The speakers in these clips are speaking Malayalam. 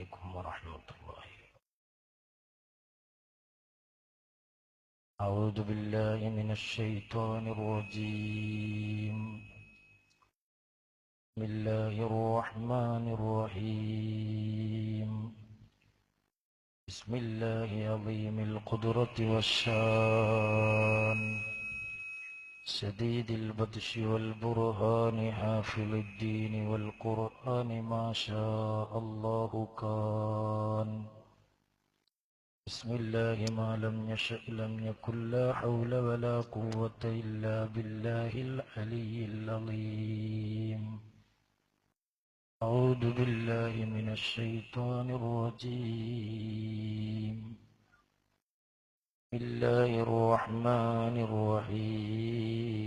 عليكم ورحمة الله. أعوذ بالله من الشيطان الرجيم. بسم الله الرحمن الرحيم. بسم الله عظيم القدرة والشان، شديد البطش والبرهان، حافظ الدين والقرآن، ما شاء الله كان. بسم الله ما لم يشأ لم يكن، لا حول ولا قوة إلا بالله العلي العظيم. أعوذ بالله من الشيطان الرجيم. بسم الله الرحمن الرحيم.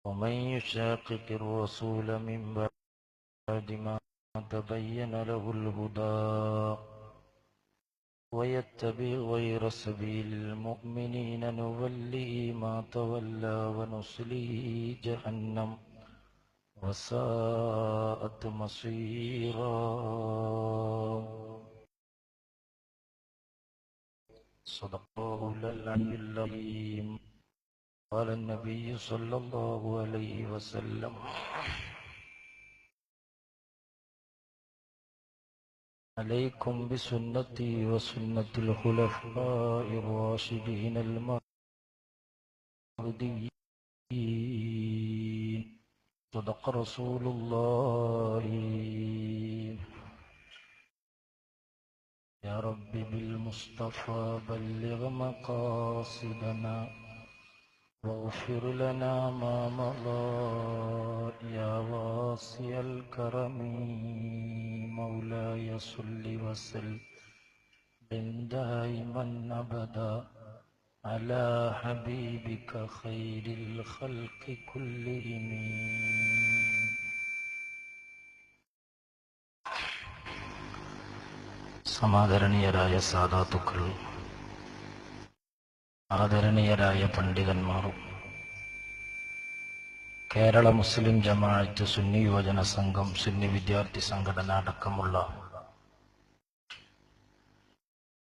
ومن يشاقق الرسول من بعد ما تبين له الهدى ويتبع غير سبيل المؤمنين نوله ما تولى ونصله جهنم وساءت مصيرا. صدق الله العلي العظيم. قال النبي صلى الله عليه وسلم: عليكم بسنتي وسنة الخلفاء الراشدين المهديين. صدق رسول الله. يا رب بالمصطفى بلغ مقاصدنا واغفر لنا ما مضى، يا واسع الكرم مولاي صل وسلم دائما أبدا على حبيبك خير الخلق كلهم. സമാദരണീയരായ സാദാത്തുക്കൾ, ആദരണീയരായ പണ്ഡിതന്മാരും, കേരള മുസ്ലിം ജമാഅത്ത് സുന്നി യുവജന സംഘം, സുന്നി വിദ്യാർത്ഥി സംഘടന അടക്കമുള്ള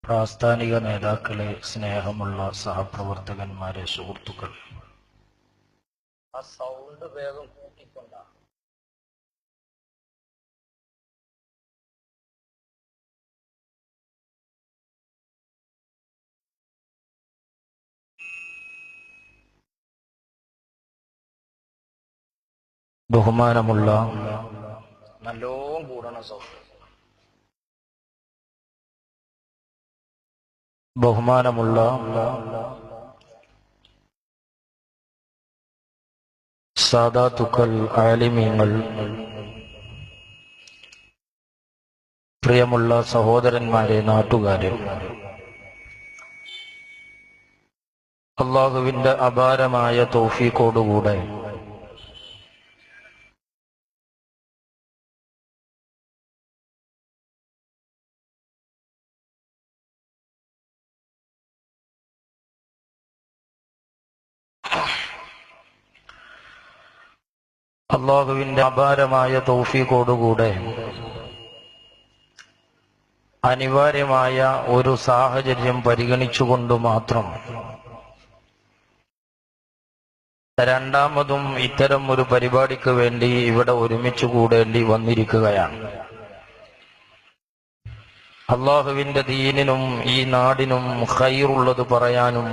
പ്രാസ്ഥാനിക നേതാക്കളെ, സ്നേഹമുള്ള സഹപ്രവർത്തകന്മാരെ, സുഹൃത്തുക്കൾ, ആ സൗണ്ട് വേഗം കൂട്ടിക്കൊണ്ടാണ്. ബഹുമാനമുള്ള, നല്ലോണം കൂടണ സൗണ്ട്, ബഹുമാനമുള്ള സാദാത്തുക്കൾ, ആലിമീങ്ങൾ, പ്രിയമുള്ള സഹോദരന്മാരെ, നാട്ടുകാരെ, അല്ലാഹുവിന്റെ അപാരമായ തൗഫീഖോടുകൂടെ അനിവാര്യമായ ഒരു സാഹചര്യം പരിഗണിച്ചുകൊണ്ട് മാത്രം രണ്ടാമതും ഇത്തരം ഒരു പരിപാടിക്ക് വേണ്ടി ഇവിടെ ഒരുമിച്ച് കൂടേണ്ടി വന്നിരിക്കുകയാണ്. അല്ലാഹുവിന്റെ ദീനിനും ഈ നാടിനും ഖൈറുള്ളത് പറയാനും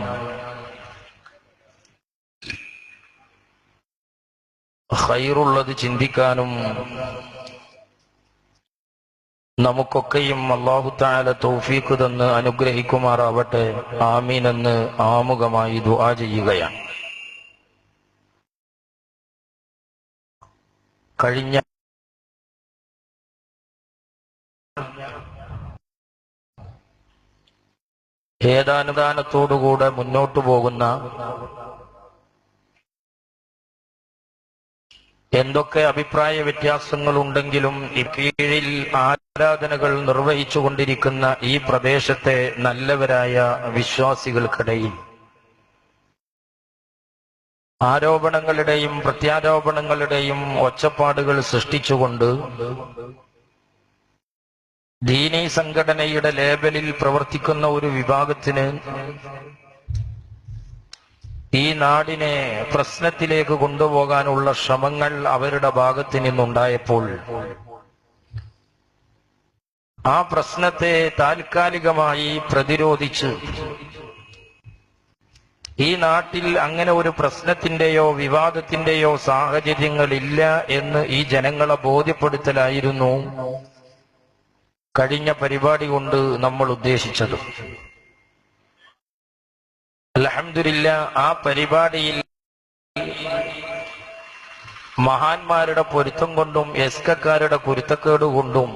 ഖൈറുള്ളത് ചിന്തിക്കാനും നമുക്കൊക്കെയും അല്ലാഹു തആല തൗഫീഖ് തന്ന് അനുഗ്രഹിക്കുമാറാവട്ടെ. ആമീൻ എന്ന് ആമുഖമായി ദുആ ചെയ്യുകയാണ്. കഴിഞ്ഞ ഏതാനുദാനത്തോടുകൂടെ മുന്നോട്ടു പോകുന്ന എന്തൊക്കെ അഭിപ്രായ വ്യത്യാസങ്ങളുണ്ടെങ്കിലും ഈ കീഴിൽ ആരാധനകൾ നിർവഹിച്ചുകൊണ്ടിരിക്കുന്ന ഈ പ്രദേശത്തെ നല്ലവരായ വിശ്വാസികൾക്കിടയിൽ ആരോപണങ്ങളുടെയും പ്രത്യാരോപണങ്ങളുടെയും ഒച്ചപ്പാടുകൾ സൃഷ്ടിച്ചുകൊണ്ട് ദീനീ സംഘടനയുടെ ലേബലിൽ പ്രവർത്തിക്കുന്ന ഒരു വിഭാഗത്തിന് ഈ നാടിനെ പ്രശ്നത്തിലേക്ക് കൊണ്ടുപോകാനുള്ള ശ്രമങ്ങൾ അവരുടെ ഭാഗത്ത് നിന്നുണ്ടായപ്പോൾ ആ പ്രശ്നത്തെ താൽക്കാലികമായി പ്രതിരോധിച്ച് ഈ നാട്ടിൽ അങ്ങനെ ഒരു പ്രശ്നത്തിന്റെയോ വിവാദത്തിന്റെയോ സാഹചര്യങ്ങളില്ല എന്ന് ഈ ജനങ്ങളെ ബോധ്യപ്പെടുത്തലായിരുന്നു കഴിഞ്ഞ പരിപാടി കൊണ്ട് നമ്മൾ ഉദ്ദേശിച്ചത്. അൽഹംദുലില്ലാ, ആ പരിപാടിയിൽ മഹാന്മാരുടെ പൊരുത്തം കൊണ്ടും എസ്കക്കാരുടെ കുരുത്തക്കേട് കൊണ്ടും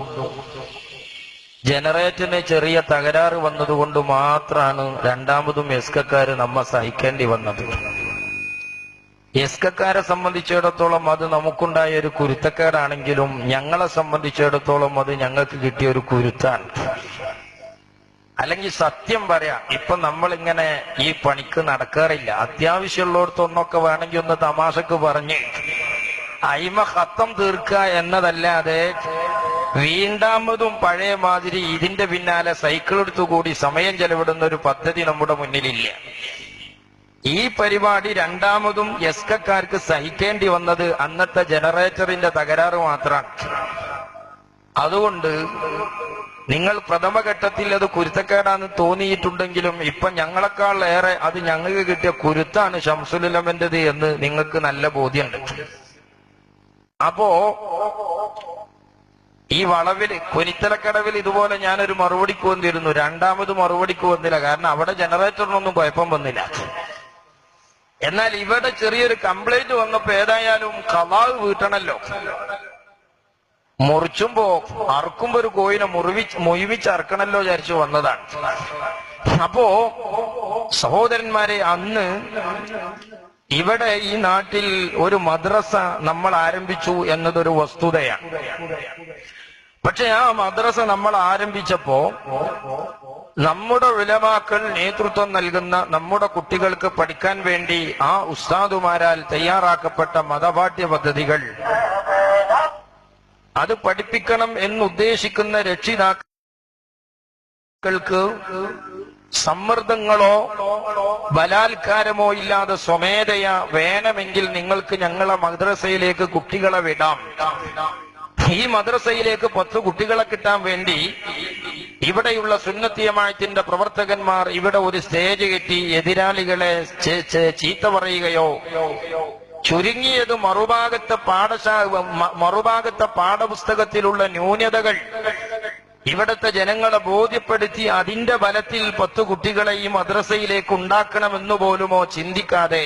ജനറേറ്ററിന് ചെറിയ തകരാറ് വന്നതുകൊണ്ട് മാത്രമാണ് രണ്ടാമതും എസ്കക്കാര് നമ്മെ സഹിക്കേണ്ടി വന്നത്. എസ്കക്കാരെ സംബന്ധിച്ചിടത്തോളം അത് നമുക്കുണ്ടായ ഒരു കുരുത്തക്കേടാണെങ്കിലും ഞങ്ങളെ സംബന്ധിച്ചിടത്തോളം അത് ഞങ്ങൾക്ക് കിട്ടിയ ഒരു കുരുത്താണ്. അല്ലെങ്കിൽ സത്യം പറയാം, ഇപ്പൊ നമ്മളിങ്ങനെ ഈ പണിക്ക് നടക്കാറില്ല. അത്യാവശ്യമുള്ളിടത്തൊന്നൊക്കെ വേണമെങ്കിൽ ഒന്ന് തമാശക്ക് പറഞ്ഞ് അയിമ ഖത്തം തീർക്കുക എന്നതല്ലാതെ വീണ്ടാമതും പഴയ മാതിരി ഇതിന്റെ പിന്നാലെ സൈക്കിൾ എടുത്തുകൂടി സമയം ചെലവിടുന്ന ഒരു പദ്ധതി നമ്മുടെ മുന്നിലില്ല. ഈ പരിപാടി രണ്ടാമതും എസ്കക്കാർക്ക് സഹിക്കേണ്ടി വന്നത് അന്നത്തെ ജനറേറ്ററിന്റെ തകരാറ് മാത്രമാണ്. അതുകൊണ്ട് നിങ്ങൾ പ്രഥമഘട്ടത്തിൽ അത് കുരുത്തക്കേടാന്ന് തോന്നിയിട്ടുണ്ടെങ്കിലും ഇപ്പൊ ഞങ്ങളെക്കാൾ ഏറെ അത് ഞങ്ങൾക്ക് കിട്ടിയ കുരുത്താണ് ശംസുലുലമന്റേത് എന്ന് നിങ്ങൾക്ക് നല്ല ബോധ്യമുണ്ട്. അപ്പോ ഈ വളവില് കുനിത്തലക്കടവിൽ ഇതുപോലെ ഞാനൊരു മറുപടിക്ക് വന്നിരുന്നു. രണ്ടാമത് മറുപടിക്ക് വന്നില്ല, കാരണം അവിടെ ജനറേറ്ററിനൊന്നും കുഴപ്പം വന്നില്ല. എന്നാൽ ഇവിടെ ചെറിയൊരു കംപ്ലൈന്റ് വന്നപ്പോ ഏതായാലും ഖളാ വീട്ടണല്ലോ. മുറിച്ചുമ്പോ അറുക്കുമ്പോ ഒരു കോയിനെ മുഴുവിച്ച് അറക്കണല്ലോ വിചാരിച്ചു വന്നതാണ്. അപ്പോ സഹോദരന്മാരെ, അന്ന് ഇവിടെ ഈ നാട്ടിൽ ഒരു മദ്രസ നമ്മൾ ആരംഭിച്ചു എന്നതൊരു വസ്തുതയാണ്. പക്ഷെ ആ മദ്രസ നമ്മൾ ആരംഭിച്ചപ്പോ നമ്മുടെ ഉലമാക്കൾ നേതൃത്വം നൽകുന്ന നമ്മുടെ കുട്ടികൾക്ക് പഠിക്കാൻ വേണ്ടി ആ ഉസ്താദുമാരാൽ തയ്യാറാക്കപ്പെട്ട മതപാഠ്യ പദ്ധതികൾ അത് പഠിപ്പിക്കണം എന്നുദ്ദേശിക്കുന്ന രക്ഷിതാക്കൾക്ക് സമ്മർദ്ദങ്ങളോ ബലാത്കാരമോ ഇല്ലാതെ സ്വമേധയാ വേണമെങ്കിൽ നിങ്ങൾക്ക് ഞങ്ങളെ മദ്രസയിലേക്ക് കുട്ടികളെ വിടാം. ഈ മദ്രസയിലേക്ക് 10 കുട്ടികളെ കിട്ടാൻ വേണ്ടി ഇവിടെയുള്ള സുന്നത്തി ജമാഅത്തിന്റെ പ്രവർത്തകന്മാർ ഇവിടെ ഒരു സ്റ്റേജ് കെട്ടി എതിരാളികളെ ചീത്ത പറയുകയോ ചുരുങ്ങിയത് മറുഭാഗത്തെ പാഠപുസ്തകത്തിലുള്ള ന്യൂനതകൾ ഇവിടുത്തെ ജനങ്ങളെ ബോധ്യപ്പെടുത്തി അതിന്റെ ബലത്തിൽ 10 കുട്ടികളെ ഈ മദ്രസയിലേക്ക് ഉണ്ടാക്കണമെന്നു പോലുമോ ചിന്തിക്കാതെ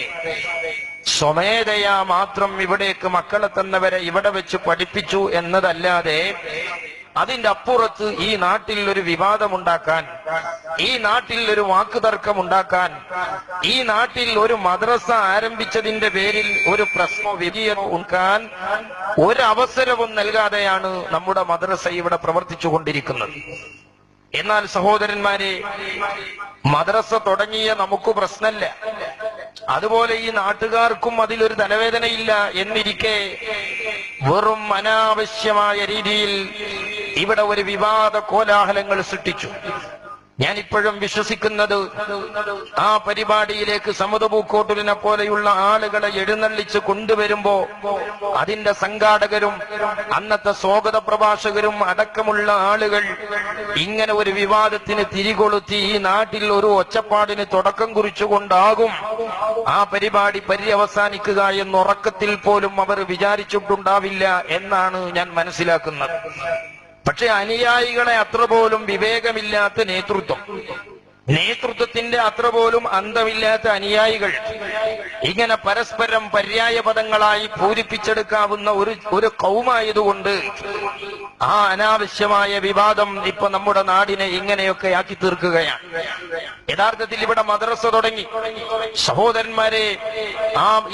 സ്വമേധയാ മാത്രം ഇവിടേക്ക് മക്കളെ തന്നവരെ ഇവിടെ വെച്ച് പഠിപ്പിച്ചു എന്നതല്ലാതെ അതിന്റെ അപ്പുറത്ത് ഈ നാട്ടിൽ ഒരു വിവാദമുണ്ടാക്കാൻ, ഈ നാട്ടിൽ ഒരു വാക്കുതർക്കമുണ്ടാക്കാൻ, ഈ നാട്ടിൽ ഒരു മദ്രസ ആരംഭിച്ചതിന്റെ പേരിൽ ഒരു പ്രശ്നമോ വിധിയോ ഉണ്ടാക്കാൻ ഒരവസരവും നൽകാതെയാണ് നമ്മുടെ മദ്രസ ഇവിടെ പ്രവർത്തിച്ചു കൊണ്ടിരിക്കുന്നത്. എന്നാൽ സഹോദരന്മാരെ, മദ്രസ തുടങ്ങിയ നമുക്ക് പ്രശ്നമില്ല, അതുപോലെ ഈ നാട്ടുകാർക്കും അതിലൊരു തലവേദനയില്ല എന്നിരിക്കെ വെറും അനാവശ്യമായ രീതിയിൽ ഇവിടെ ഒരു വിവാദ കോലാഹലങ്ങൾ സൃഷ്ടിച്ചു. ഞാനിപ്പോഴും വിശ്വസിക്കുന്നത് ആ പരിപാടിയിലേക്ക് സമതപൂക്കോട്ടൂരിനെ പോലെയുള്ള ആളുകളെ എഴുന്നള്ളിച്ച് കൊണ്ടുവരുമ്പോ അതിന്റെ സംഘാടകരും അന്നത്തെ സ്വാഗത പ്രഭാഷകരും അടക്കമുള്ള ആളുകൾ ഇങ്ങനെ ഒരു വിവാദത്തിന് തിരികൊളുത്തി ഈ നാട്ടിൽ ഒരു ഒച്ചപ്പാടിന് തുടക്കം കുറിച്ചുകൊണ്ടാകും ആ പരിപാടി പര്യവസാനിക്കുക എന്നുറക്കത്തിൽ പോലും അവർ വിചാരിച്ചിട്ടുണ്ടാവില്ല എന്നാണ് ഞാൻ മനസ്സിലാക്കുന്നത്. പക്ഷെ അനുയായികളെ അത്ര പോലും വിവേകമില്ലാത്ത നേതൃത്വത്തിന്റെ അത്ര പോലും അന്തമില്ലാത്ത അനുയായികൾ ഇങ്ങനെ പരസ്പരം പര്യായ പദങ്ങളായി പൂരിപ്പിച്ചെടുക്കാവുന്ന ഒരു കൗമായതുകൊണ്ട് ആ അനാവശ്യമായ വിവാദം ഇപ്പൊ നമ്മുടെ നാടിനെ ഇങ്ങനെയൊക്കെ ആക്കി തീർക്കുകയാണ്. യഥാർത്ഥത്തിൽ ഇവിടെ മദ്രസ തുടങ്ങി. സഹോദരന്മാരെ,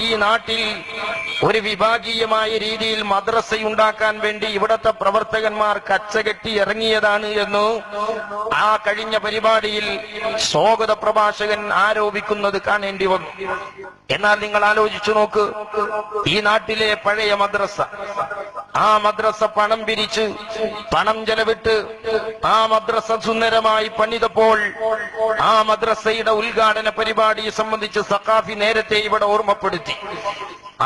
ഈ നാട്ടിൽ ഒരു വിഭാഗീയമായ രീതിയിൽ മദ്രസയുണ്ടാക്കാൻ വേണ്ടി ഇവിടത്തെ പ്രവർത്തകന്മാർ കച്ചകെട്ടി ഇറങ്ങിയതാണ് എന്ന് ആ കഴിഞ്ഞ പരിപാടിയിൽ സ്വാഗത പ്രഭാഷകൻ ആരോപിക്കുന്നത് കാണേണ്ടി വന്നു. എന്നാൽ നിങ്ങൾ ആലോചിച്ചു നോക്ക്, ഈ നാട്ടിലെ പഴയ മദ്രസ, ആ മദ്രസ പണം പിരിച്ച് പണം ചെലവിട്ട് ആ മദ്രസ സുന്ദരമായി പണിതപ്പോൾ ആ മദ്രസയുടെ ഉദ്ഘാടന പരിപാടിയെ സംബന്ധിച്ച് സഖാഫി നേരത്തെ ഇവിടെ ഓർമ്മപ്പെടുത്തി.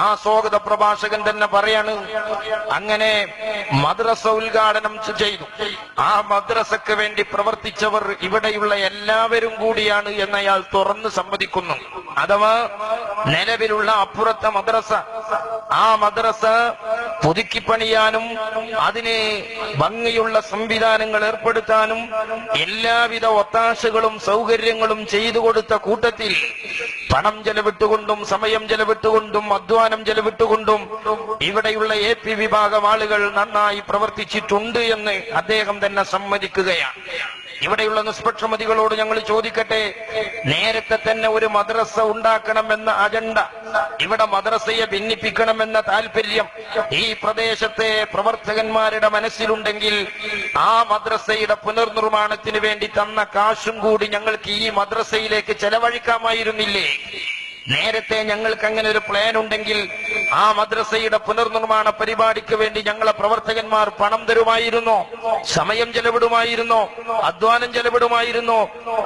ആ സ്വാഗത പ്രഭാഷകൻ തന്നെ പറയാണ്, അങ്ങനെ മദ്രസ ഉദ്ഘാടനം ചെയ്തു. ആ മദ്രസക്ക് വേണ്ടി പ്രവർത്തിച്ചവർ ഇവിടെയുള്ള എല്ലാവരും കൂടിയാണ് എന്നയാൾ തുറന്ന് സമ്മതിക്കുന്നു. അഥവാ നിലവിലുള്ള അപ്പുറത്തെ മദ്രസ, ആ മദ്രസ പുതുക്കിപ്പണിയാനും അതിന് ഭംഗിയുള്ള സംവിധാനങ്ങൾ ഏർപ്പെടുത്താനും എല്ലാവിധ ഒത്താശകളും സൗകര്യങ്ങളും ചെയ്തു കൊടുത്ത കൂട്ടത്തിൽ പണം ചെലവിട്ടുകൊണ്ടും സമയം ചെലവിട്ടുകൊണ്ടും അധ്വാനം ചെലവിട്ടുകൊണ്ടും ഇവിടെയുള്ള AP വിഭാഗം ആളുകൾ നന്നായി പ്രവർത്തിച്ചിട്ടുണ്ട് എന്ന് അദ്ദേഹം തന്നെ സമ്മതിക്കുകയാണ്. ഇവിടെയുള്ള നിഷ്പക്ഷമതികളോട് ഞങ്ങൾ ചോദിക്കട്ടെ, നേരത്തെ തന്നെ ഒരു മദ്രസ ഉണ്ടാക്കണമെന്ന അജണ്ട, ഇവിടെ മദ്രസയെ ഭിന്നിപ്പിക്കണമെന്ന താല്പര്യം ഈ പ്രദേശത്തെ പ്രവർത്തകന്മാരുടെ മനസ്സിലുണ്ടെങ്കിൽ ആ മദ്രസയുടെ പുനർനിർമ്മാണത്തിന് വേണ്ടി തന്ന കാശും കൂടി ഞങ്ങൾക്ക് ഈ മദ്രസയിലേക്ക് ചെലവഴിക്കാമായിരുന്നില്ലേ? നേരത്തെ ഞങ്ങൾക്ക് അങ്ങനെ ഒരു പ്ലാൻ ഉണ്ടെങ്കിൽ ആ മദ്രസയുടെ പുനർനിർമ്മാണ പരിപാടിക്ക് വേണ്ടി ഞങ്ങളെ പ്രവർത്തകന്മാർ പണം തരുമായിരുന്നോ? സമയം ചെലവിടുമായിരുന്നോ? അധ്വാനം ചെലവിടുമായിരുന്നോ?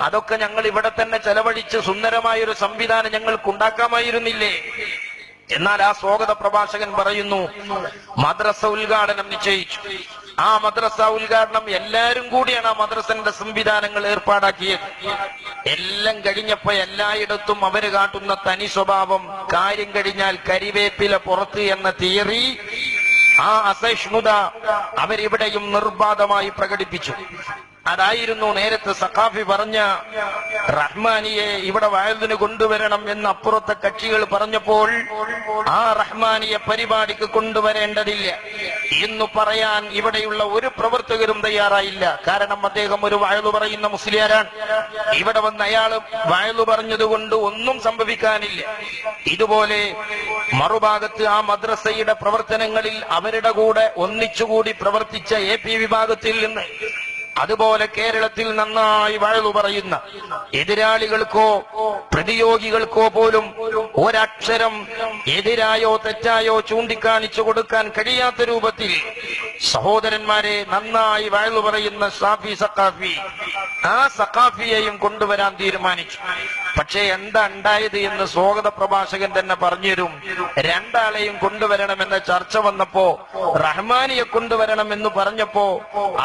അതൊക്കെ ഞങ്ങൾ ഇവിടെ തന്നെ ചെലവഴിച്ച് സുന്ദരമായൊരു സംവിധാനം ഞങ്ങൾക്ക് ഉണ്ടാക്കാമായിരുന്നില്ലേ? എന്നാൽ ആ സ്വാഗത പ്രഭാഷകൻ പറയുന്നു, മദ്രസ ഉദ്ഘാടനം നിശ്ചയിച്ചു. ആ മദ്രസ ഉദ്ഘാടനം എല്ലാരും കൂടിയാണ് ആ മദ്രസന്റെ സംവിധാനങ്ങൾ ഏർപ്പാടാക്കിയത്. എല്ലാം കഴിഞ്ഞപ്പോ എല്ലായിടത്തും അവര് കാട്ടുന്ന തനി സ്വഭാവം, കാര്യം കഴിഞ്ഞാൽ കരിവേപ്പില പുറത്ത് എന്ന തിയറി, ആ അസഹിഷ്ണുത അവരിവിടെയും നിർബാധമായി പ്രകടിപ്പിച്ചു. അതായിരുന്നു നേരത്തെ സഖാഫി പറഞ്ഞ റഹ്മാനിയെ ഇവിടെ വയലിന് കൊണ്ടുവരണം എന്ന് അപ്പുറത്തെ കക്ഷികൾ പറഞ്ഞപ്പോൾ ആ റഹ്മാനിയെ പരിപാടിക്ക് കൊണ്ടുവരേണ്ടതില്ല എന്ന് പറയാൻ ഇവിടെയുള്ള ഒരു പ്രവർത്തകരും തയ്യാറായില്ല. കാരണം അദ്ദേഹം ഒരു വയലു പറയുന്ന മുസ്ലിയാരാണ്. ഇവിടെ വന്ന് അയാൾ വയലു പറഞ്ഞതുകൊണ്ട് ഒന്നും സംഭവിക്കാനില്ല. ഇതുപോലെ മറുഭാഗത്ത് ആ മദ്രസയുടെ പ്രവർത്തനങ്ങളിൽ അവരുടെ കൂടെ ഒന്നിച്ചുകൂടി പ്രവർത്തിച്ച AP വിഭാഗത്തിൽ നിന്ന്, അതുപോലെ കേരളത്തിൽ നന്നായി വഴലു പറയുന്ന എതിരാളികൾക്കോ പ്രതിയോഗികൾക്കോ പോലും ഒരക്ഷരം എതിരായോ തെറ്റായോ ചൂണ്ടിക്കാണിച്ചു കൊടുക്കാൻ കഴിയാത്ത രൂപത്തിൽ സഹോദരന്മാരെ നന്നായി വഴലു പറയുന്ന ഷാഫി സഖാഫി, ആ സഖാഫിയെയും കൊണ്ടുവരാൻ തീരുമാനിച്ചു. പക്ഷേ എന്താ ഉണ്ടായത് എന്ന് സ്വാഗത പ്രഭാഷകൻ തന്നെ പറഞ്ഞുതരും. രണ്ടാളെയും കൊണ്ടുവരണമെന്ന ചർച്ച വന്നപ്പോ, റഹ്മാനിയെ കൊണ്ടുവരണമെന്ന് പറഞ്ഞപ്പോ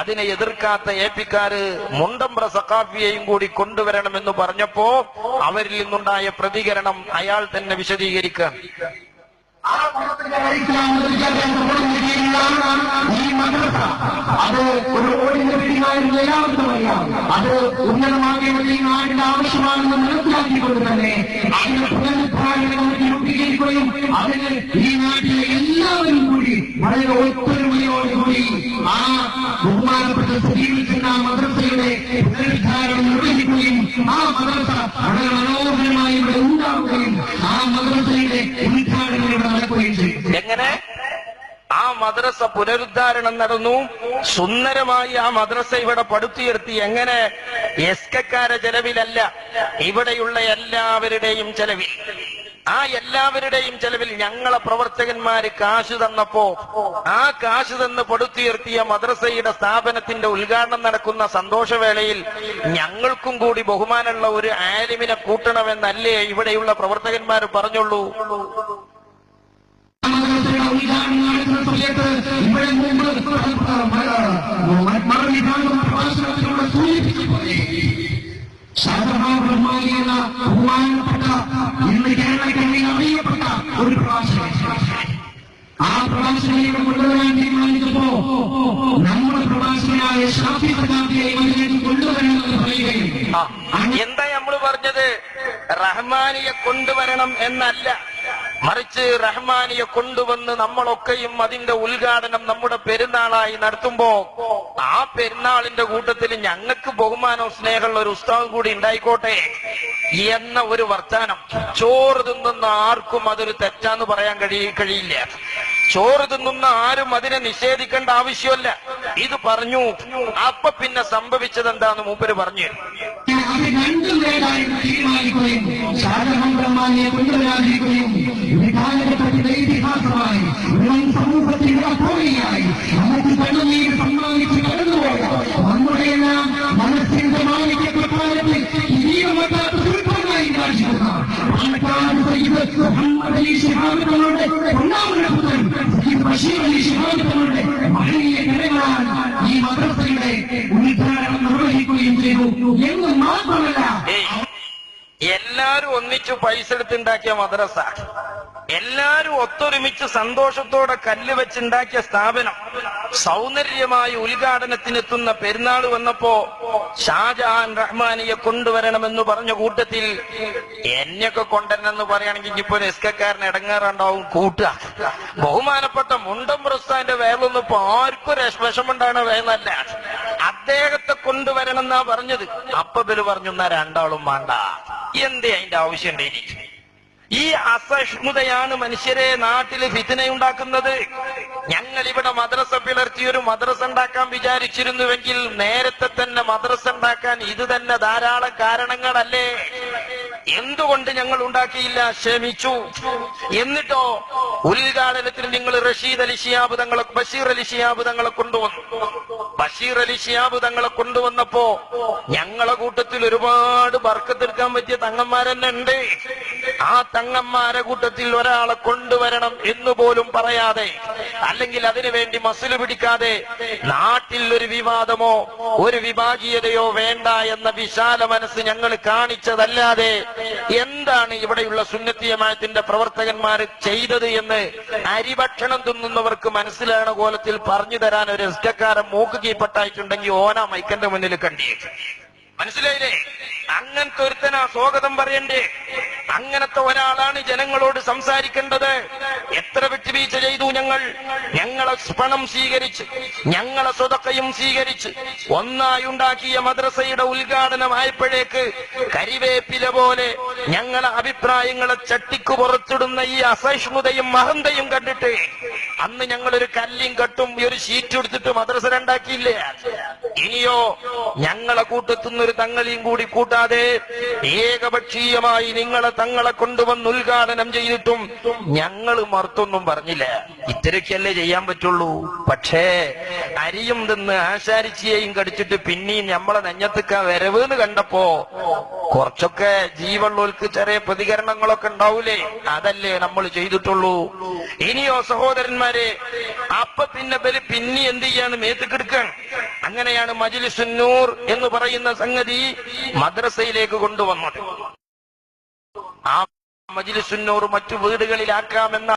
അതിനെ എതിർക്കാത്ത AP-ക്കാര് മുണ്ടമ്പ്ര സഖാഫിയെയും കൂടി കൊണ്ടുവരണമെന്ന് പറഞ്ഞപ്പോ അവരിൽ നിന്നുണ്ടായ പ്രതികരണം അയാൾ തന്നെ വിശദീകരിക്കാൻ. ഈ മദ്രസ അത് ഒരു ഓടിന്റെ പിടിമായിരുന്നു എല്ലാവർക്കും അറിയാം. അത് ഉന്നതമാകേണ്ടത് ഈ നാടിന്റെ ആവശ്യമാണെന്ന് മനസ്സിലാക്കിക്കൊണ്ട് തന്നെ അതിന് പുനരുദ്ധാരണം രൂപീകരിക്കുകയും അതിന് ഈ നാട്ടിലെ എല്ലാവരും കൂടി വളരെ ഒത്തൊരുമയോടുകൂടി ആ ബഹുമാനപ്പെട്ട സ്ഥിരീകരിക്കുന്ന മദ്രസയുടെ പുനരുദ്ധാരണം നിർവഹിക്കുകയും ആ മദ്രസ വളരെ മനോഹരമായി ഇവിടെ ഉണ്ടാവുകയും ആ മദ്രസയുടെ ഉദ്ഘാടനം ഇവിടെ നടക്കുകയും ചെയ്യും. എങ്ങനെ ആ മദ്രസ പുനരുദ്ധാരണം നടന്നു, സുന്ദരമായി ആ മദ്രസ ഇവിടെ പടുത്തുയർത്തി. എങ്ങനെ? എസ്കക്കാരെ ചെലവിലല്ല, ഇവിടെയുള്ള എല്ലാവരുടെയും ചെലവിൽ. ആ എല്ലാവരുടെയും ചെലവിൽ ഞങ്ങളെ പ്രവർത്തകന്മാര് കാശ് തന്നപ്പോ ആ കാശ് തന്ന് പടുത്തുയർത്തിയ മദ്രസയുടെ സ്ഥാപനത്തിന്റെ ഉദ്ഘാടനം നടക്കുന്ന സന്തോഷവേളയിൽ ഞങ്ങൾക്കും കൂടി ബഹുമാനമുള്ള ഒരു ആലിമിനെ കൂട്ടണമെന്നല്ലേ ഇവിടെയുള്ള പ്രവർത്തകന്മാർ പറഞ്ഞുള്ളൂ. ഇന്ന് കേരളത്തിൽ അറിയപ്പെട്ട ഒരു പ്രഭാഷകൻ, ആ പ്രഭാഷകനെ കൊണ്ടുവരാൻ തീരുമാനിച്ചപ്പോ നമ്മുടെ പ്രഭാഷകനായ ഷാഫി സഖാഫിയെ അതിലേക്ക് കൊണ്ടുവരണമെന്ന് പറയുകയും. എന്താ നമ്മൾ പറഞ്ഞത്? റഹ്മാനിയെ കൊണ്ടുവരണം എന്നല്ല, മറിച്ച് റഹ്മാനിയെ കൊണ്ടുവന്ന് നമ്മളൊക്കെയും അതിന്റെ ഉദ്ഘാടനം നമ്മുടെ പെരുന്നാളായി നടത്തുമ്പോ ആ പെരുന്നാളിന്റെ കൂട്ടത്തിൽ ഞങ്ങൾക്ക് ബഹുമാനവും സ്നേഹമുള്ള ഒരു ഉസ്താദ് കൂടി ഉണ്ടായിക്കോട്ടെ എന്ന ഒരു വർത്താനം. ചോറ് തിന്നുന്ന ആർക്കും അതൊരു തെറ്റാന്ന് പറയാൻ കഴിയില്ല. ചോറ് തിന്നുന്ന ആരും അതിനെ നിഷേധിക്കേണ്ട ആവശ്യമല്ല. ഇത് പറഞ്ഞു. അപ്പൊ പിന്നെ സംഭവിച്ചത് എന്താന്ന് മൂപ്പര് പറഞ്ഞു. തീരുമാനിക്കുകയും ഷാജഹാൻ റഹ്മാനിയെ കൊണ്ടുവരാതിരിക്കുകയും ഒരു കാലഘട്ടത്തിന്റെ ഇതിഹാസമായി സമൂഹത്തിന്റെ അപ്പോഴയായി നമുക്ക് കണ്ണുനീർ സമ്മാനിച്ച് കടന്നുപോയ നമ്മുടെയെല്ലാം മനസ്സിന്റെ മാലിന്യപ്രകാരത്തിൽ ഇനിയുമല്ലാത്ത സുൽത്താനായി കാണിച്ചിരുന്ന മുഹമ്മദ് അലി ശിഹാബ് തങ്ങളുടെ ഒന്നാമത്തെ പുത്രൻ ബഷീർ അലി ശിഹാബ് തങ്ങളുടെ മഹനീയ കരങ്ങളാൽ ഈ മദ്രസയുടെ ഉദ്ഘാടനം നിർവഹിക്കുകയും ചെയ്തു എന്ന് മാത്രമല്ല, എല്ലാരും ഒന്നിച്ചു പൈസ എടുത്തുണ്ടാക്കിയ മദ്രസ, എല്ലാരും ഒത്തൊരുമിച്ച് സന്തോഷത്തോടെ കല്ല് വെച്ചുണ്ടാക്കിയ സ്ഥാപനം, സൗന്ദര്യമായ ഉദ്ഘാടനത്തിനെത്തുന്ന പെരുന്നാൾ വന്നപ്പോ ഷാജഹാൻ റഹ്മാനിയെ കൊണ്ടുവരണമെന്ന് പറഞ്ഞ കൂട്ടത്തിൽ എന്നെയൊക്കെ കൊണ്ടുവരണമെന്ന് പറയുകയാണെങ്കിൽ ഇപ്പൊ എസ്കക്കാരൻ ഇടങ്ങാറുണ്ടാവും കൂട്ടുക. ബഹുമാനപ്പെട്ട മുണ്ടം പ്രസ്ഥാന്റെ വേളൊന്നും ഇപ്പൊ ആർക്കും വിഷമുണ്ടാണ് വേളല്ല, അദ്ദേഹത്തെ കൊണ്ടുവരണം എന്നാ പറഞ്ഞത്. അപ്പൊ ബല് പറഞ്ഞു എന്നാ രണ്ടാളും വേണ്ട. എന്തേ അതിന്റെ ആവശ്യം ഉണ്ടായിരിക്കും? ഈ അസഹിഷ്ണുതയാണ് മനുഷ്യരെ നാട്ടില് ഫിത്നയുണ്ടാക്കുന്നത്. ഞങ്ങൾ ഇവിടെ മദ്രസ പിളർത്തി ഒരു മദ്രസ ഉണ്ടാക്കാൻ വിചാരിച്ചിരുന്നുവെങ്കിൽ നേരത്തെ തന്നെ മദ്രസ ഉണ്ടാക്കാൻ ഇത് തന്നെ ധാരാളം കാരണങ്ങളല്ലേ? എന്തുകൊണ്ട് ഞങ്ങൾ ഉണ്ടാക്കിയില്ല? ക്ഷമിച്ചു. എന്നിട്ടോ ഉദ്ഘാടനത്തിന് നിങ്ങൾ റഷീദ് അലി ശിഹാബ് തങ്ങളെ, ബഷീർ അലി ശിഹാബ് തങ്ങളെ കൊണ്ടുവന്നു. ബഷീർ അലി ശിഹാബ് തങ്ങളെ കൊണ്ടുവന്നപ്പോ ഞങ്ങളെ കൂട്ടത്തിൽ ഒരുപാട് ബർക്കത്തെടുക്കാൻ പറ്റിയ തങ്ങന്മാരെന്നെ ഉണ്ട്. ആ തങ്ങന്മാരെ കൂട്ടത്തിൽ ഒരാളെ കൊണ്ടുവരണം എന്ന് പോലും പറയാതെ, അല്ലെങ്കിൽ അതിനുവേണ്ടി മസില് പിടിക്കാതെ, നാട്ടിൽ ഒരു വിവാദമോ ഒരു വിഭാഗീയതയോ വേണ്ട എന്ന വിശാല മനസ്സ് ഞങ്ങൾ കാണിച്ചതല്ലാതെ എന്താണ് ഇവിടെയുള്ള സുന്നത്തി ജമാഅത്തിന്റെ പ്രവർത്തകന്മാർ ചെയ്തത് എന്ന് അരിഭക്ഷണം തിന്നുന്നവർക്ക് മനസ്സിലാകുന്ന കോലത്തിൽ പറഞ്ഞു തരാൻ ഒരു എസ്കക്കാരൻ മൂക്ക് കീപ്പട്ടായിട്ടുണ്ടെങ്കിൽ ഓനാ മൈക്കന്റെ മുന്നിൽ കണ്ടിയേക്കും. മനസ്സിലായില്ലേ? അങ്ങനത്തെ ഒരുത്തനാ സ്വാഗതം പറയണ്ടേ? അങ്ങനത്തെ ഒരാളാണ് ജനങ്ങളോട് സംസാരിക്കേണ്ടത്. എത്ര വിട്ടുവീഴ്ച ചെയ്തു ഞങ്ങൾ. ഞങ്ങളെ പണം സ്വീകരിച്ച്, ഞങ്ങളെ സ്വതക്കയും സ്വീകരിച്ച് ഒന്നായി ഉണ്ടാക്കിയ മദ്രസയുടെ ഉദ്ഘാടനമായപ്പോഴേക്ക് കരിവേപ്പില പോലെ ഞങ്ങളെ അഭിപ്രായങ്ങളെ ചട്ടിക്ക് പുറത്തിടുന്ന ഈ അസഹിഷ്ണുതയും മഹന്തയും കണ്ടിട്ട് അന്ന് ഞങ്ങളൊരു കല്ലും കെട്ടും ഒരു ഷീറ്റ് എടുത്തിട്ട് മദ്രസ ഉണ്ടാക്കിയില്ലേ? ഇനിയോ ഞങ്ങളെ കൂട്ടത്തുനിന്ന് ഒരു തങ്ങളെയും കൂടി കൂട്ടാതെ ഏകപക്ഷീയമായി നിങ്ങളെ തങ്ങളെ കൊണ്ടുവന്ന് ഉദ്ഘാടനം ചെയ്തിട്ടും ഞങ്ങൾ മറുത്തൊന്നും പറഞ്ഞില്ല. ഇത്രയ്ക്കല്ലേ ചെയ്യാൻ പറ്റുള്ളൂ. പക്ഷേ അരിയും തിന്ന് ആശാരിച്ചിയെയും കടിച്ചിട്ട് പിന്നെയും നമ്മളെ നെഞ്ഞത്തിക്ക വരവെന്ന് കണ്ടപ്പോ കുറച്ചൊക്കെ ജീവനുള്ളവർക്ക് ചെറിയ പ്രതികരണങ്ങളൊക്കെ ഉണ്ടാവൂലേ? അതല്ലേ നമ്മൾ ചെയ്തിട്ടുള്ളൂ. ഇനിയോ സഹോദരന്മാരെ, അപ്പൊ പിന്നെ എന്ത് ചെയ്യാന്ന് മേത്തുക്കെടുക്കാൻ. അങ്ങനെയാണ് മജ്ലിസുൻ നൂർ എന്ന് പറയുന്ന സംഗതി മദ്രസയിലേക്ക് കൊണ്ടുവന്നത്. ആ മജ്ലിസുൻ നൂർ മറ്റു വീടുകളിലാക്കാമെന്ന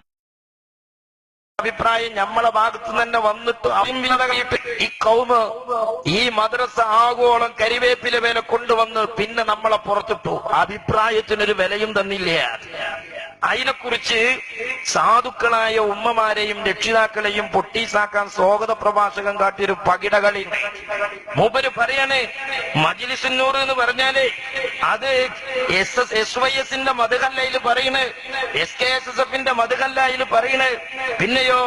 അഭിപ്രായം നമ്മളെ ഭാഗത്ത് തന്നെ വന്നിട്ട് ഈ കൗമ് ഈ മദ്രസ ആഗോളം കരിവേപ്പില വില കൊണ്ടുവന്ന് പിന്നെ നമ്മളെ പുറത്തിട്ടു. അഭിപ്രായത്തിനൊരു വിലയും തന്നില്ല. അതിനെക്കുറിച്ച് സാധുക്കളായ ഉമ്മമാരെയും രക്ഷിതാക്കളെയും പൊട്ടീസാക്കാൻ സ്വാഗത പ്രഭാഷകൻ കാട്ടിയൊരു പകിടകളി. മൂപ്പര് പറയാണ് മജ്ലിസുൻ നൂർ എന്ന് പറഞ്ഞാല് അത് SYSന്റെ മദ്ഹല്ലയിൽ പറയണ്, SKSSFന്റെ മദ്ഹല്ലയിൽ പറയണ്. പിന്നെയോ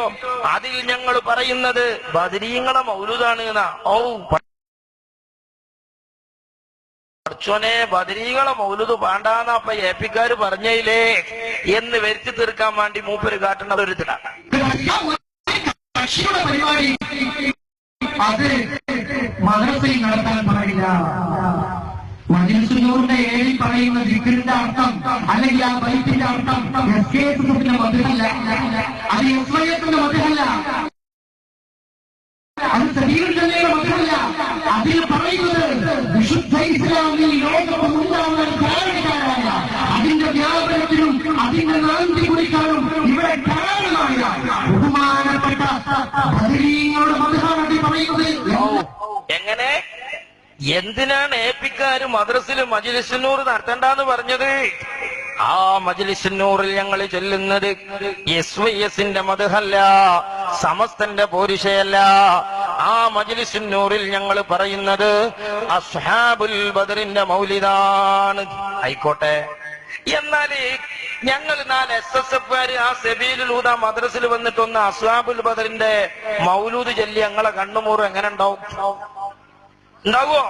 അതിൽ ഞങ്ങൾ പറയുന്നത് ബദരീങ്ങളെ മൗലൂദാണ് എന്നാ. ഓ പഠിച്ചോനെ, ബദരീകളെ മൗലൂദ് വേണ്ടാന്നാ അപ്പൊ ഏപ്പിക്കാര് പറഞ്ഞില്ലേ എന്ന് വരുത്തി തീർക്കാൻ വേണ്ടി മൂപ്പര് കാട്ടുന്നത് ഒരു ഇതിലാണ്. അത് മദ്രസയിൽ നടത്താൻ പാടില്ല. മജ്ലിസുൻ നൂറിന്റെ ഏഴിൽ പറയുന്ന ദിക്റിന്റെ അർത്ഥം അല്ലെങ്കിൽ ആ ബൈത്തിന്റെ അർത്ഥം SKSSന്റെ മദ്ഹല്ല, അത് SYSന്റെ മദ്ഹല്ല, അത് സദീറുകളുടെ മദ്ഹല്ല. അതിൽ പറയുന്നത് വിശുദ്ധ ഇസ്ലാമിൽ ലോകം ഉണ്ടാവാൻ കാരണക്കാരായ, അതിന്റെ വ്യാപനത്തിനും അതിന്റെ നാന്തി കുറിക്കാനും ഇവിടെ കാരണമായ ബഹുമാനപ്പെട്ട ബദരീങ്ങളുടെ മദ്ഹമാണ് പറയുന്നത്. എങ്ങനെ, എന്തിനാണ് ഏപ്പിക്കാര് മദ്രസിൽ മജ്ലിസുൻ നൂർ നടത്തണ്ടെന്ന് പറഞ്ഞത്? ആ മജ്ലിസുന്നൂറിൽ ഞങ്ങൾ ചൊല്ലുന്നത് SYSന്റെ മദ്ഹല്ല, സമസ്തന്റെ പോരിശയല്ല. ആ മജ്ലിസുന്നൂറിൽ ഞങ്ങൾ പറയുന്നത് അസ്ഹാബുൽ ബദറിന്റെ മൗലിദാണ്. ആയിക്കോട്ടെ, എന്നാല് ഞങ്ങൾ 4 SSFകാര് ആ സബീലുൽ ഹുദ മദ്രസിൽ വന്നിട്ടൊന്ന് അസ്ഹാബുൽ ബദറിന്റെ മൗലൂദ് ചൊല്ലി ഞങ്ങളെ കണ്ണുമൂറ് എങ്ങനെ ഉണ്ടാവും? ഉണ്ടാവോ?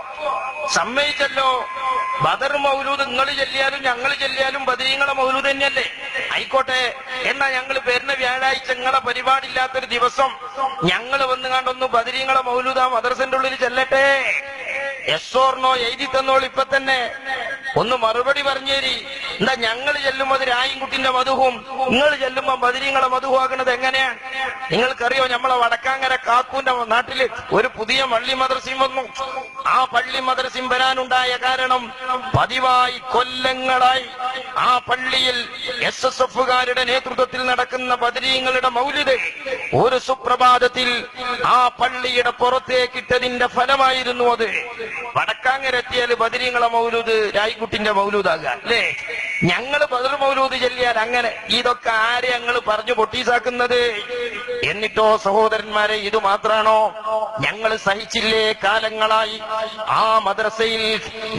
സമ്മതിച്ചല്ലോ. ബദർ മൗലൂദ് നിങ്ങൾ ചൊല്ലിയാലും ഞങ്ങൾ ചൊല്ലിയാലും ബദരീങ്ങളെ മൗലൂദ് തന്നെയല്ലേ? ആയിക്കോട്ടെ, എന്നാ ഞങ്ങൾ വരുന്ന വ്യാഴാഴ്ച നിങ്ങളെ പരിപാടിയില്ലാത്തൊരു ദിവസം ഞങ്ങൾ വന്നു കണ്ടൊന്ന് ബദരീങ്ങളെ മൗലൂദ് ആ മദ്രസന്റെ ഉള്ളിൽ ചെല്ലട്ടെ. എസ്സോർണോ എഴുതി തന്നോളൂ. ഇപ്പൊ തന്നെ ഒന്ന് മറുപടി പറഞ്ഞേരി. എന്താ ഞങ്ങൾ ചെല്ലുമ്പോ അത് രായിൻകുട്ടിന്റെ മധുവും നിങ്ങൾ ചെല്ലുമ്പോ ബദരീങ്ങളെ മധുവാക്കുന്നത് എങ്ങനെയാണ്? നിങ്ങൾക്കറിയോ, നമ്മളെ വടക്കാങ്ങര കാക്കൂന്റെ നാട്ടില് ഒരു പുതിയ പള്ളി മദ്രസയും വന്നു. ആ പള്ളി മദ്രസയും വരാനുണ്ടായ കാരണം പതിവായി കൊല്ലങ്ങളായി ആ പള്ളിയിൽ SSFകാരുടെ നേതൃത്വത്തിൽ നടക്കുന്ന ബദരീങ്ങളുടെ മൗലിദ് ഒരു സുപ്രഭാതത്തിൽ ആ പള്ളിയുടെ പുറത്തേക്കിട്ടതിന്റെ ഫലമായിരുന്നു അത്. വടക്കാങ്ങരെത്തിയാൽ ബദരീങ്ങളെ മൗലൂദ് രായിക്കുട്ടിന്റെ മൗലൂദാകുക അല്ലേ? ഞങ്ങള് ബദർ മൗലൂദ് ചൊല്ലിയാൽ അങ്ങനെ. ഇതൊക്കെ ആരെ ഞങ്ങൾ പറഞ്ഞു പൊട്ടീസാക്കുന്നത്? എന്നിട്ടോ സഹോദരന്മാരെ, ഇത് മാത്രാണോ? ഞങ്ങൾ സഹിച്ചില്ലേ കാലങ്ങളായി? ആ മദ്രസയിൽ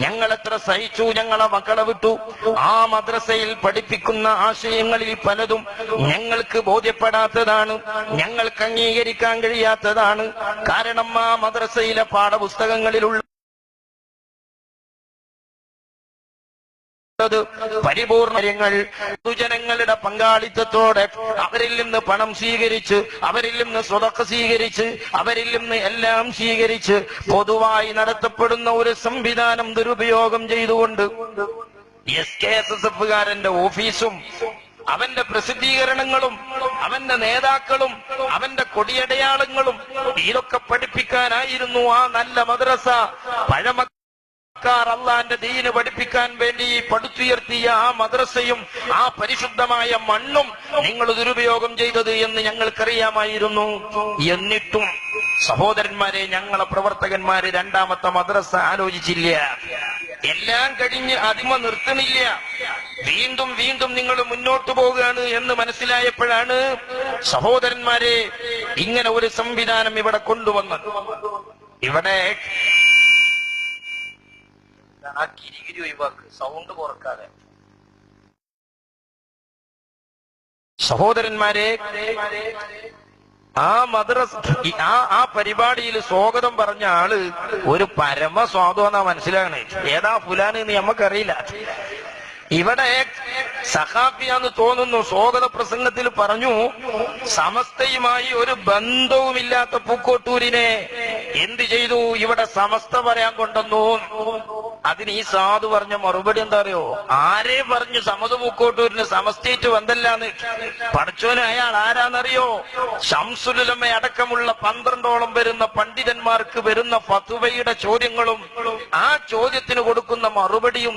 ഞങ്ങൾ എത്ര സഹിച്ചു. ഞങ്ങളെ മക്കളെ വിട്ടു. ആ മദ്രസയിൽ പഠിപ്പിക്കുന്ന ആശയങ്ങളിൽ പലതും ഞങ്ങൾക്ക് ബോധ്യപ്പെടാത്തതാണ്, ഞങ്ങൾക്ക് അംഗീകരിക്കാൻ കഴിയാത്തതാണ്. കാരണം ആ മദ്രസയിലെ പാഠപുസ്തകങ്ങളിലുള്ള പരിപൂർണങ്ങൾ പൊതുജനങ്ങളുടെ പങ്കാളിത്തത്തോടെ അവരിൽ നിന്ന് പണം സ്വീകരിച്ച്, അവരിൽ നിന്ന് സ്വതക്ക സ്വീകരിച്ച്, അവരിൽ നിന്ന് എല്ലാം സ്വീകരിച്ച് പൊതുവായി നടത്തപ്പെടുന്ന ഒരു സംവിധാനം ദുരുപയോഗം ചെയ്തുകൊണ്ട് SKSSFകാരന്റെ ഓഫീസും അവന്റെ പ്രസിദ്ധീകരണങ്ങളും അവന്റെ നേതാക്കളും അവന്റെ കൊടിയടയാളങ്ങളും ഇതൊക്കെ പഠിപ്പിക്കാനായിരുന്നു ആ നല്ല മദ്രസ. അള്ളാന്റെ ദീന് പഠിപ്പിക്കാൻ വേണ്ടി പടുത്തുയർത്തിയ ആ മദ്രസയും ആ പരിശുദ്ധമായ മണ്ണും നിങ്ങൾ ദുരുപയോഗം ചെയ്തത് എന്ന് ഞങ്ങൾക്കറിയാമായിരുന്നു. എന്നിട്ടും സഹോദരന്മാരെ, ഞങ്ങളെ പ്രവർത്തകന്മാര് രണ്ടാമത്തെ മദ്രസ ആലോചിച്ചില്ല. എല്ലാം കഴിഞ്ഞ് അതിമ നിർത്തുന്നില്ല. വീണ്ടും വീണ്ടും നിങ്ങൾ മുന്നോട്ട് പോവുകയാണ് എന്ന് മനസ്സിലായപ്പോഴാണ് സഹോദരന്മാരെ ഇങ്ങനെ ഒരു സംവിധാനം ഇവിടെ കൊണ്ടുവന്നത്. ഇവിടെ ആ കിരികിരി ഒഴിവാക്ക്, സൗണ്ട് കുറക്കാതെ. സഹോദരന്മാരെ, ആ മദ്രസ ആ പരിപാടിയിൽ സ്വാഗതം പറഞ്ഞ ആള് ഒരു പരമ സ്വാദുവെന്നാ മനസ്സിലാകണേ. ഏതാ ഫുലാന് എന്ന് നമുക്കറിയില്ല. ഇവിടെ സഖാഫിയാന്ന് തോന്നുന്നു സ്വാഗത പ്രസംഗത്തിൽ പറഞ്ഞു, സമസ്തയുമായി ഒരു ബന്ധവുമില്ലാത്ത പൂക്കോട്ടൂരിനെ എന്ത് ചെയ്തു? ഇവിടെ സമസ്ത പറയാൻ കൊണ്ടുവന്നു. അതിന് ഈ സാധു പറഞ്ഞ മറുപടി എന്താ അറിയോ? ആരെ പറഞ്ഞു സമത് പൂക്കോട്ടൂരിന് സമസ്തയിട്ട് ബന്ധമില്ലാന്ന്? പഠിച്ചോന് അയാൾ ആരാന്നറിയോ? ശംസുലുലമ അടക്കമുള്ള 12ഓളം വരുന്ന പണ്ഡിതന്മാർക്ക് വരുന്ന ഫത്വയുടെ ചോദ്യങ്ങളും ആ ചോദ്യത്തിന് കൊടുക്കുന്ന മറുപടിയും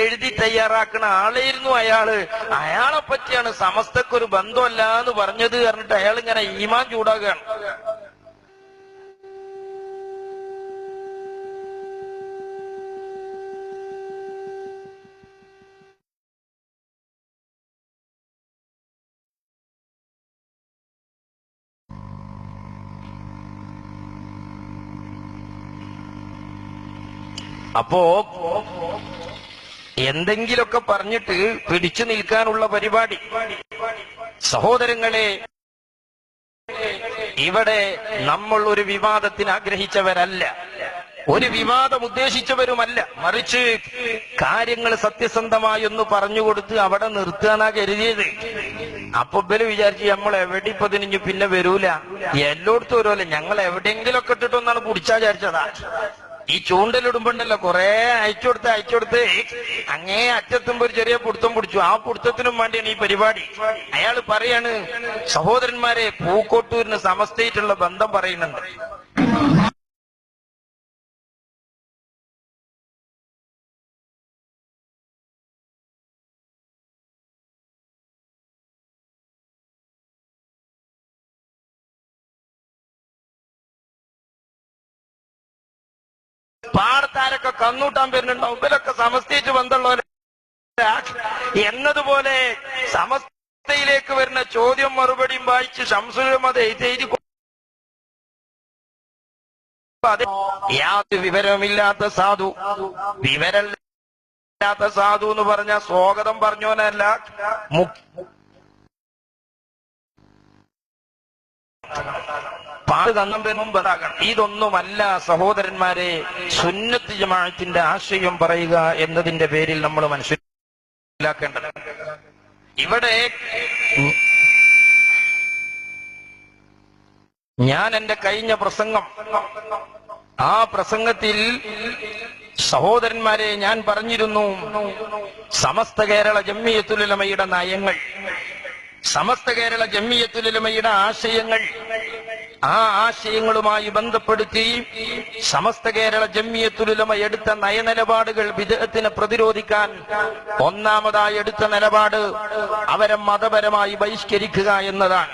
എഴുതി തയ്യാറാക്കുന്ന ആളായിരുന്നു അയാള്. അയാളെ പറ്റിയാണ് സമസ്തക്കൊരു ബന്ധമല്ല എന്ന് പറഞ്ഞത് പറഞ്ഞിട്ട് അയാൾ ഇങ്ങനെ ഈമാൻ ചൂടാകുകയാണ്. അപ്പോ എന്തെങ്കിലൊക്കെ പറഞ്ഞിട്ട് പിടിച്ചു നിൽക്കാനുള്ള പരിപാടി. സഹോദരങ്ങളെ, ഇവിടെ നമ്മൾ ഒരു വിവാദത്തിന് ആഗ്രഹിച്ചവരല്ല, ഒരു വിവാദം ഉദ്ദേശിച്ചവരുമല്ല. മറിച്ച് കാര്യങ്ങൾ സത്യസന്ധമായി ഒന്ന് പറഞ്ഞുകൊടുത്ത് അവിടെ നിർത്താനാ കരുതിയത്. അപ്പൊ ഇവര് വിചാരിച്ച് നമ്മൾ എവിടെ ഇപ്പൊ തിരിഞ്ഞു പിന്നെ വരൂല, എല്ലായിടത്തും വരുമല്ലോ, ഞങ്ങൾ എവിടെയെങ്കിലൊക്കെ ഇട്ടിട്ടൊന്നാണ് കുടിച്ചാ വിചാരിച്ചതാ. ഈ ചൂണ്ടലിടുമ്പോണ്ടല്ലോ കുറെ അയച്ചുകൊടുത്ത് അങ്ങേ അറ്റത്തുമ്പോ ഒരു ചെറിയ പിടുത്തം പിടിച്ചു. ആ പിടുത്തത്തിനും വേണ്ടിയാണ് ഈ പരിപാടി. അയാൾ പറയാണ്, സഹോദരന്മാരെ, പൂക്കോട്ടൂരിന് സമസ്തയായിട്ടുള്ള ബന്ധം പറയുന്നുണ്ട്. പാടത്താരൊക്കെ കന്നൂട്ടാൻ വരുന്നുണ്ടാവും. ഇവരൊക്കെ സമസ്തയായിട്ട് ബന്ധമുള്ളവരെ എന്നതുപോലെ സമസ്തയിലേക്ക് വരുന്ന ചോദ്യം മറുപടിയും വായിച്ച് ശംസുൽ ഉലമ എഴുതി യാതൊരു വിവരമില്ലാത്ത സാധു, വിവരമില്ലാത്ത സാധു എന്ന് പറഞ്ഞ സ്വാഗതം പറഞ്ഞോനല്ല, പാട് മുമ്പതാകണം. ഇതൊന്നുമല്ല സഹോദരന്മാരെ സുന്നത്ത് ജമാഅത്തിന്റെ ആശയം പറയുക എന്നതിന്റെ പേരിൽ നമ്മൾ മനസ്സിലാക്കേണ്ടത്. ഇവിടെ ഞാൻ എന്റെ കഴിഞ്ഞ പ്രസംഗം, ആ പ്രസംഗത്തിൽ സഹോദരന്മാരെ ഞാൻ പറഞ്ഞിരുന്നു, സമസ്ത കേരള ജംഇയ്യത്തുൽ ഉലമയുടെ നയങ്ങൾ, സമസ്ത കേരള ജംഇയ്യത്തുൽ ഉലമയുടെ ആശയങ്ങൾ, ആ ആശയങ്ങളുമായി ബന്ധപ്പെടുത്തി സമസ്ത കേരള ജംഇയ്യത്തുൽ ഉലമ എടുത്ത നയനിലപാടുകൾ ബിദ്അത്തിനെ പ്രതിരോധിക്കാൻ ഒന്നാമതായി എടുത്ത നിലപാട് അവരെ മതപരമായി ബഹിഷ്കരിക്കുക എന്നതാണ്.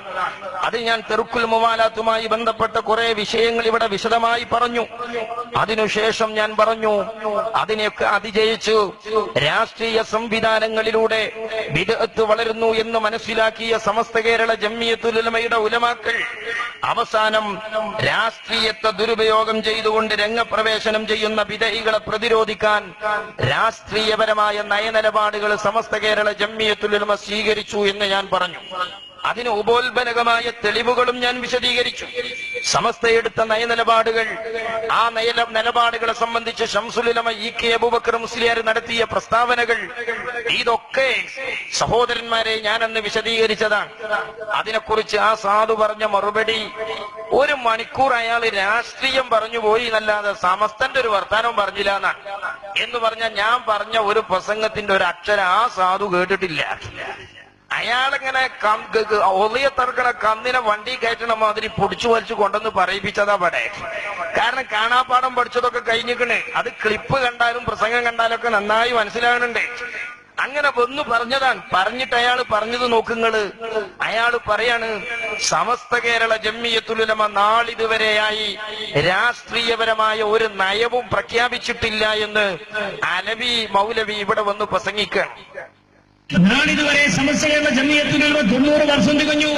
അത് ഞാൻ തെറുക്കുൽ മുവാലാത്തുമായി ബന്ധപ്പെട്ട കുറെ വിഷയങ്ങൾ ഇവിടെ വിശദമായി പറഞ്ഞു. അതിനുശേഷം ഞാൻ പറഞ്ഞു, അതിനെയൊക്കെ അതിജയിച്ചു രാഷ്ട്രീയ സംവിധാനങ്ങളിലൂടെ ബിദ്അത്ത് വളരുന്നു എന്ന് മനസ്സിലാക്കിയ സമസ്ത കേരള ജംഇയ്യത്തുൽ ഉലമയുടെ ഉലമാക്കൾ അവസാനം രാഷ്ട്രീയത്തെ ദുരുപയോഗം ചെയ്തുകൊണ്ട് രംഗപ്രവേശനം ചെയ്യുന്ന വിദഗ്ധകളെ പ്രതിരോധിക്കാൻ രാഷ്ട്രീയപരമായ നയനിലപാടുകൾ സമസ്ത കേരള ജംഇയ്യത്തുൽ ഉലമ സ്വീകരിച്ചു എന്ന് ഞാൻ പറഞ്ഞു. അതിന് ഉപോത്ബലകമായ തെളിവുകളും ഞാൻ വിശദീകരിച്ചു. സമസ്തയെടുത്ത നയനിലപാടുകൾ, ആ നിലപാടുകളെ സംബന്ധിച്ച് ശംസുൽ ഉലമ ഇ കെ അബൂബക്കർ മുസ്ലിയാർ നടത്തിയ പ്രസ്താവനകൾ, ഇതൊക്കെ സഹോദരന്മാരെ ഞാൻ അന്ന് വിശദീകരിച്ചതാണ്. അതിനെക്കുറിച്ച് ആ സാധു പറഞ്ഞ മറുപടി, 1 മണിക്കൂർ അയാൾ രാഷ്ട്രീയം പറഞ്ഞു പോയി എന്നല്ലാതെ സമസ്തന്റെ ഒരു വർത്താനവും പറഞ്ഞില്ല എന്നാണ്. എന്ന് പറഞ്ഞാൽ ഞാൻ പറഞ്ഞ ഒരു പ്രസംഗത്തിന്റെ ഒരു അക്ഷരം ആ സാധു കേട്ടിട്ടില്ല. അയാളിങ്ങനെ ഒളിയ തറക്കണ കന്നിനെ വണ്ടി കയറ്റണ മാതിരി പൊടിച്ചു വലിച്ചു കൊണ്ടെന്ന് പറയിപ്പിച്ചതാ പടേ. കാരണം കാണാപ്പാടം പഠിച്ചതൊക്കെ കഴിഞ്ഞിക്കണ്. അത് ക്ലിപ്പ് കണ്ടാലും പ്രസംഗം കണ്ടാലും ഒക്കെ നന്നായി മനസ്സിലാകുന്നുണ്ട്. അങ്ങനെ ഒന്ന് പറഞ്ഞതാണ്. പറഞ്ഞിട്ട് അയാൾ പറഞ്ഞത് നോക്കുങ്ങള്, അയാൾ പറയാണ്, സമസ്ത കേരള ജംഇയ്യത്തുൽ ഉലമ നാളിതുവരെയായി രാഷ്ട്രീയപരമായ ഒരു നയവും പ്രഖ്യാപിച്ചിട്ടില്ല എന്ന് അലവി മൗലവി ഇവിടെ വന്ന് പ്രസംഗിക്കുകയാണ്. നാളിതുവരെ സമസ്ത കേരള ജംഇയ്യത്തുൽ ഉലമ 90 വർഷം തികഞ്ഞു.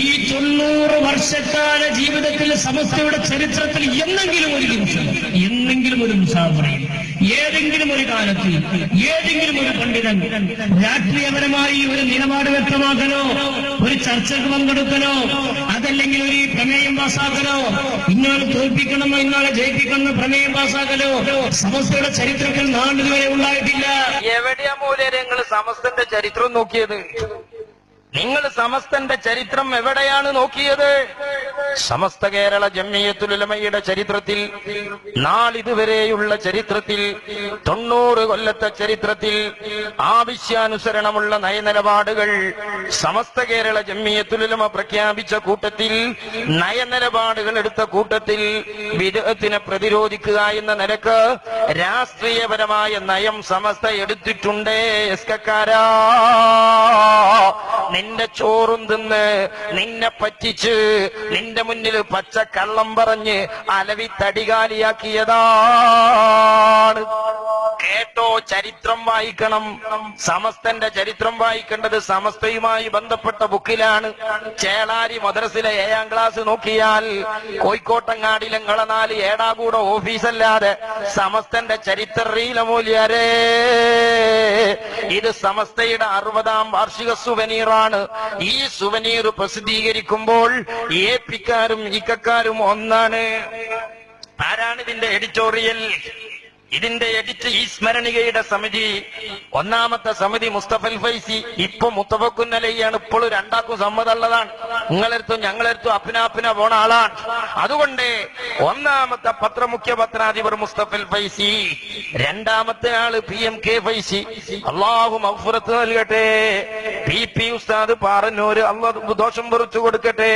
ഈ 90 വർഷക്കാല ജീവിതത്തിൽ സമസ്തയുടെ ചരിത്രത്തിൽ എന്തെങ്കിലും ഒരു ദിവസം, എന്തെങ്കിലും ഒരു മുസാഫറയിൽ, ഏതെങ്കിലും ഒരു കാലത്ത്, ഏതെങ്കിലും ഒരു പണ്ഡിതൻ രാഷ്ട്രീയപരമായി ഒരു നിലപാട് വ്യക്തമാക്കലോ, ഒരു ചർച്ചക്ക് പങ്കെടുക്കലോ, അതല്ലെങ്കിൽ ഒരു പ്രമേയം പാസാക്കലോ, ഇന്നാളെ തോൽപ്പിക്കണമെന്നോ ഇന്നാളെ ജയിപ്പിക്കണമെന്ന് പ്രമേയം പാസാക്കലോ സമസ്തയുടെ ചരിത്രത്തിൽ നാളിതുവരെ ഉണ്ടായിട്ടില്ല. എവിടെയാ മൂലരെ നിങ്ങൾ സമസ്തന്റെ ചരിത്രം നോക്കിയത്? നിങ്ങൾ സമസ്തന്റെ ചരിത്രം എവിടെയാണ് നോക്കിയത്? സമസ്ത കേരള ജംഇയ്യത്തുൽ ഉലമയുടെ ചരിത്രത്തിൽ, നാളിതുവരെയുള്ള ചരിത്രത്തിൽ, 90 കൊല്ലത്തെ ചരിത്രത്തിൽ ആവശ്യാനുസരണമുള്ള നയനിലപാടുകൾ സമസ്ത കേരള ജംഇയ്യത്തുൽ ഉലമ പ്രഖ്യാപിച്ച കൂട്ടത്തിൽ, നയനിലപാടുകൾ എടുത്ത കൂട്ടത്തിൽ ബിദ്അത്തിനെ പ്രതിരോധിക്കുക എന്ന നിലക്ക് രാഷ്ട്രീയപരമായ നയം സമസ്ത എടുത്തിട്ടുണ്ടേ. എസ്കക്കാരാ, നിന്റെ ചോറും തിന്ന്, നിന്നെ പറ്റിച്ച്, നിന്റെ മുന്നിൽ പച്ച കള്ളം പറഞ്ഞ് അലവി തടികാലിയാക്കിയതാണ്. കേട്ടോ, ചരിത്രം വായിക്കണം. സമസ്തന്റെ ചരിത്രം വായിക്കേണ്ടത് സമസ്തയുമായി ബന്ധപ്പെട്ട ബുക്കിലാണ്. ചേളാരി മദ്രസിലെ 7ാം ക്ലാസ് നോക്കിയാൽ കോഴിക്കോട്ടങ്ങാടിലെ 4 ഏടാകൂട ഓഫീസല്ലാതെ സമസ്തന്റെ ചരിത്രയിലെ മൂല്യരേ, ഇത് സമസ്തയുടെ 60ാം വാർഷിക സുവനീറാണ്. ഈ സുവനീർ പ്രസിദ്ധീകരിക്കുമ്പോൾ ഏപ്പിക്കാരും ഇക്കക്കാരും ഒന്നാണ്. ആരാണ് ഇതിന്റെ എഡിറ്റോറിയൽ? ഇതിന്റെ എഡിറ്റ് ഈ സ്മരണികയുടെ സമിതി, 1ാമത്തെ സമിതി മുസ്തഫൽ ഫൈസി. ഇപ്പൊ മുത്തഫക്കുന്നലയാണ്. ഇപ്പോഴും 2ആൾക്കും സമ്മതമുള്ളതാണ്. നിങ്ങളെടുത്തും ഞങ്ങളെടുത്തും അപ്പിനാപ്പിന പോണ ആളാണ്. അതുകൊണ്ട് 1ാമത്തെ മുഖ്യ പത്രാധിപർ മുസ്തഫൽ ഫൈസി, 2ാമത്തെ ആള് PMK ഫൈസി. അള്ളാഹു മഗ്ഫിറത്ത് നൽകട്ടെ. PP ഉസ്താദ് പാറന്നൂര്, അള്ളാഹു ദോഷം പൊറുച്ചു കൊടുക്കട്ടെ.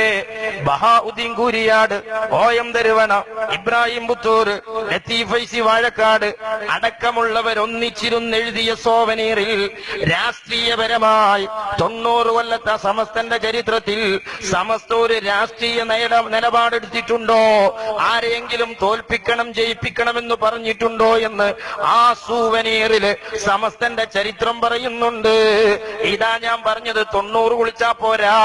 ബഹാഉദ്ദീൻ കൂരിയാട്, OM തരുവന, ഇബ്രാഹിം പുത്തൂർ, ലത്തീഫ് ഫൈസി വാഴക്കാട്, അടക്കമുള്ളവരൊന്നിച്ചിരുന്നെഴുതിയ സോവനീറിൽ രാഷ്ട്രീയപരമായി 90 കൊല്ലത്തെ സമസ്തന്റെ ചരിത്രത്തിൽ സമസ്ത ഒരു രാഷ്ട്രീയ നിലപാടെടുത്തിട്ടുണ്ടോ? ആരെയെങ്കിലും തോൽപ്പിക്കണം ജയിപ്പിക്കണമെന്ന് പറഞ്ഞിട്ടുണ്ടോ എന്ന് ആ സൂവനീറില് സമസ്തന്റെ ചരിത്രം പറയുന്നുണ്ട്. ഇതാ ഞാൻ പറഞ്ഞത്, 90 കുളിച്ചാ പോരാ,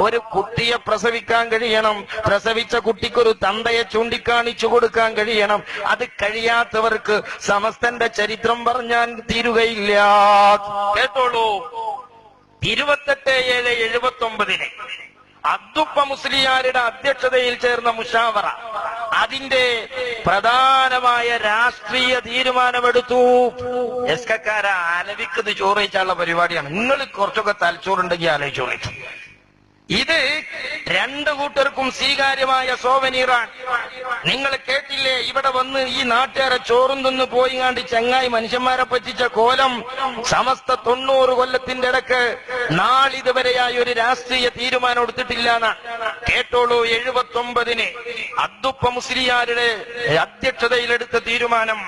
ഒരു കുട്ടിയെ പ്രസവിക്കാൻ കഴിയണം, പ്രസവിച്ച കുട്ടിക്കൊരു തന്തയെ ചൂണ്ടിക്കാണിച്ചു കൊടുക്കാൻ കഴിയണം. അത് കഴിയാത്തവർക്ക് സമസ്തന്റെ ചരിത്രം പറഞ്ഞാൽ തീരുകയില്ല. കേട്ടോളൂ, 28/7/79 അബ്ദുപ്പ മുസ്ലിയാരുടെ അധ്യക്ഷതയിൽ ചേർന്ന മുഷാവറ അതിന്റെ പ്രധാനമായ രാഷ്ട്രീയ തീരുമാനമെടുത്തു. എസ്കക്കാര അലവിക്കത് ചോറയിച്ചുള്ള പരിപാടിയാണ്. നിങ്ങൾ കുറച്ചൊക്കെ തലച്ചോറുണ്ടെങ്കിൽ ആലോചിച്ചോളി. ഇത് രണ്ടു കൂട്ടർക്കും സ്വീകാര്യമായ സോവനീറാണ്. നിങ്ങൾ കേട്ടില്ലേ, ഇവിടെ വന്ന് ഈ നാട്ടുകാരെ ചോറും തിന്ന് പോയിങ്ങാണ്ട് ചങ്ങായി മനുഷ്യന്മാരെ പറ്റിച്ച കോലം സമസ്ത 90 കൊല്ലത്തിന്റെ ഇടക്ക് നാളിതുവരെയായി ഒരു രാഷ്ട്രീയ തീരുമാനം എടുത്തിട്ടില്ല എന്നാണ്. കേട്ടോളൂ, 79 അബ്ദുപ്പ മുസ്ലിയാരുടെ അധ്യക്ഷതയിലെടുത്ത തീരുമാനം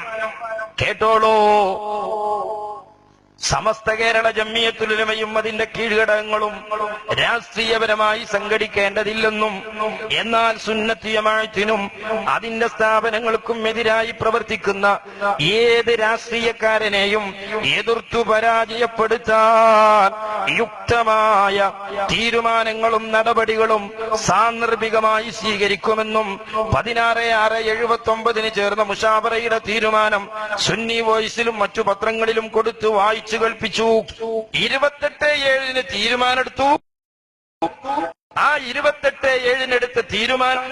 കേട്ടോളൂ. സമസ്ത കേരള ജംഇയ്യത്തുൽ ഉലമയും അതിന്റെ കീഴ്ഘടകങ്ങളും രാഷ്ട്രീയപരമായി സംഘടിക്കേണ്ടതില്ലെന്നും എന്നാൽ സുന്നത്ത് ജമാഅത്തിനും അതിന്റെ സ്ഥാപനങ്ങൾക്കും എതിരായി പ്രവർത്തിക്കുന്ന ഏത് രാഷ്ട്രീയക്കാരനെയും എതിർത്തു പരാജയപ്പെടുത്താൻ യുക്തമായ തീരുമാനങ്ങളും നടപടികളും സാന്ദർഭികമായി സ്വീകരിക്കുമെന്നും 16/6/79 ചേർന്ന മുഷാവറയുടെ തീരുമാനം സുന്നി വോയിസിലും മറ്റു പത്രങ്ങളിലും കൊടുത്തു വായിച്ചു കൽപ്പിച്ചു. 28/7 തീരുമാനമെടുത്തു. ആ 28/7 തീരുമാനം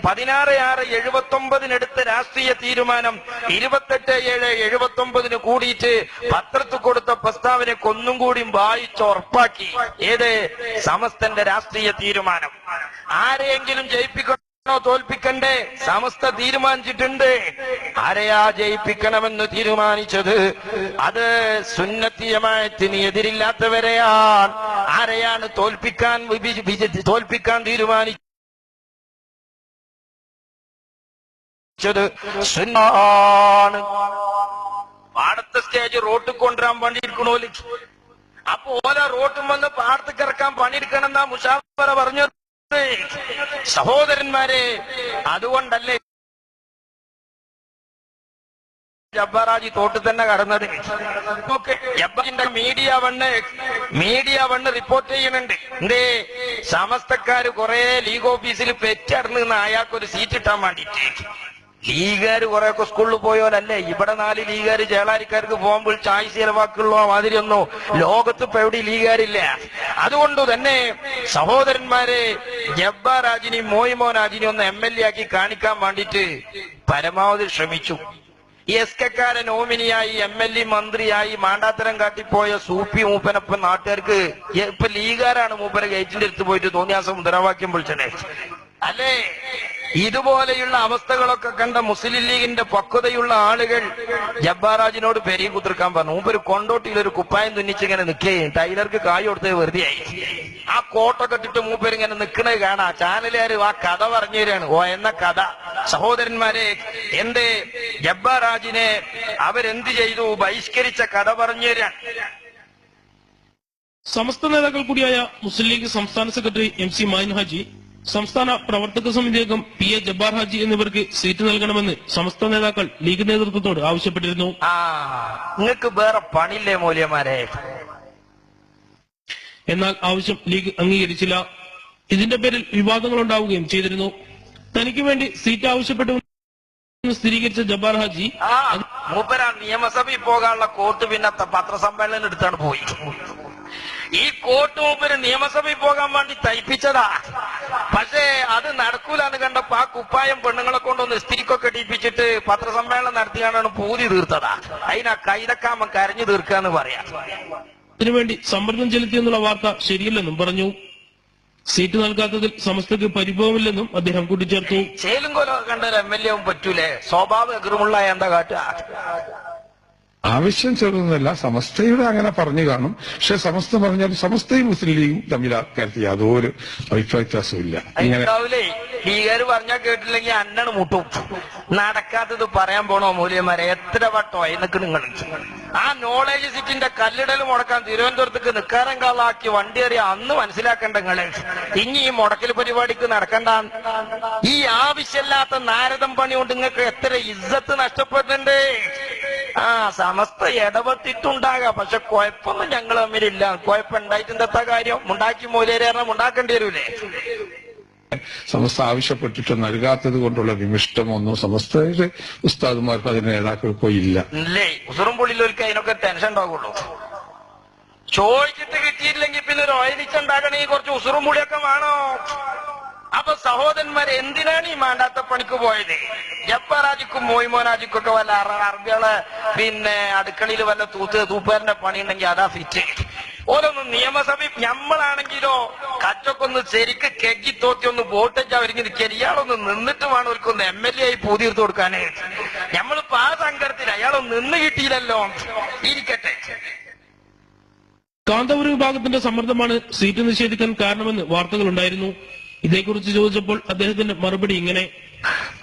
16/6/79 രാഷ്ട്രീയ തീരുമാനം 28/7/79 കൂടിയിട്ട് പത്രത്തിൽ കൊടുത്ത പ്രസ്താവനയ്ക്ക് ഒന്നും കൂടി വായിച്ചുറപ്പാക്കി. ഏത്? സമസ്തന്റെ രാഷ്ട്രീയ തീരുമാനം. ആരെയെങ്കിലും ജയിപ്പിക്കണോ തോൽപ്പിക്കണ്ടേ? സമസ്ത തീരുമാനിച്ചിട്ടുണ്ട്. ആരെയാ ജയിപ്പിക്കണമെന്ന് തീരുമാനിച്ചത്? അത് സുന്നത്തി ജമാഅത്തിന് എതിരില്ലാത്തവരെയാണ്. ആരെയാണ് തോൽപ്പിക്കാൻ തീരുമാനിച്ചത്? സുന്നാണ്. പാടത്തെ സ്റ്റേജ് റോട്ടിൽ കൊണ്ടുവരാൻ പണിയെടുക്കണോല്. അപ്പൊ ഓല റോട്ടും വന്ന് പാടത്തേക്ക് ഇറക്കാൻ പണിയെടുക്കണം എന്നാ മുഷാവറ പറഞ്ഞത്. സഹോദരന്മാരെ, അതുകൊണ്ടല്ലേ ജബ്ബാറാജി തോട്ടിൽ തന്നെ കടന്നത്. ജബ്ബാറിന്റെ മീഡിയ വണ്ണ് റിപ്പോർട്ട് ചെയ്യുന്നുണ്ട്. എന്തേ? സമസ്തക്കാര് കുറെ ലീഗ് ഓഫീസിൽ പെറ്റടന്ന് അയാൾക്കൊരു സീറ്റ് ഇട്ടാൻ വേണ്ടിട്ട്. ലീഗുകാർ കുറെയൊക്കെ സ്കൂളിൽ പോയോലല്ലേ. ഇവിടെ 4 ലീഗുകാർ ചേളാരിക്കാർക്ക് പോകുമ്പോൾ ചായ് ചെലവാക്കുള്ള മാതിരിയൊന്നും ലോകത്ത് ഇപ്പൊ എവിടെ ലീഗുകാരില്ല. അതുകൊണ്ട് തന്നെ സഹോദരന്മാരെ, ജബ്ബാറാജിനെയും മോയിമോനാജിനെയും ഒന്ന് MLA ആക്കി കാണിക്കാൻ വേണ്ടിട്ട് പരമാവധി ശ്രമിച്ചു. എസ്കക്കാരൻ നോമിനിയായി MLA മന്ത്രിയായി മാണ്ടാത്തരം കാട്ടിപ്പോയ സൂപ്പി മൂപ്പനപ്പം നാട്ടുകാർക്ക് ഇപ്പൊ ലീഗുകാരാണ് മൂപ്പരെ ഗേറ്റിന്റെ അടുത്ത് പോയിട്ട് തോന്നിയാസം മുദ്രാവാക്യം വിളിച്ചത് അല്ലേ? ഇതുപോലെയുള്ള അവസ്ഥകളൊക്കെ കണ്ട മുസ്ലിം ലീഗിന്റെ പക്വതയുള്ള ആളുകൾ ജബ്ബാറാജിനോട് പെരി കുത്തിർക്കാൻ പറഞ്ഞു. മൂപ്പര് കൊണ്ടോട്ടിയിൽ ഒരു കുപ്പായം തുന്നിച്ചിങ്ങനെ നിൽക്കുകയും ടൈലർക്ക് കായ് കൊടുത്തത് വെറുതെയായി. ആ കോട്ടൊക്കെ ഇട്ടിട്ട് മൂപ്പരിങ്ങനെ നിൽക്കണത് കാണാ. ചാനലുകാർ ആ കഥ പറഞ്ഞു തരാണ്. എന്ന കഥ. സഹോദരന്മാരെ, എന്റെ ജബ്ബാറാജിനെ അവരെന്ത് ചെയ്തു? ബഹിഷ്കരിച്ച കഥ പറഞ്ഞു തരാൻ. സമസ്ത നേതാക്കൾ കൂടിയായ മുസ്ലിം ലീഗ് സംസ്ഥാന സെക്രട്ടറി MC മൈൻ ഹാജി, സംസ്ഥാന പ്രവർത്തക സമിതി അംഗം PA ജബ്ബാർ ഹാജി എന്നിവർക്ക് സീറ്റ് നൽകണമെന്ന് സമസ്ത നേതാക്കൾ ലീഗ് നേതൃത്വത്തോട് ആവശ്യപ്പെട്ടിരുന്നു. നിങ്ങൾക്ക് വേറെ പണിയില്ലേ മൂല്യന്മാരെ? എന്നാൽ ആവശ്യം ലീഗ് അംഗീകരിച്ചില്ല. ഇതിന്റെ പേരിൽ വിവാദങ്ങൾ ഉണ്ടാവുകയും ചെയ്തിരുന്നു. തനിക്ക് വേണ്ടി സീറ്റ് ആവശ്യപ്പെട്ടു സ്ഥിരീകരിച്ച ജബ്ബാർ ഹാജി മൂപ്പര നിയമസഭയിൽ പോകാനുള്ള കോട്ട് പിന്നെ പത്രസമ്മേളനം എടുത്താണ് പോയി. ഈ കോട്ട് മൂപ്പര് നിയമസഭയിൽ പോകാൻ വേണ്ടി തയ്പ്പിച്ചതാ. പക്ഷേ അത് നടക്കൂലെന്ന് കണ്ടപ്പോ ആ കുപ്പായം പെണ്ണുങ്ങളെ കൊണ്ടൊന്ന് ഇസ്തിരിക്കൊക്കെ ഇടിപ്പിച്ചിട്ട് പത്രസമ്മേളനം നടത്തിയാണ് പൂതി തീർത്തതാ. അതിനാ കൈതക്കാമ കരഞ്ഞു തീർക്കാന്ന് പറയാം. ഇതിനുവേണ്ടി സമ്മർദ്ദം ചെലുത്തിയെന്നുള്ള വാർത്ത ശരിയല്ലെന്നും പറഞ്ഞു. സീറ്റ് നൽകാത്തതിൽ സമസ്തക്ക് പരിഭവമില്ലെന്നും അദ്ദേഹം കൂട്ടിച്ചേർത്തു. ചേലും കൊലം കണ്ട MLA പറ്റൂലേ? സ്വാഭാവിക എതിർമുള്ള എന്താ കാട്ടുക? ആവശ്യം ചെറുതല്ല. സമസ്തയുടെ അങ്ങനെ പറഞ്ഞു കാണും. പക്ഷെ സമസ്ത പറഞ്ഞാൽ സമസ്തയും മുസ്ലിം ലീഗും തമ്മിൽ കാര്യത്തിൽ യാതൊരു അഭിപ്രായ വ്യത്യാസവും ഇല്ല. ഇങ്ങനെ ലീഗർ പറഞ്ഞാൽ കേട്ടില്ലെങ്കിൽ അന്നാണ് മുട്ടും. നടക്കാത്തത് പറയാൻ പോണോ മൂല്യന്മാരെ? എത്ര വട്ടോ എന്നൊക്കെ നിങ്ങൾ ആ നോളേജ് സിറ്റിന്റെ കല്ലിടൽ മുടക്കാൻ തിരുവനന്തപുരത്തേക്ക് നിക്കാരം കാളാക്കി വണ്ടി കയറിയ അന്ന് മനസ്സിലാക്കണ്ട നിങ്ങള്. ഇനി ഈ മുടക്കൽ പരിപാടിക്ക് നടക്കണ്ട. ഈ ആവശ്യമില്ലാത്ത നാരദം പണി കൊണ്ട് നിങ്ങൾക്ക് എത്ര ഇജ്ജത്ത് നഷ്ടപ്പെട്ടിട്ടുണ്ട്. ആ സമസ്ത ഇടപെട്ടിട്ടുണ്ടാകാം, പക്ഷെ കുഴപ്പമൊന്നും ഞങ്ങൾ തമ്മിലില്ല. കുഴപ്പം ഉണ്ടായിട്ടെന്താ കാര്യം? ഉണ്ടാക്കി മൂല്യരെ ഉണ്ടാക്കേണ്ടി വരൂലേ? സമസ്ത ആവശ്യപ്പെട്ടിട്ട് നൽകാത്തത് കൊണ്ടുള്ള വിമിഷ്ടമൊന്നും സമസ്തയുടെ ഉസ്താദുമാർക്ക് അതിന് നേതാക്കൾക്കോ ഇല്ല. ഇല്ലേ, ഉസുറും പുള്ളിയിലൊരിക്കൽ അതിനൊക്കെ ടെൻഷൻ ഉണ്ടാവുള്ളൂ. ചോദിച്ചിട്ട് കിട്ടിയില്ലെങ്കിൽ പിന്നെ ഒരു ഓയിലിച്ചുണ്ടാകണമെങ്കിൽ കുറച്ച് ഉസുറും പുളിയൊക്കെ വേണോ? അപ്പൊ സഹോദരന്മാരെ, എന്തിനാണ് ഈ മാണ്ടാത്ത പണിക്ക് പോയത്? ജബ്ബാറാജിക്കും മോയിമോനാജിക്കും ഒക്കെ വല്ല അറബികളെ പിന്നെ അടുക്കളയിൽ വല്ല തൂപ്പേറിന്റെ പണി ഉണ്ടെങ്കിൽ അതാ ഫിറ്റ്. ഓരോന്നും നിയമസഭ നമ്മളാണെങ്കിലോ കച്ചൊക്കെ ഒന്ന് ശരിക്ക് കെഗി തോത്തി ഒന്ന് വോട്ടേജ് ഒരുങ്ങി നിൽക്കാൻ ഇയാളൊന്ന് നിന്നിട്ട് വേണം അവർക്കൊന്ന് MLA ആയി പൂതീർത്ത് കൊടുക്കാന്. നമ്മളിപ്പോ ആ സങ്കടത്തിൽ അയാളൊന്ന് നിന്ന് കിട്ടിയില്ലല്ലോ. ഇരിക്കട്ടെ. കാന്തപുരം വിഭാഗത്തിന്റെ സമ്മർദ്ദമാണ് സീറ്റ് നിഷേധിക്കാൻ കാരണമെന്ന് വാർത്തകളുണ്ടായിരുന്നു. ഇതേക്കുറിച്ച് ചോദിച്ചപ്പോൾ അദ്ദേഹത്തിന്റെ മറുപടി ഇങ്ങനെ: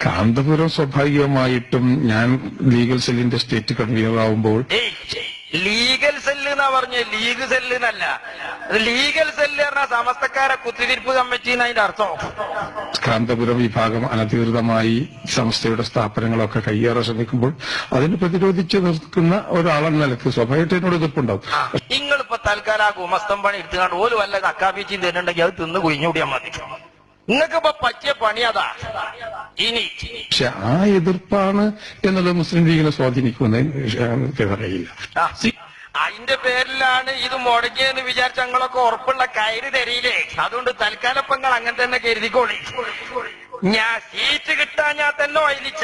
കാന്തപുരം സ്വാഭാവികമായിട്ടും ഞാൻ ലീഗൽ സെല്ലിന്റെ സ്റ്റേറ്റ് കൺവീനർ ആവുമ്പോൾ ലീഗൽ സെല്ല് എന്നാ പറഞ്ഞ, ലീഗ് സെല്ല് എന്നല്ല. ലീഗൽ സെല്ല് പറഞ്ഞാൽ സമസ്തക്കാരെ കുത്തിരിപ്പ് കമ്മിറ്റി എന്നതിന്റെ അർത്ഥം. കാന്തപുരം വിഭാഗം അനധികൃതമായി സംസ്ഥയുടെ സ്ഥാപനങ്ങളൊക്കെ കയ്യേറാൻ ശ്രമിക്കുമ്പോൾ അതിന് പ്രതിരോധിച്ച് നിൽക്കുന്ന ഒരാളെന്ന നിലക്ക് സ്വാഭാവികമായിട്ട് എന്നോട് എതിർപ്പുണ്ടാവും. നിങ്ങളിപ്പോ തൽക്കാലം ആ ഗുമസ്തം പണി എടുത്തുകൊണ്ട് ഓല് വല്ല കക്കാബീച്ചും തരുന്നുണ്ടെങ്കിൽ അത് തിന്ന് കുഴിഞ്ഞുകൂടിയാൽ മതി. നിങ്ങൾക്കിപ്പോ പറ്റിയ പണി അതാ. ഇനി പക്ഷെ ആ എതിർപ്പാണ് എന്നുള്ളത് മുസ്ലിം ലീഗിനെ സ്വാധീനിക്കുമെന്ന് അറിയില്ല. അതിന്റെ പേരിലാണ് ഇത് മുടങ്ങിയെന്ന് വിചാരിച്ച ഞങ്ങളൊക്കെ ഉറപ്പുള്ള കയറ് തരിയില്ലേ? അതുകൊണ്ട് തൽക്കാലം ഇപ്പൊ നിങ്ങൾ അങ്ങനെ തന്നെ കരുതിക്കോളി. ഞാൻ സീറ്റ് കിട്ടാൻ ഞാൻ തന്നെ വൈലിച്ച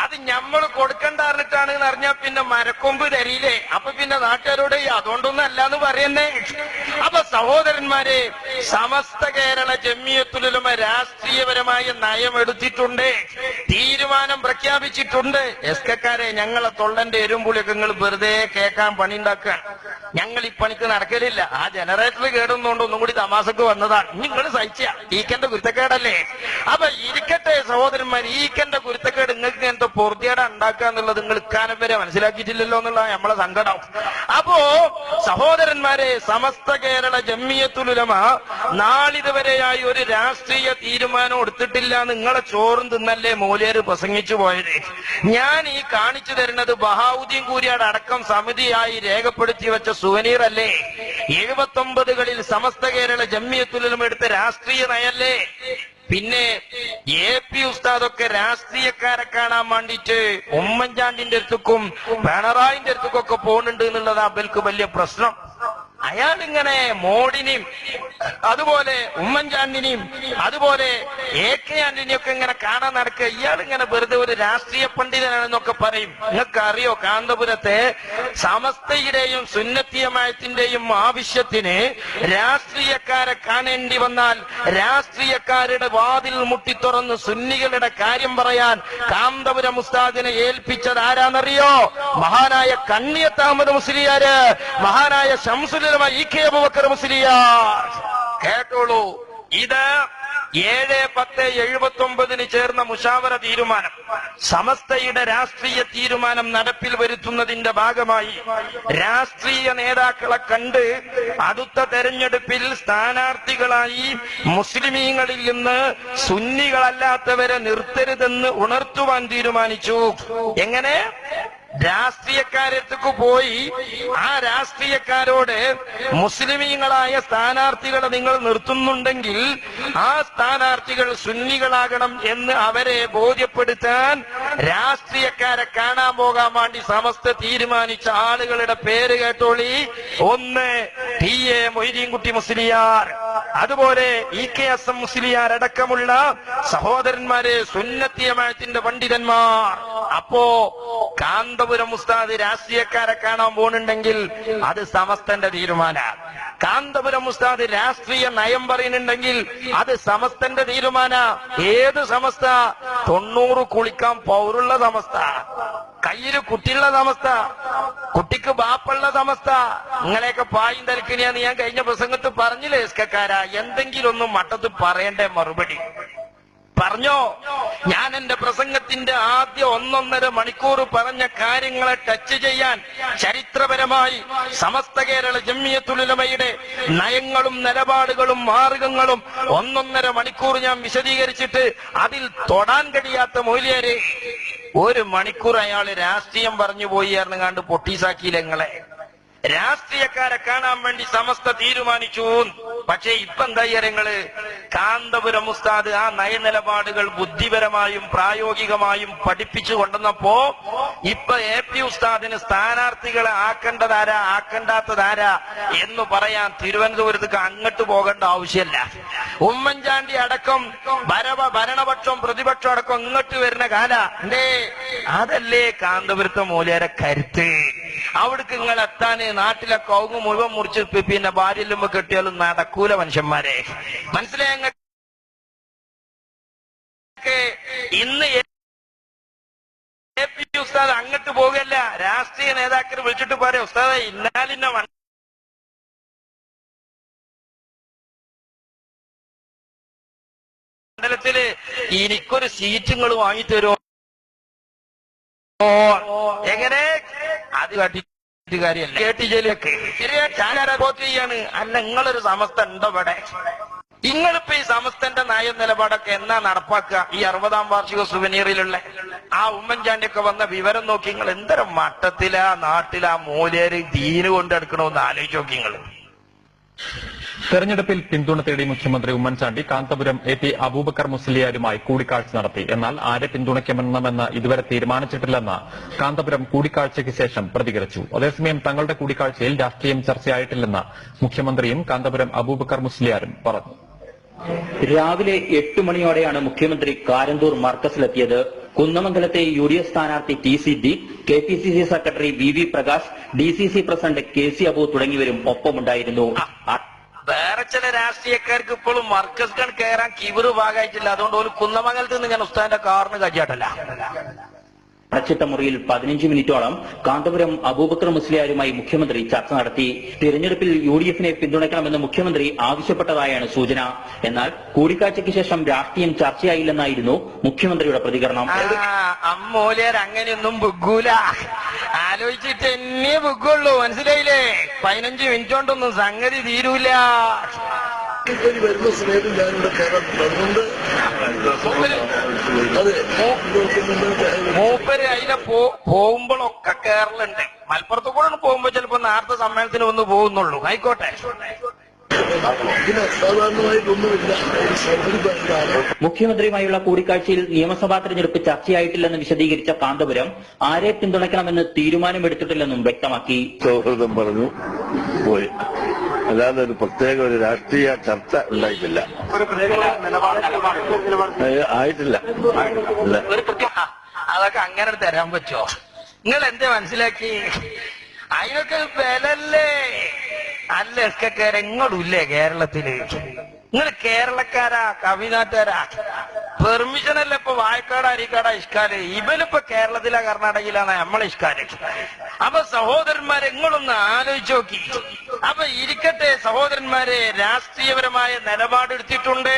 അത് ഞമ്മള് കൊടുക്കണ്ടാറിട്ടാണ് അറിഞ്ഞാ പിന്നെ മരക്കൊമ്പ് തരിയില്ലേ? അപ്പൊ പിന്നെ നാട്ടുകാരോട് അതുകൊണ്ടൊന്നും അല്ലാന്ന് പറയുന്നേ. അപ്പൊ സഹോദരന്മാരെ, സമസ്ത കേരള ജമിയത്തുൽ ഉലമ രാഷ്ട്രീയപരമായ നയം എടുത്തിട്ടുണ്ട്, തീരുമാനം പ്രഖ്യാപിച്ചിട്ടുണ്ട്. എസ്കക്കാരെ, ഞങ്ങളെ തൊള്ളന്റെ എരുമ്പുളിയൊക്കെ നിങ്ങൾ വെറുതെ കേൾക്കാൻ പണി ഉണ്ടാക്കുക. ഞങ്ങൾ ഈ പണിക്ക് നടക്കലില്ല. ആ ജനറേറ്റർ കേടുന്നോണ്ട് ഒന്നും കൂടി തമാസക്ക് വന്നതാണ്. നിങ്ങൾ സഹിച്ച ഈക്കന്റെ കുരുത്തക്കേടല്ലേ? അപ്പൊ ഇരിക്കട്ടെ സഹോദരന്മാർ, ഈക്കന്റെ കുരുത്തക്കേട് നിങ്ങൾക്ക് എന്തോ പൊറുതിയേട ഉണ്ടാക്കുക എന്നുള്ളത് നിങ്ങൾ ഇക്കാലം വരെ മനസ്സിലാക്കിയിട്ടില്ലല്ലോ എന്നുള്ള നമ്മളെ സങ്കടം. അപ്പോ സഹോദരന്മാരെ, സമസ്ത കേരള ജമിയത്തുൽ ഉലമ നാളിതുവരെയായി ഒരു രാഷ്ട്രീയ തീരുമാനം എടുത്തിട്ടില്ല. നിങ്ങളെ ചോറും തിന്നല്ലേ മൂല്യര് പ്രസംഗിച്ചു പോയത്? ഞാൻ ഈ കാണിച്ചു തരുന്നത് ബഹാവുദ്ദീൻ കൂരിയാട് അടക്കം സമിതിയായി രേഖപ്പെടുത്തി വെച്ച സുവനീർ അല്ലേ? 79കളിൽ സമസ്ത കേരള ജമിയത്തുൽ ഉലമ എടുത്ത രാഷ്ട്രീയ നയല്ലേ? പിന്നെ AP ഉസ്താദൊക്കെ രാഷ്ട്രീയക്കാരെ കാണാൻ വേണ്ടിയിട്ട് ഉമ്മൻചാണ്ടിന്റെ അടുത്തേക്കും പിണറായിന്റെ അടുത്തേക്കൊക്കെ പോകുന്നുണ്ട് എന്നുള്ളത് അവർക്ക് വലിയ പ്രശ്നം. അയാളിങ്ങനെ മോഡിനെയും അതുപോലെ ഉമ്മൻചാണ്ടിനെയും അതുപോലെ AK ആന്റണിയും ഒക്കെ ഇങ്ങനെ കാണാൻ നടക്കുക. ഇയാളിങ്ങനെ വെറുതെ ഒരു രാഷ്ട്രീയ പണ്ഡിതനാണെന്നൊക്കെ പറയും. നിങ്ങൾക്ക് അറിയോ, കാന്തപുരത്തെ സമസ്തയുടെയും സുന്നത്തിയമായത്തിന്റെയും ആവശ്യത്തിന് രാഷ്ട്രീയക്കാരെ കാണേണ്ടി വന്നാൽ രാഷ്ട്രീയക്കാരുടെ വാതിൽ മുട്ടിത്തുറന്ന് സുന്നികളുടെ കാര്യം പറയാൻ കാന്തപുരം ഉസ്താദിനെ ഏൽപ്പിച്ചത് ആരാന്നറിയോ? മഹാനായ കണ്ണിയത്ത് അഹമ്മദ് മുസ്ലിയാര്, മഹാനായ ശംസുൽ ഉലമ EK അബൂബക്കർ മുസ്ലിയാർ. കേട്ടോളൂ, ഇത് 7/10/79 ചേർന്ന മുശാവറ തീരുമാനം, സമസ്തയുടെ രാഷ്ട്രീയ തീരുമാനം നടപ്പിൽ വരുത്തുന്നതിന്റെ ഭാഗമായി രാഷ്ട്രീയ നേതാക്കളെ കണ്ട് അടുത്ത തെരഞ്ഞെടുപ്പിൽ സ്ഥാനാർത്ഥികളായി മുസ്ലിമീങ്ങളിൽ നിന്ന് സുന്നികളല്ലാത്തവരെ നിർത്തരുതെന്ന് ഉണർത്തുവാൻ തീരുമാനിച്ചു. എങ്ങനെ? രാഷ്ട്രീയക്കാരത്തേക്ക് പോയി ആ രാഷ്ട്രീയക്കാരോട് മുസ്ലിമീങ്ങളായ സ്ഥാനാർത്ഥികളെ നിങ്ങൾ നിർത്തുന്നുണ്ടെങ്കിൽ ആ സ്ഥാനാർത്ഥികൾ സുന്നികളാകണം എന്ന് അവരെ ബോധ്യപ്പെടുത്താൻ രാഷ്ട്രീയക്കാരെ കാണാൻ പോകാൻ വേണ്ടി സമസ്ത തീരുമാനിച്ച ആളുകളുടെ പേര് കേട്ടോളി. 1 PA മൊയ്തീൻകുട്ടി മുസ്ലിയാർ, അതുപോലെ EKSM മുസ്ലിയാർ അടക്കമുള്ള സഹോദരന്മാരെ, സുന്നത്തിയമായത്തിന്റെ പണ്ഡിതന്മാർ. അപ്പോ കാന്തപുരം ഉസ്താദ് രാഷ്ട്രീയക്കാരെ കാണാൻ പോകുന്നുണ്ടെങ്കിൽ അത് സമസ്തന്റെ തീരുമാനം. കാന്തപുരം ഉസ്താദ് രാഷ്ട്രീയ നയം പറയുന്നുണ്ടെങ്കിൽ അത് സമസ്തന്റെ തീരുമാന. ഏത് സമസ്ത? 90 കുളിക്കാൻ പൗരുള്ള സമസ്ത. കയ്യില് കുട്ടിയുള്ള സമസ്ത, കുട്ടിക്ക് ബാപ്പുള്ള സമസ്ത. നിങ്ങളെയൊക്കെ പായും തലക്കിനിയാന്ന് ഞാൻ കഴിഞ്ഞ പ്രസംഗത്ത് പറഞ്ഞില്ലേ എസ്കക്കാരാ? എന്തെങ്കിലും ഒന്നും മട്ടത്ത് പറയണ്ടേ മറുപടി പറഞ്ഞോ? ഞാൻ എന്റെ പ്രസംഗത്തിന്റെ ആദ്യ 1.5 മണിക്കൂർ പറഞ്ഞ കാര്യങ്ങളെ ടച്ച് ചെയ്യാൻ ചരിത്രപരമായി സമസ്ത കേരള ജംഇയ്യത്തുൽ ഉലമയുടെ നയങ്ങളും നിലപാടുകളും മാർഗങ്ങളും 1.5 മണിക്കൂർ ഞാൻ വിശദീകരിച്ചിട്ട് അതിൽ തൊടാൻ കഴിയാത്ത മൗലിയാരെ 1 മണിക്കൂർ അയാള് രാഷ്ട്രീയം പറഞ്ഞു പോയി കണ്ട് പൊട്ടീസാക്കിയില്ല നിങ്ങളെ. രാഷ്ട്രീയക്കാരെ കാണാൻ വേണ്ടി സമസ്ത തീരുമാനിച്ചു. പക്ഷേ ഇപ്പൊ എന്താ നിങ്ങള്? കാന്തപുരം ഉസ്താദ് ആ നയനിലപാടുകൾ ബുദ്ധിപരമായും പ്രായോഗികമായും പഠിപ്പിച്ചു കൊണ്ടുവന്നപ്പോ ഇപ്പൊ AP ഉസ്താദിന് സ്ഥാനാർത്ഥികളെ ആക്കേണ്ടതാരാ ആക്കണ്ടാത്തതാരാ എന്ന് പറയാൻ തിരുവനന്തപുരത്തേക്ക് അങ്ങോട്ട് പോകേണ്ട ആവശ്യമല്ല. ഉമ്മൻചാണ്ടി അടക്കം ഭരണപക്ഷം പ്രതിപക്ഷം അടക്കം ഇങ്ങോട്ട് വരുന്ന കാല എന്തേ? അതല്ലേ കാന്തപുരത്തെ മൂലയുടെ കരുത്ത്. അവിടേക്ക് നിങ്ങൾ എത്താന് നാട്ടിലെ കൗങ്ങ് മുഴുവൻ മുറിച്ച് പിന്നെ ഭാര്യയിലും കെട്ടിയാലും നടക്കൂല മനുഷ്യന്മാരെ. മനസ്സിലായ? ഇന്ന് AP ഉസ്താദ് അങ്ങോട്ട് പോകല്ല. രാഷ്ട്രീയ നേതാക്കൾ വിളിച്ചിട്ട് പറയാം, ഉസ്താദെ ഇന്നാലിന്ന മണ്ഡലത്തില് എനിക്കൊരു സീറ്റ് നിങ്ങൾ വാങ്ങിത്തരുമോ? എങ്ങനെ? അത് കാട്ടിട്ട് കാര്യമല്ല. കേട്ടിജയിലൊക്കെ ശരിയാ വോട്ട് ചെയ്യാണ്. അല്ല, നിങ്ങളൊരു സമസ്ത ഉണ്ടോ ഇവിടെ? നിങ്ങളിപ്പോ ഈ സമസ്തന്റെ നയ നിലപാടൊക്കെ എന്നാ നടപ്പാക്കുക? ഈ 60ാം വാർഷിക സുവനീറിലുള്ള ആ ഉമ്മൻചാണ്ടിയൊക്കെ വന്ന വിവരം നോക്കി നിങ്ങൾ എന്തരം മട്ടത്തിലാ നാട്ടിലാ മൂലേര് ദീന് കൊണ്ടെടുക്കണമെന്ന് ആലോചിച്ച് നോക്കി നിങ്ങൾ. തെരഞ്ഞെടുപ്പിൽ പിന്തുണ തേടി മുഖ്യമന്ത്രി ഉമ്മൻചാണ്ടി കാന്തപുരം AP അബൂബക്കർ മുസ്ലിയാരുമായി കൂടിക്കാഴ്ച നടത്തി. എന്നാൽ ആരെ പിന്തുണയ്ക്കണമെന്ന് ഇതുവരെ തീരുമാനിച്ചിട്ടില്ലെന്ന് കാന്തപുരം കൂടിക്കാഴ്ചയ്ക്ക് ശേഷം പ്രതികരിച്ചു. അതേസമയം തങ്ങളുടെ കൂടിക്കാഴ്ചയിൽ രാഷ്ട്രീയം ചർച്ചയായിട്ടില്ലെന്ന് മുഖ്യമന്ത്രിയും കാന്തപുരം അബൂബക്കർ മുസ്ലിയാരും പറഞ്ഞു. രാവിലെ 8 മണിയോടെയാണ് മുഖ്യമന്ത്രി കാരന്തൂർ മർക്കസിലെത്തിയത്. കുന്നമംഗലത്തെ UDF സ്ഥാനാർത്ഥി TCD, KPCC secretary VV Prakash, DCC president KC Abu തുടങ്ങിയവരും ഒപ്പമുണ്ടായിരുന്നു. വേറെ ചില രാഷ്ട്രീയക്കാർക്ക് ഇപ്പോഴും മർക്കസ് കയറാൻ കിബിറ് ഭാഗമായിട്ടില്ല. അതുകൊണ്ട് ഒരു കുന്നമംഗലത്ത് നിന്ന് ഞാൻ ഉസ്താദിന്റെ കാറിന് കജ്ജാട്ടല്ല. അടച്ചിട്ട മുറിയിൽ 15 മിനിറ്റോളം കാന്തപുരം അബൂബക്കർ മുസ്ലിയാരുമായി മുഖ്യമന്ത്രി ചർച്ച നടത്തി. തിരഞ്ഞെടുപ്പിൽ UDFനെ പിന്തുണയ്ക്കണമെന്ന് മുഖ്യമന്ത്രി ആവശ്യപ്പെട്ടതായാണ് സൂചന. എന്നാൽ കൂടിക്കാഴ്ചയ്ക്ക് ശേഷം രാഷ്ട്രീയം ചർച്ചയായില്ലെന്നായിരുന്നു മുഖ്യമന്ത്രിയുടെ പ്രതികരണം. അമ്മോലിയർ അങ്ങനെയൊന്നും ബുഗ്ഗൂല, ആലോചിച്ചിട്ട് എന്നെ ബുഗ്ഗുള്ളൂ. മനസ്സിലായില്ലേ? 15 മിനിറ്റ് കൊണ്ടൊന്നും സംഗതി തീരൂല. വരുന്ന സമയത്ത് ഞാനിവിടെ കയറാറുണ്ട്. അതുകൊണ്ട് അതെ, മൂപ്പര് അതിലെ പോകുമ്പോഴൊക്കെ കേരളുണ്ട്. മലപ്പുറത്ത് കൂടെ പോകുമ്പോ ചിലപ്പോ നേരത്തെ സമ്മേളനത്തിന് ഒന്ന് പോകുന്നുള്ളൂ. ആയിക്കോട്ടെ, പിന്നെ സാധാരണമായിട്ടൊന്നുമില്ല. മുഖ്യമന്ത്രിയുമായുള്ള കൂടിക്കാഴ്ചയിൽ നിയമസഭാ തെരഞ്ഞെടുപ്പ് ചർച്ചയായിട്ടില്ലെന്ന് വിശദീകരിച്ച കാന്തപുരം ആരെ പിന്തുണയ്ക്കണമെന്ന് തീരുമാനമെടുത്തിട്ടില്ലെന്നും വ്യക്തമാക്കി. സൗഹൃദം പറഞ്ഞു പോയി, അല്ലാതെ ഒരു പ്രത്യേക ഒരു രാഷ്ട്രീയ ചർച്ച ഉണ്ടായിട്ടില്ല. ആയിട്ടില്ല. അതൊക്കെ അങ്ങനെ തരാൻ പറ്റുമോ? നിങ്ങൾ എന്തേ മനസ്സിലാക്കി? അതിനൊക്കെ വിലല്ലേ? അല്ല എസ്കക്കാരെങ്ങോട്ടില്ലേ കേരളത്തില്? നിങ്ങൾ കേരളക്കാരാ തമിഴ്നാട്ടുകാരാ? പെർമിഷനല്ല ഇപ്പൊ വായക്കാട് അരിക്കാട് ഇഷ്കാല്. ഇവനിപ്പോ കേരളത്തിലാ കർണാടകയിലാണ് നമ്മളെ ഇഷ്കാല്. അപ്പൊ സഹോദരന്മാരെ നിങ്ങളൊന്ന് ആലോചിച്ച് നോക്കി. അപ്പൊ ഇരിക്കട്ടെ സഹോദരന്മാരെ, രാഷ്ട്രീയപരമായ നിലപാടെടുത്തിട്ടുണ്ട്.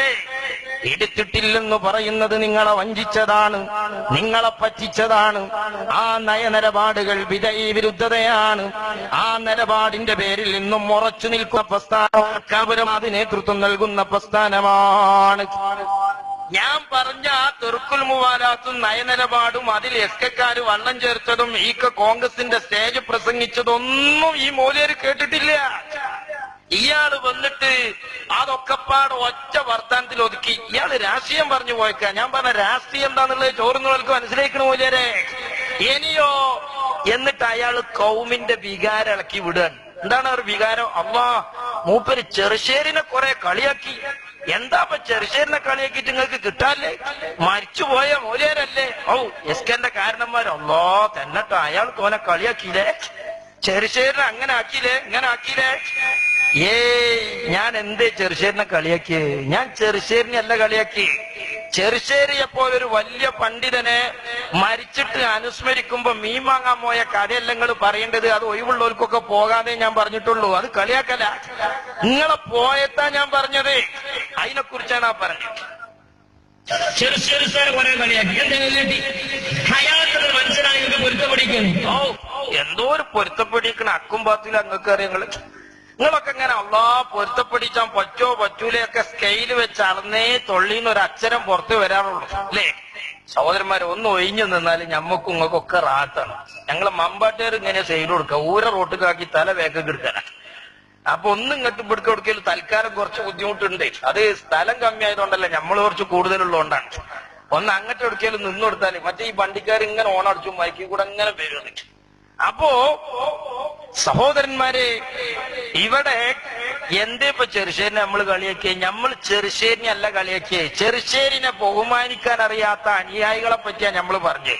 എടുത്തിട്ടില്ലെന്ന് പറയുന്നത് നിങ്ങളെ വഞ്ചിച്ചതാണ്, നിങ്ങളെ പറ്റിച്ചതാണ്. ആ നയനിലപാടുകൾ വിരുദ്ധതയാണ്. ആ നിലപാടിന്റെ പേരിൽ നിന്നും ഉറച്ചു നിൽക്കുന്ന പ്രസ്ഥാനം അത് നേതൃത്വം നൽകുന്ന പ്രസ്ഥാനമാണ്. ഞാൻ പറഞ്ഞ ആ തെറുക്കുൽ മുവാലാത്തും നയനിലപാടും അതിൽ എസ്കക്കാര് വള്ളം ചേർത്തതും ഈ കോൺഗ്രസിന്റെ സ്റ്റേജ് പ്രസംഗിച്ചതൊന്നും ഈ മൂലര് കേട്ടിട്ടില്ല. ഇയാള് വന്നിട്ട് അതൊക്കെപ്പാട് ഒറ്റ വർത്താനത്തിൽ ഒതുക്കി. ഇയാള് രാഷ്ട്രീയം പറഞ്ഞു പോയേക്ക. ഞാൻ പറഞ്ഞ രാഷ്ട്രീയം എന്താന്നുള്ളത് ചോറുന്നവർക്ക് മനസ്സിലാക്കണ മൂലരെ. ഇനിയോ എന്നിട്ട് അയാള് കൗമിന്റെ വികാരം ഇളക്കി വിടുകയാണ്. എന്താണ് ഒരു വികാരം? അള്ളാ, മൂപ്പര് ചെറുശ്ശേരിനെ കുറെ കളിയാക്കി. എന്താ ചെറുശ്ശേരിനെ കളിയാക്കിയിട്ട് നിങ്ങൾക്ക് കിട്ടാല്ലേ? മരിച്ചുപോയ മൂലയരല്ലേ? എസ്കന്റെ കാരണന്മാരല്ലോ തന്നെട്ടോ അയാൾ തോനെ കളിയാക്കിയില്ലേ? ചെറുശ്ശേരിനെ അങ്ങനെ ആക്കിയില്ലേ, ഇങ്ങനെ ആക്കിയില്ലേ? ഞാൻ എന്തേ ചെറുശ്ശേരിനെ കളിയാക്കിയേ? ഞാൻ ചെറുശ്ശേരിനെ അല്ല കളിയാക്കി. ചെറുശ്ശേരിയെ പോലൊരു വലിയ പണ്ഡിതനെ മരിച്ചിട്ട് അനുസ്മരിക്കുമ്പോ മീൻ വാങ്ങാൻ പോയ കഥയല്ല നിങ്ങൾ പറയേണ്ടത്. അത് ഒഴിവുള്ളവർക്കൊക്കെ പോകാതെ ഞാൻ പറഞ്ഞിട്ടുള്ളൂ. അത് കളിയാക്കല, നിങ്ങളെ പോയത്താ ഞാൻ പറഞ്ഞത്. അതിനെക്കുറിച്ചാണ് ആ പറഞ്ഞത്. ചെറുശ്ശേരി സാർ കുറെ കളിയാക്കി. ഹയാത്തിൽ മനസ്സിലായി പൊരുത്തപ്പെടിക്കുന്നു. ഓ, എന്തോ ഒരു പൊരുത്തപ്പെടിക്കണ അക്കും പാത്തില്ല. നിങ്ങൾക്ക് അറിയാം, നിങ്ങളൊക്കെ ഇങ്ങനെ അള്ളാ പൊരുത്തപ്പെടിച്ചാൻ പറ്റോ പറ്റൂലൊക്കെ സ്കെയില് വെച്ച് അളന്നേ തൊള്ളിന്ന് ഒരു അക്ഷരം പുറത്ത് വരാറുള്ളൂ അല്ലേ? സഹോദരന്മാരെ, ഒന്ന് ഒഴിഞ്ഞു നിന്നാലും ഞമ്മക്കും ഇങ്ങൾക്കൊക്കെ റാത്താണ്. ഞങ്ങള് മമ്പാട്ടുകാർ ഇങ്ങനെ സൈഡ് കൊടുക്കുക, ഊര റോട്ടുകാക്കി തല വേഗം എടുക്കാനാ. അപ്പൊ ഒന്നും ഇങ്ങോട്ട് പിടിക്ക കൊടുക്കലും തൽക്കാലം കുറച്ച് ബുദ്ധിമുട്ടുണ്ട്. അത് സ്ഥലം കമ്മിയായതുകൊണ്ടല്ല, നമ്മൾ കുറച്ച് കൂടുതലുള്ളതുകൊണ്ടാണ്. ഒന്ന് അങ്ങോട്ട് എടുക്കലും നിന്ന് കൊടുത്താല് മറ്റേ ഈ വണ്ടിക്കാർ ഇങ്ങനെ ഓണടിച്ചു മൈക്കിൽ കൂടെ അങ്ങനെ വരുന്നത്. അപ്പോ സഹോദരന്മാരെ, ഇവിടെ എന്തേ ഇപ്പൊ ചെറുശ്ശേരിനെ നമ്മൾ കളിയാക്കിയേ? നമ്മൾ ചെറുശ്ശേരിനെ അല്ല കളിയാക്കിയേ, ചെറുശ്ശേരിനെ ബഹുമാനിക്കാൻ അറിയാത്ത അനുയായികളെ പറ്റിയാ നമ്മൾ പറഞ്ഞേ.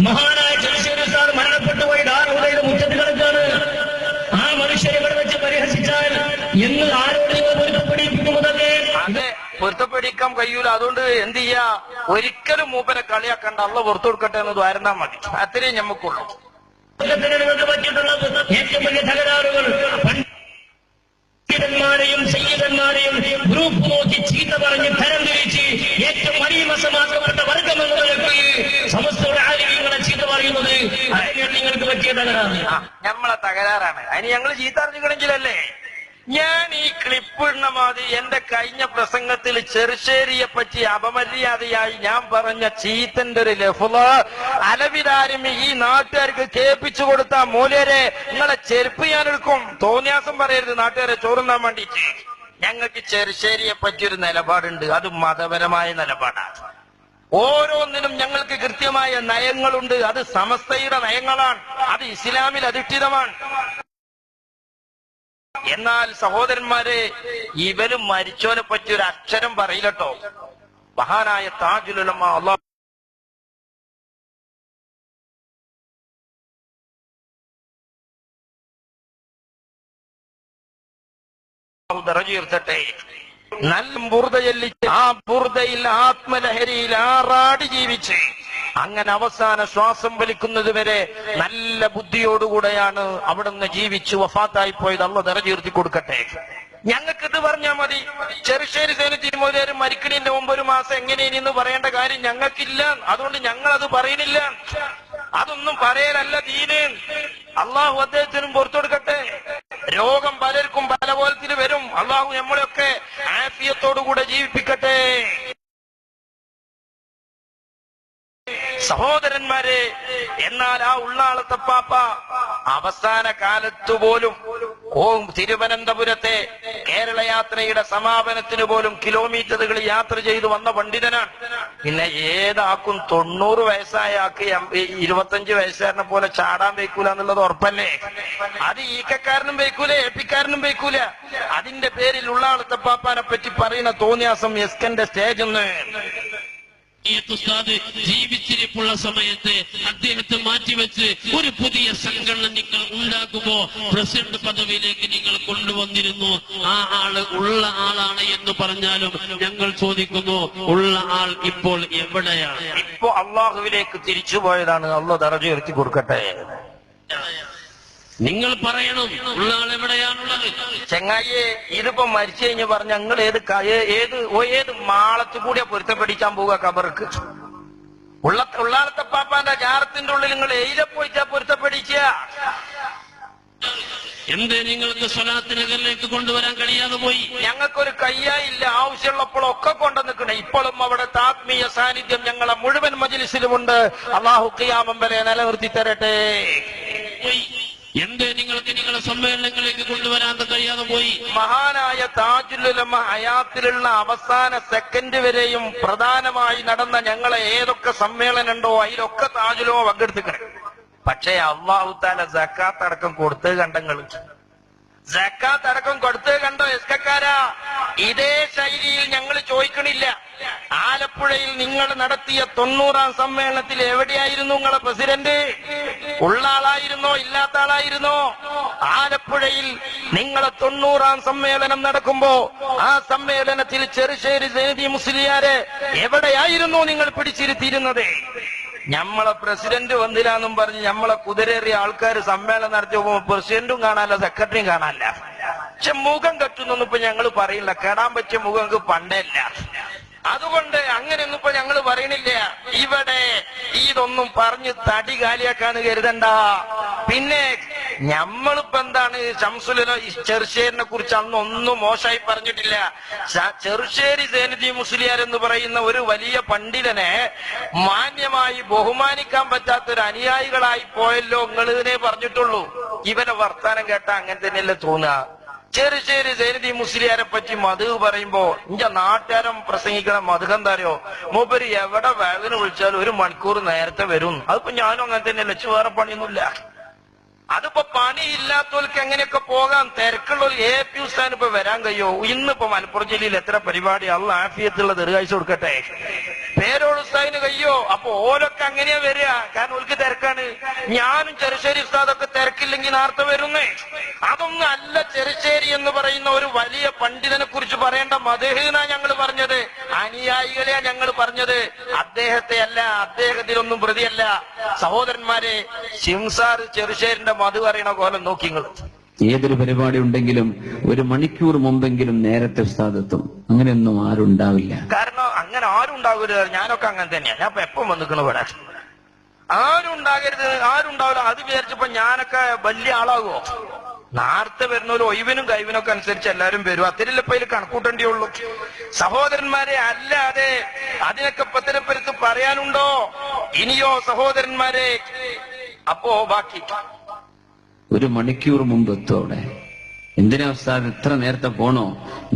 മഹാനായ ചെറുശ്ശേരി സാർ മരണപ്പെട്ടു പോയി ദാറുഹുദയുടെ മുറ്റത്ത് കിടക്കാണ്. ആ മനുഷ്യരെ ഇവിടെ വെച്ച് പരിഹസിച്ചാൽ എന്ന് ആരോട് നിങ്ങൾ പൊരുത്തപ്പെടിപ്പിക്കുന്നതൊക്കെ? അതെ, പൊരുത്തപ്പെടിക്കാൻ കഴിയൂല. അതുകൊണ്ട് എന്ത് ചെയ്യാ, ഒരിക്കലും മൂപ്പരെ കളിയാക്കണ്ട, അള്ള പുറത്തു കൊടുക്കട്ടെ എന്ന് ദ്വാരന്നാ മതി. അത്രയും ഞമ്മക്കുള്ളൂ. നിങ്ങൾക്ക് പറ്റിയിട്ടുള്ളത് ഏറ്റവും വലിയ തകരാറുകൾ പണ്ഡിതന്മാരെയും സയ്യിദന്മാരെയും ഗ്രൂപ്പ് നോക്കി ചീത്ത പറഞ്ഞ് തരം തിരിച്ച് ഏറ്റവും അടിമസമാക്കപ്പെട്ട വർഗം എന്ന നിലയ്ക്ക് സമസ്തയുടെ ആരോഗ്യങ്ങളെ ചീത്ത പറയുന്നത് അതിനാണ് നിങ്ങൾക്ക് പറ്റിയ തകരാറ്. നമ്മളെ തകരാറാണ്. അതിന് ഞങ്ങൾ ചീത്ത അറിഞ്ഞിക്കണമെങ്കിലല്ലേ. ഞാൻ ഈ ക്ലിപ്പ് ഇടുന്ന മാതിരി എന്റെ കഴിഞ്ഞ പ്രസംഗത്തിൽ ചെറുശ്ശേരിയെ പറ്റി അപമര്യാദയായി ഞാൻ പറഞ്ഞ ചീത്തന്റെ ഒരു ലഫ്ള അലവിതാരും ഈ നാട്ടുകാർക്ക് കേൾപ്പിച്ചു കൊടുത്ത മൂലരെ നിങ്ങളെ ചെരുപ്പ് ഞാൻ എടുക്കും. തോന്നിയാസം പറയരുത് നാട്ടുകാരെ ചോറുന്നാൻ വേണ്ടിയിട്ട്. ഞങ്ങൾക്ക് ചെറുശ്ശേരിയെ പറ്റിയൊരു നിലപാടുണ്ട്, അത് മതപരമായ നിലപാടാണ്. ഓരോന്നിനും ഞങ്ങൾക്ക് കൃത്യമായ നയങ്ങളുണ്ട്. അത് സമസ്തയുടെ നയങ്ങളാണ്, അത് ഇസ്ലാമിൽ അധിഷ്ഠിതമാണ്. എന്നാൽ സഹോദരന്മാരെ, ഇവരും മരിച്ചോനെ പറ്റി ഒരു അക്ഷരം പറയില്ലട്ടോ. മഹാനായ താജുൽ ഉലമ അല്ലാഹു ദറജ ഉയർത്തട്ടെ, നല്ല ബുർദ ചൊല്ലിച്ച് ആ ബുർദയിൽ ആത്മലഹരിയിൽ ആറാടി ജീവിച്ച് അങ്ങനെ അവസാന ശ്വാസം വലിക്കുന്നത് വരെ നല്ല ബുദ്ധിയോടുകൂടെയാണ് അവിടുന്ന് ജീവിച്ചു വഫാത്തായി പോയത്. അള്ളാഹു ദറജ ഉയർത്തി കൊടുക്കട്ടെ. ഞങ്ങൾക്ക് ഇത് പറഞ്ഞാൽ മതി. ചെറുശ്ശേരി സേനത്തിന് മോദിയാരും മരിക്കണിന്റെ മുമ്പ് ഒരു മാസം എങ്ങനെയെന്ന് പറയേണ്ട കാര്യം ഞങ്ങൾക്കില്ല. അതുകൊണ്ട് ഞങ്ങൾ അത് പറയുന്നില്ല. അതൊന്നും പറയലല്ല ദീന്. അള്ളാഹു അദ്ദേഹത്തിനും പുറത്തു കൊടുക്കട്ടെ. രോഗം പലർക്കും പല പോലത്തിൽ വരും. അള്ളാഹു നമ്മളെയൊക്കെ ആഫിയത്തോടുകൂടെ ജീവിപ്പിക്കട്ടെ. സഹോദരന്മാരെ, എന്നാൽ ആ ഉള്ളാളത്തെ പാപ്പ അവസാന കാലത്തു പോലും തിരുവനന്തപുരത്തെ കേരള യാത്രയുടെ സമാപനത്തിന് പോലും കിലോമീറ്ററുകൾ യാത്ര ചെയ്തു വന്ന പണ്ഡിതനാണ്. പിന്നെ ഏതാക്കും 90 വയസ്സായ ആൾക്ക് 25 വയസ്സുകാരനെ പോലെ ചാടാൻ വയ്ക്കൂല എന്നുള്ളത് ഉറപ്പല്ലേ? അത് ഈക്കക്കാരനും വയ്ക്കൂല, എപ്പിക്കാരനും വയ്ക്കൂല. അതിന്റെ പേരിൽ ഉള്ളാളത്തെ പാപ്പാനെ പറ്റി പറയുന്ന തോന്നിയാസം എസ്കന്റെ സ്റ്റേജ് ഒന്ന് ഉസ്താദ് ജീവിച്ചിരിപ്പുള്ള സമയത്ത് അദ്ദേഹത്തെ മാറ്റിവെച്ച് ഒരു പുതിയ സംഘടന നിങ്ങൾ ഉണ്ടാക്കുമ്പോ പ്രസിഡന്റ് പദവിയിലേക്ക് നിങ്ങൾ കൊണ്ടുവന്നിരുന്നു. ആ ആള് ഉള്ള ആളാണ് എന്ന് പറഞ്ഞാലും ഞങ്ങൾ ചോദിക്കുന്നു, ഉള്ള ആൾ ഇപ്പോൾ എവിടെയാണ്? ഇപ്പോ അള്ളാഹുവിലേക്ക് തിരിച്ചുപോയതാണ്. അള്ളാഹു ദറജ ഉയർത്തി കൊടുക്കട്ടെ. നിങ്ങൾ പറയണം, ഉള്ള ആൾ എവിടെയാണുള്ളത്? ചെങ്ങായിയെ, ഇതിപ്പോ മരിച്ചു കഴിഞ്ഞ് പറഞ്ഞ ഞങ്ങൾ ഏത് മാളത്തു കൂടിയാ പൊരുത്തപ്പെടിക്കാൻ പോവുക കബർക്ക്? ഉള്ളാളത്തെ പാപ്പാന്റെ ജാറത്തിന്റെ ഉള്ളിൽ നിങ്ങൾ എയിലെ പോയിട്ടാ പൊരുത്തപ്പെടിക്കുക? എന്തേ നിങ്ങൾക്ക് സ്വലാത്ത് നഗറിലേക്ക് കൊണ്ടുവരാൻ കഴിയാതെ പോയി? ഞങ്ങൾക്കൊരു കയ്യായില്ല. ആവശ്യമുള്ളപ്പോഴൊക്കെ കൊണ്ടുവന്നിക്കണേ. ഇപ്പോഴും അവിടെ ആത്മീയ സാന്നിധ്യം ഞങ്ങളെ മുഴുവൻ മജ്‌ലിസിലുമുണ്ട്. അല്ലാഹു ഖിയാമം വരെ നിലനിർത്തി തരട്ടെ. എന്തേ നിങ്ങൾക്ക് നിങ്ങളെ സമ്മേളനങ്ങളിലേക്ക് കൊണ്ടുവരാൻ കഴിയാതെ പോയി? മഹാനായ താജുൽ ഉലമ ഹയാത്തിലുള്ള അവസാന സെക്കൻഡ് വരെയും പ്രധാനമായി നടന്ന ഞങ്ങളെ ഏതൊക്കെ സമ്മേളനം ഉണ്ടോ അതിലൊക്കെ താജുലോ പങ്കെടുത്തിക്കണേ. പക്ഷേ അല്ലാഹു തആല സക്കാത്ത് അടക്കം കൊടുത്തത് കണ്ടങ്ങള്. സക്കാത്ത് അടക്കം കൊടുത്തത് കണ്ടോ എസ്കക്കാരാ? ഇതേ ശൈലിയിൽ ഞങ്ങൾ ചോദിക്കണില്ല. ആലപ്പുഴയിൽ നിങ്ങൾ നടത്തിയ 90-ാം സമ്മേളനത്തിൽ എവിടെയായിരുന്നു നിങ്ങളെ പ്രസിഡന്റ്? ഉള്ള ആളായിരുന്നോ ഇല്ലാത്ത ആളായിരുന്നോ? ആലപ്പുഴയിൽ നിങ്ങളെ 90-ാം സമ്മേളനം നടക്കുമ്പോ ആ സമ്മേളനത്തിൽ ചെറുശ്ശേരി സൈനുദ്ദീൻ മുസ്ലിയാരെ എവിടെയായിരുന്നു നിങ്ങൾ പിടിച്ചിരുത്തിയിരുന്നത്? ഞമ്മളെ പ്രസിഡന്റ് വന്നില്ലാന്നും പറഞ്ഞ് ഞമ്മളെ കുതിരേറിയ ആൾക്കാർ സമ്മേളനം നടത്തി പോകുമ്പോ പ്രസിഡന്റും കാണാനല്ല, സെക്രട്ടറിയും കാണാനല്ല. പക്ഷെ മുഖം കെട്ടുന്നൊന്നും ഇപ്പൊ ഞങ്ങൾ പറയില്ല. കെടാൻ പറ്റിയ മുഖം പണ്ടേ ഇല്ല. അതുകൊണ്ട് അങ്ങനെയൊന്നും ഇപ്പൊ ഞങ്ങൾ പറയണില്ല. ഇവിടെ ഇതൊന്നും പറഞ്ഞ് തടി കാലിയാക്കാന്ന് കരുതണ്ട. പിന്നെ ഞമ്മളിപ്പോ എന്താണ് ചെറുശ്ശേരിനെ കുറിച്ച് അന്നൊന്നും മോശമായി പറഞ്ഞിട്ടില്ല. ചെറുശ്ശേരി സൈനുദ്ദീൻ മുസ്ലിയാർ എന്ന് പറയുന്ന ഒരു വലിയ പണ്ഡിതനെ മാന്യമായി ബഹുമാനിക്കാൻ പറ്റാത്തൊരു അനുയായികളായി പോയല്ലോ നിങ്ങളിതിനെ പറഞ്ഞിട്ടുള്ളൂ. ഇവനെ വർത്താനം കേട്ടാ അങ്ങനെ തന്നെയല്ലേ തോന്നുക. ചെറുശ്ശേരി സൈനുദ്ദീൻ മുസ്ലിയാരെ പറ്റി മധു പറയുമ്പോ ഇന്റെ നാട്ടുകാരൻ പ്രസംഗിക്കണ മധു എന്താറിയോ? മൂപ്പര് എവിടെ വേദന വിളിച്ചാലും 1 മണിക്കൂർ നേരത്തെ വരും. അതിപ്പോ ഞാനും അങ്ങനെ തന്നെയല്ലേ. വേറെ പണിയൊന്നുമില്ല. അതിപ്പോ പണിയില്ലാത്തവർക്ക് എങ്ങനെയൊക്കെ പോകാം. തിരക്കുള്ളവർ AP ഉസ്താദിന് ഇപ്പൊ വരാൻ കഴിയോ? ഇന്നിപ്പോ മലപ്പുറം ജില്ലയിൽ എത്ര പരിപാടി. അള്ളാ ആഫിയത്തുള്ള ദീർഘായുസ്സ് കൊടുക്കട്ടെ. പേരോട് ഉസ്താദിന് കഴിയോ? അപ്പൊ ഓരൊക്കെ അങ്ങനെയാ വരിക. കാരണം ഓർക്ക് തിരക്കാണ്. ഞാനും ചെറുശ്ശേരി ഉസ്താദൊക്കെ തിരക്കില്ലെങ്കിൽ നേരത്തെ വരുന്നേ. അതൊന്നും അല്ല ചെറുശ്ശേരി എന്ന് പറയുന്ന ഒരു വലിയ പണ്ഡിതനെ കുറിച്ച് പറയേണ്ട മദഹ്നാ ഞങ്ങൾ പറഞ്ഞത്. അനുയായികളെയാ ഞങ്ങൾ പറഞ്ഞത്, അദ്ദേഹത്തെ അല്ല. അദ്ദേഹത്തിനൊന്നും പ്രതിയല്ല. സഹോദരന്മാരെ, ശിംസാർ ചെറുശ്ശേരിന്റെ മധു പറയണ കോലം നോക്കി നിങ്ങൾ. ഏതൊരു പരിപാടി ഉണ്ടെങ്കിലും 1 മണിക്കൂർ മുമ്പെങ്കിലും നേരത്തെ ഉസ്താദെത്തും. അങ്ങനെയൊന്നും ആരും ഉണ്ടാവില്ല. കാരണം അങ്ങനെ ആരും ഉണ്ടാകരുത്. ഞാനൊക്കെ അങ്ങനെ തന്നെയാ. ഞാൻ ഇപ്പൊ എപ്പം വന്നിക്കണ ഇവിടെ ആരും ഉണ്ടാകരുത്, ആരും ഉണ്ടാവില്ല. അത് വിചാരിച്ചപ്പോ ഞാനൊക്കെ വലിയ ആളാകുമോ? നേരത്തെ വരുന്ന ഒരു ഒഴിവിനും കഴിവിനൊക്കെ അനുസരിച്ച് എല്ലാരും വരും. അത്തിരില്ല ഇപ്പൊ ഇതിൽ കണക്കൂട്ടേണ്ടിയുള്ളൂ. സഹോദരന്മാരെ, അല്ലാതെ അതിനൊക്കെ പത്തിനെപ്പുറത്ത് പറയാനുണ്ടോ? ഇനിയോ സഹോദരന്മാരെ? അപ്പോ ബാക്കി 1 മണിക്കൂർ മുമ്പ് എത്തും അവിടെ. എന്തിനാ ഉസ്താദ് ഇത്ര നേരത്തെ പോണോ?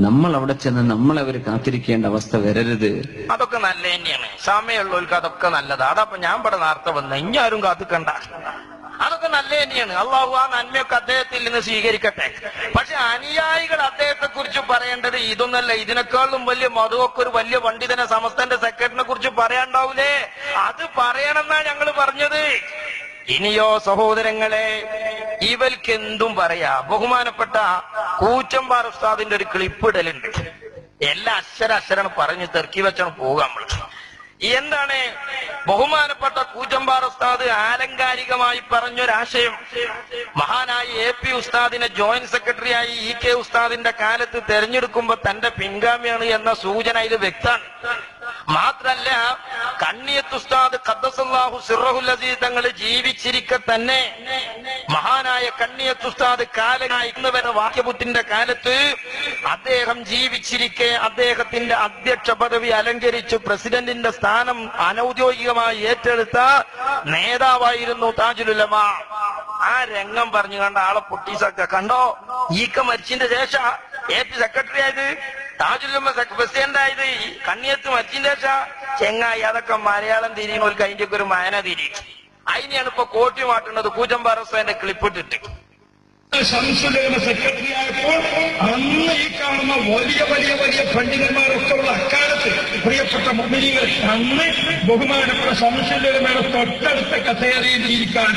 നമ്മൾ അവിടെ ചെന്ന് നമ്മളെ അവർ കാത്തിരിക്കേണ്ട അവസ്ഥ വരരുത്. അതൊക്കെ നല്ല തന്നെയാണ്. സമയമുള്ളവർക്ക് അതൊക്കെ നല്ലതാ. അതപ്പൊ ഞാൻ ഇവിടെ നേരത്തെ വന്ന ഇനി ആരും കാത്തിക്കണ്ട. അതൊക്കെ നല്ല തന്നെയാണ്. അള്ളാഹു ആ നന്മയൊക്കെ അദ്ദേഹത്തിൽ നിന്ന് സ്വീകരിക്കട്ടെ. പക്ഷെ അനുയായികൾ അദ്ദേഹത്തെ കുറിച്ച് പറയേണ്ടത് ഇതൊന്നല്ല. ഇതിനേക്കാളും വലിയ മധുവൊക്കെ ഒരു വലിയ പണ്ഡിതനെ സമസ്തന്റെ സെക്രട്ടറിനെ കുറിച്ച് പറയാണ്ടാവൂലേ? അത് പറയണമെന്നാ ഞങ്ങൾ പറഞ്ഞത്. ഇനിയോ സഹോദരങ്ങളെ, ഇവർക്ക് എന്തും പറയാ. ബഹുമാനപ്പെട്ട കൂച്ചമ്പാറ ഉസ്താദിന്റെ ഒരു ക്ലിപ്പ് ഇടലുണ്ട്. എല്ലാ അക്ഷരം പറഞ്ഞ് തെർക്കി വെച്ചാണ് പോകാൻ നമ്മൾ. എന്താണ് ബഹുമാനപ്പെട്ട കൂച്ചമ്പാറ ഉസ്താദ് ആലങ്കാരികമായി പറഞ്ഞൊരാശയം? മഹാനായ AP ഉസ്താദിനെ ജോയിന്റ് സെക്രട്ടറിയായി EK ഉസ്താദിന്റെ കാലത്ത് തെരഞ്ഞെടുക്കുമ്പോ തന്റെ പിൻഗാമിയാണ് എന്ന സൂചന ഇത് വ്യക്തമാണ്. മാത്രല്ല, കണ്ണിയത്ത് ഉസ്താദ് ഖദ്ദസല്ലാഹു സിർറഹുൽ അസീസ് തങ്ങൾ ജീവിച്ചിരിക്കെ തന്നെ മഹാനായ കണ്ണിയത്ത് ഉസ്താദ് കാലനായിരുന്നവരെ വാക്യബുദ്ധിന്റെ കാലത്ത് അദ്ദേഹം ജീവിച്ചിരിക്കെ അദ്ദേഹത്തിന്റെ അധ്യക്ഷ പദവി അലങ്കരിച്ച് പ്രസിഡന്റിന്റെ സ്ഥാനം അനൌദ്യോഗികമായി ഏറ്റെടുത്ത നേതാവായിരുന്നു താജുൽ ഉലമ. ആ രംഗം പറഞ്ഞു കണ്ട ആളെ പൊട്ടീസൊക്കെ കണ്ടോ? ഈക്ക മരിച്ചതിന്റെ ശേഷം AP സെക്രട്ടറി ആയത്, താജുൽ ഉലമ പ്രസിഡന്റ് ആയത്, കണ്ണിയത്ത് മരിച്ചതിന്റെ ശേഷം. ചെങ്ങായി, അതൊക്കെ മലയാളം തിരിയണോൽക്ക് അതിന്റെ ഒക്കെ ഒരു മാന തിരി. അതിനെയാണ് ഇപ്പൊ കോട്ടി മാറ്റുന്നത് കൂച്ചമ്പാറ ഉസ്താദിന്റെ ക്ലിപ്പിട്ടിട്ട്. ശംസുലമ സെക്രട്ടറി ആയപ്പോൾ അന്ന് ഈ കാണുന്ന വലിയ വലിയ വലിയ പണ്ഡിതന്മാരൊക്കെ ഉള്ള അക്കാലത്ത് പ്രിയപ്പെട്ട മുഅ്മിനീങ്ങൾ, അന്ന് ബഹുമാനപ്പെട്ട ശംസുലമയുടെ തൊട്ടടുത്ത കസേരയിൽ ഇരിക്കാൻ